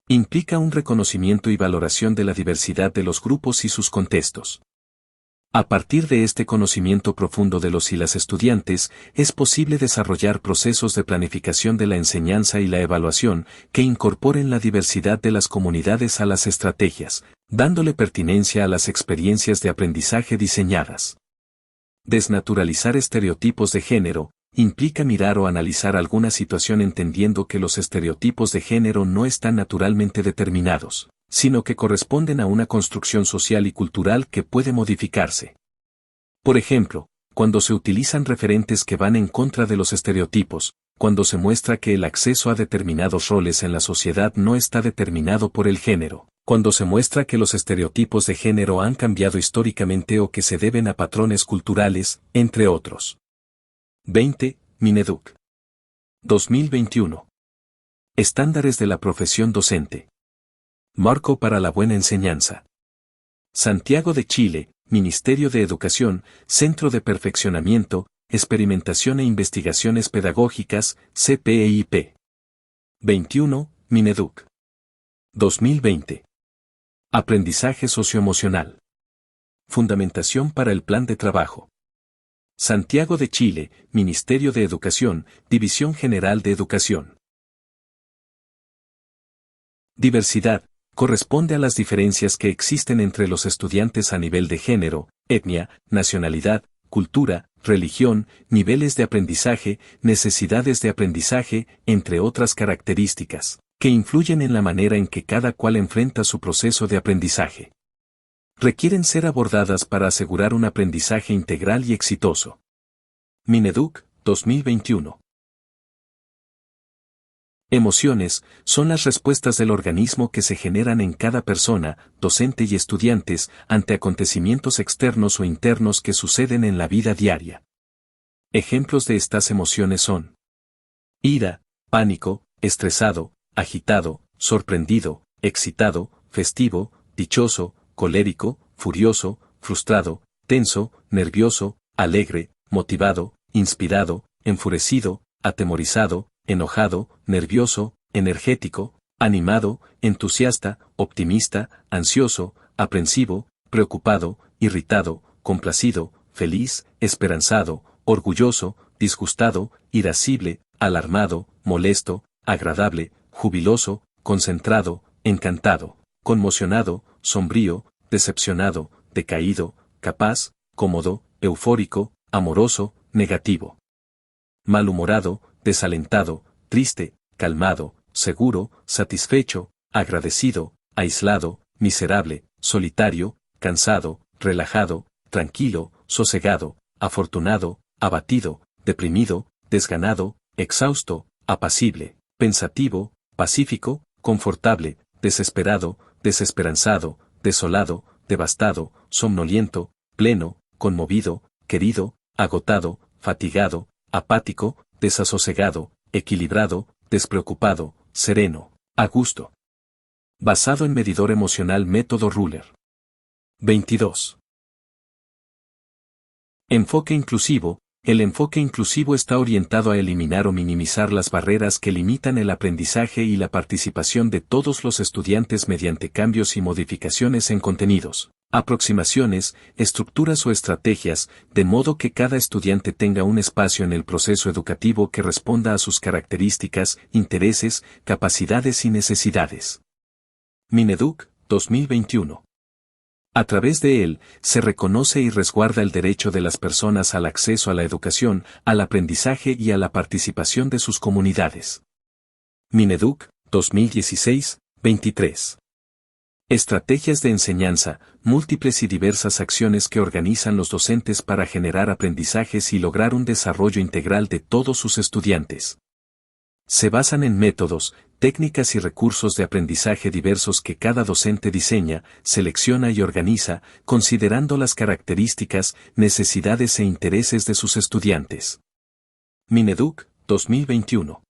Implica un reconocimiento y valoración de la diversidad de los grupos y sus contextos. A partir de este conocimiento profundo de los y las estudiantes, es posible desarrollar procesos de planificación de la enseñanza y la evaluación que incorporen la diversidad de las comunidades a las estrategias, dándole pertinencia a las experiencias de aprendizaje diseñadas. Desnaturalizar estereotipos de género implica mirar o analizar alguna situación entendiendo que los estereotipos de género no están naturalmente determinados, sino que corresponden a una construcción social y cultural que puede modificarse. Por ejemplo, cuando se utilizan referentes que van en contra de los estereotipos, cuando se muestra que el acceso a determinados roles en la sociedad no está determinado por el género, cuando se muestra que los estereotipos de género han cambiado históricamente o que se deben a patrones culturales, entre otros. 20. Mineduc. 2021. Estándares de la profesión docente. Marco para la buena enseñanza. Santiago de Chile, Ministerio de Educación, Centro de Perfeccionamiento, Experimentación e Investigaciones Pedagógicas, CPEIP. 21. Mineduc. 2020. Aprendizaje socioemocional. Fundamentación para el plan de trabajo. Santiago de Chile, Ministerio de Educación, División General de Educación. Diversidad. Corresponde a las diferencias que existen entre los estudiantes a nivel de género, etnia, nacionalidad, cultura, religión, niveles de aprendizaje, necesidades de aprendizaje, entre otras características, que influyen en la manera en que cada cual enfrenta su proceso de aprendizaje. Requieren ser abordadas para asegurar un aprendizaje integral y exitoso. Mineduc, 2021. Emociones son las respuestas del organismo que se generan en cada persona, docente y estudiantes, ante acontecimientos externos o internos que suceden en la vida diaria. Ejemplos de estas emociones son ira, pánico, estresado, agitado, sorprendido, excitado, festivo, dichoso, colérico, furioso, frustrado, tenso, nervioso, alegre, motivado, inspirado, enfurecido, atemorizado, enojado, nervioso, energético, animado, entusiasta, optimista, ansioso, aprensivo, preocupado, irritado, complacido, feliz, esperanzado, orgulloso, disgustado, irascible, alarmado, molesto, agradable, jubiloso, concentrado, encantado, conmocionado, sombrío, decepcionado, decaído, capaz, cómodo, eufórico, amoroso, negativo. Malhumorado, desalentado, triste, calmado, seguro, satisfecho, agradecido, aislado, miserable, solitario, cansado, relajado, tranquilo, sosegado, afortunado, abatido, deprimido, desganado, exhausto, apacible, pensativo, pacífico, confortable, desesperado, desesperanzado, desolado, devastado, somnoliento, pleno, conmovido, querido, agotado, fatigado, apático, desasosegado, equilibrado, despreocupado, sereno, a gusto. Basado en medidor emocional método Ruler. 22. Enfoque inclusivo, El enfoque inclusivo está orientado a eliminar o minimizar las barreras que limitan el aprendizaje y la participación de todos los estudiantes mediante cambios y modificaciones en contenidos, aproximaciones, estructuras o estrategias, de modo que cada estudiante tenga un espacio en el proceso educativo que responda a sus características, intereses, capacidades y necesidades. Mineduc, 2021. A través de él, se reconoce y resguarda el derecho de las personas al acceso a la educación, al aprendizaje y a la participación de sus comunidades. Mineduc, 2016-23. Estrategias de enseñanza, múltiples y diversas acciones que organizan los docentes para generar aprendizajes y lograr un desarrollo integral de todos sus estudiantes. Se basan en métodos, técnicas y recursos de aprendizaje diversos que cada docente diseña, selecciona y organiza, considerando las características, necesidades e intereses de sus estudiantes. Mineduc, 2021.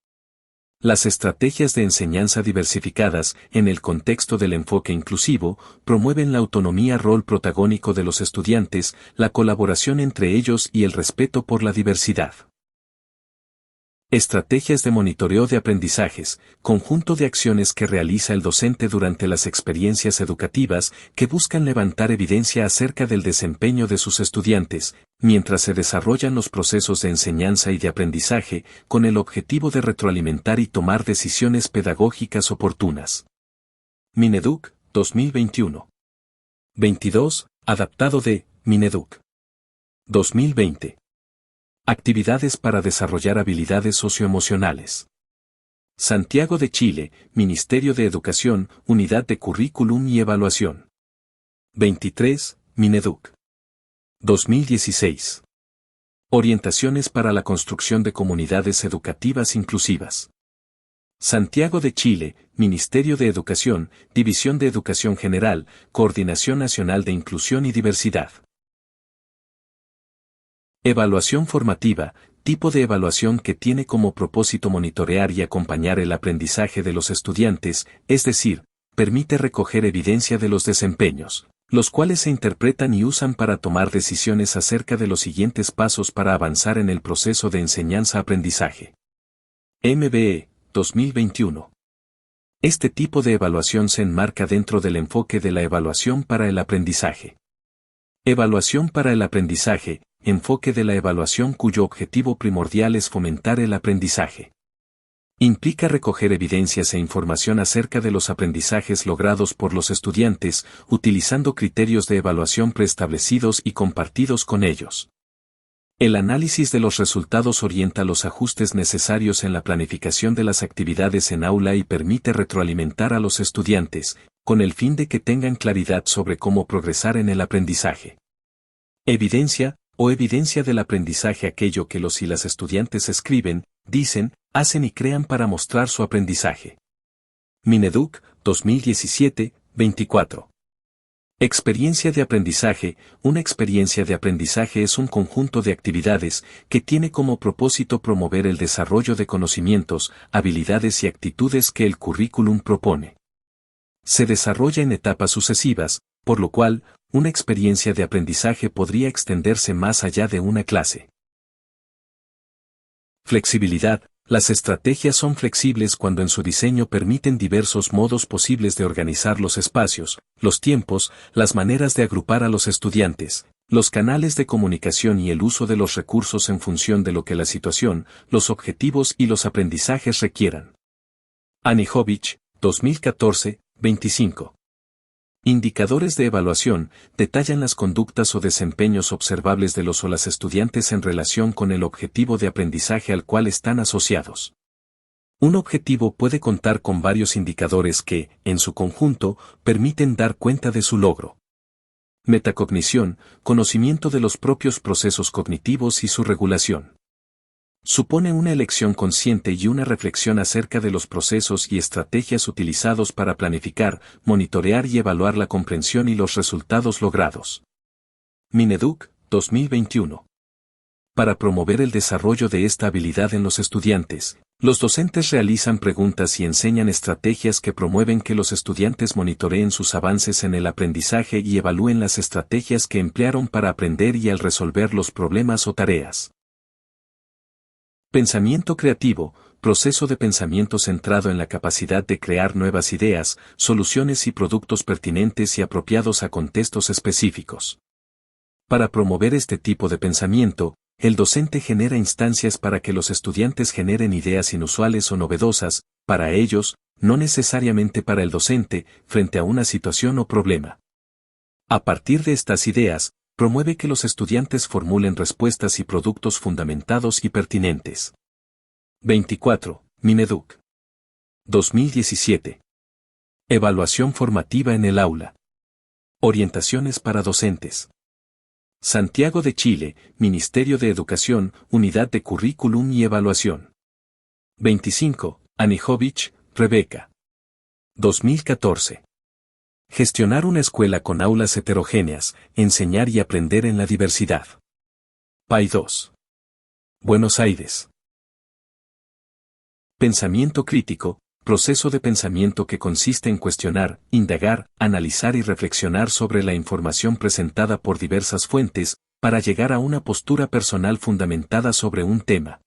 Las estrategias de enseñanza diversificadas, en el contexto del enfoque inclusivo, promueven la autonomía rol protagónico de los estudiantes, la colaboración entre ellos y el respeto por la diversidad. Estrategias de monitoreo de aprendizajes, conjunto de acciones que realiza el docente durante las experiencias educativas que buscan levantar evidencia acerca del desempeño de sus estudiantes, mientras se desarrollan los procesos de enseñanza y de aprendizaje, con el objetivo de retroalimentar y tomar decisiones pedagógicas oportunas. Mineduc, 2021. 22, adaptado de Mineduc. 2020. Actividades para desarrollar habilidades socioemocionales. Santiago de Chile, Ministerio de Educación, Unidad de Currículum y Evaluación. 23, Mineduc. 2016. Orientaciones para la construcción de comunidades educativas inclusivas. Santiago de Chile, Ministerio de Educación, División de Educación General, Coordinación Nacional de Inclusión y Diversidad. Evaluación formativa, tipo de evaluación que tiene como propósito monitorear y acompañar el aprendizaje de los estudiantes, es decir, permite recoger evidencia de los desempeños, los cuales se interpretan y usan para tomar decisiones acerca de los siguientes pasos para avanzar en el proceso de enseñanza-aprendizaje. MBE, 2021. Este tipo de evaluación se enmarca dentro del enfoque de la evaluación para el aprendizaje. Evaluación para el aprendizaje, enfoque de la evaluación cuyo objetivo primordial es fomentar el aprendizaje. Implica recoger evidencias e información acerca de los aprendizajes logrados por los estudiantes, utilizando criterios de evaluación preestablecidos y compartidos con ellos. El análisis de los resultados orienta los ajustes necesarios en la planificación de las actividades en aula y permite retroalimentar a los estudiantes, con el fin de que tengan claridad sobre cómo progresar en el aprendizaje. Evidencia, o evidencia del aprendizaje, aquello que los y las estudiantes escriben, dicen, hacen y crean para mostrar su aprendizaje. Mineduc, 2017-24. Experiencia de aprendizaje. Una experiencia de aprendizaje es un conjunto de actividades que tiene como propósito promover el desarrollo de conocimientos, habilidades y actitudes que el currículum propone. Se desarrolla en etapas sucesivas, por lo cual, una experiencia de aprendizaje podría extenderse más allá de una clase. Flexibilidad. Las estrategias son flexibles cuando en su diseño permiten diversos modos posibles de organizar los espacios, los tiempos, las maneras de agrupar a los estudiantes, los canales de comunicación y el uso de los recursos en función de lo que la situación, los objetivos y los aprendizajes requieran. Anijovic, 2014-25. Indicadores de evaluación detallan las conductas o desempeños observables de los o las estudiantes en relación con el objetivo de aprendizaje al cual están asociados. Un objetivo puede contar con varios indicadores que, en su conjunto, permiten dar cuenta de su logro. Metacognición, conocimiento de los propios procesos cognitivos y su regulación. Supone una elección consciente y una reflexión acerca de los procesos y estrategias utilizados para planificar, monitorear y evaluar la comprensión y los resultados logrados. Mineduc, 2021. Para promover el desarrollo de esta habilidad en los estudiantes, los docentes realizan preguntas y enseñan estrategias que promueven que los estudiantes monitoreen sus avances en el aprendizaje y evalúen las estrategias que emplearon para aprender y al resolver los problemas o tareas. Pensamiento creativo, proceso de pensamiento centrado en la capacidad de crear nuevas ideas, soluciones y productos pertinentes y apropiados a contextos específicos. Para promover este tipo de pensamiento, el docente genera instancias para que los estudiantes generen ideas inusuales o novedosas, para ellos, no necesariamente para el docente, frente a una situación o problema. A partir de estas ideas, promueve que los estudiantes formulen respuestas y productos fundamentados y pertinentes. 24. Mineduc. 2017. Evaluación formativa en el aula. Orientaciones para docentes. Santiago de Chile, Ministerio de Educación, Unidad de Currículum y Evaluación. 25. Anijovic, Rebeca. 2014. Gestionar una escuela con aulas heterogéneas, enseñar y aprender en la diversidad. PAI 2. Buenos Aires. Pensamiento crítico, proceso de pensamiento que consiste en cuestionar, indagar, analizar y reflexionar sobre la información presentada por diversas fuentes, para llegar a una postura personal fundamentada sobre un tema.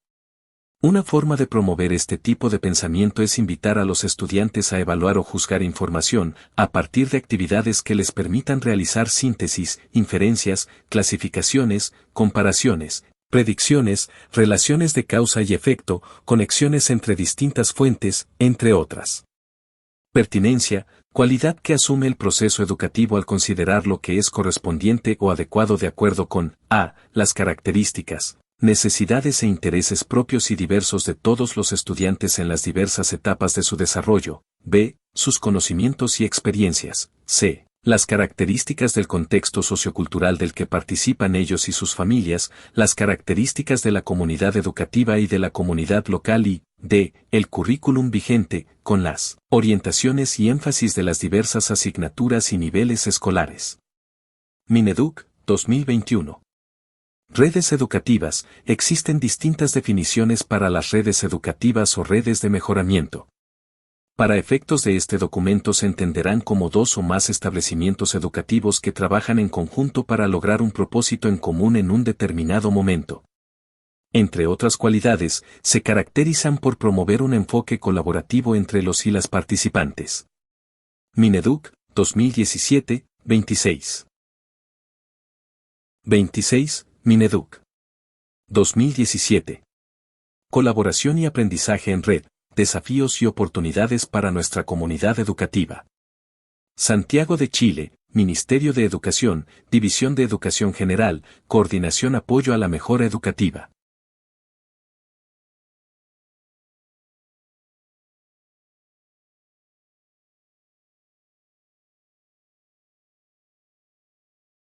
Una forma de promover este tipo de pensamiento es invitar a los estudiantes a evaluar o juzgar información, a partir de actividades que les permitan realizar síntesis, inferencias, clasificaciones, comparaciones, predicciones, relaciones de causa y efecto, conexiones entre distintas fuentes, entre otras. Pertinencia, cualidad que asume el proceso educativo al considerar lo que es correspondiente o adecuado de acuerdo con a. Las características, necesidades e intereses propios y diversos de todos los estudiantes en las diversas etapas de su desarrollo, b. Sus conocimientos y experiencias, c. Las características del contexto sociocultural del que participan ellos y sus familias, las características de la comunidad educativa y de la comunidad local y, d. El currículum vigente, con las orientaciones y énfasis de las diversas asignaturas y niveles escolares. Mineduc, 2021. Redes educativas. Existen distintas definiciones para las redes educativas o redes de mejoramiento. Para efectos de este documento se entenderán como dos o más establecimientos educativos que trabajan en conjunto para lograr un propósito en común en un determinado momento. Entre otras cualidades, se caracterizan por promover un enfoque colaborativo entre los y las participantes. Mineduc, 2017, 26. 26. Mineduc. 2017. Colaboración y aprendizaje en red, desafíos y oportunidades para nuestra comunidad educativa. Santiago de Chile, Ministerio de Educación, División de Educación General, Coordinación Apoyo a la Mejora Educativa.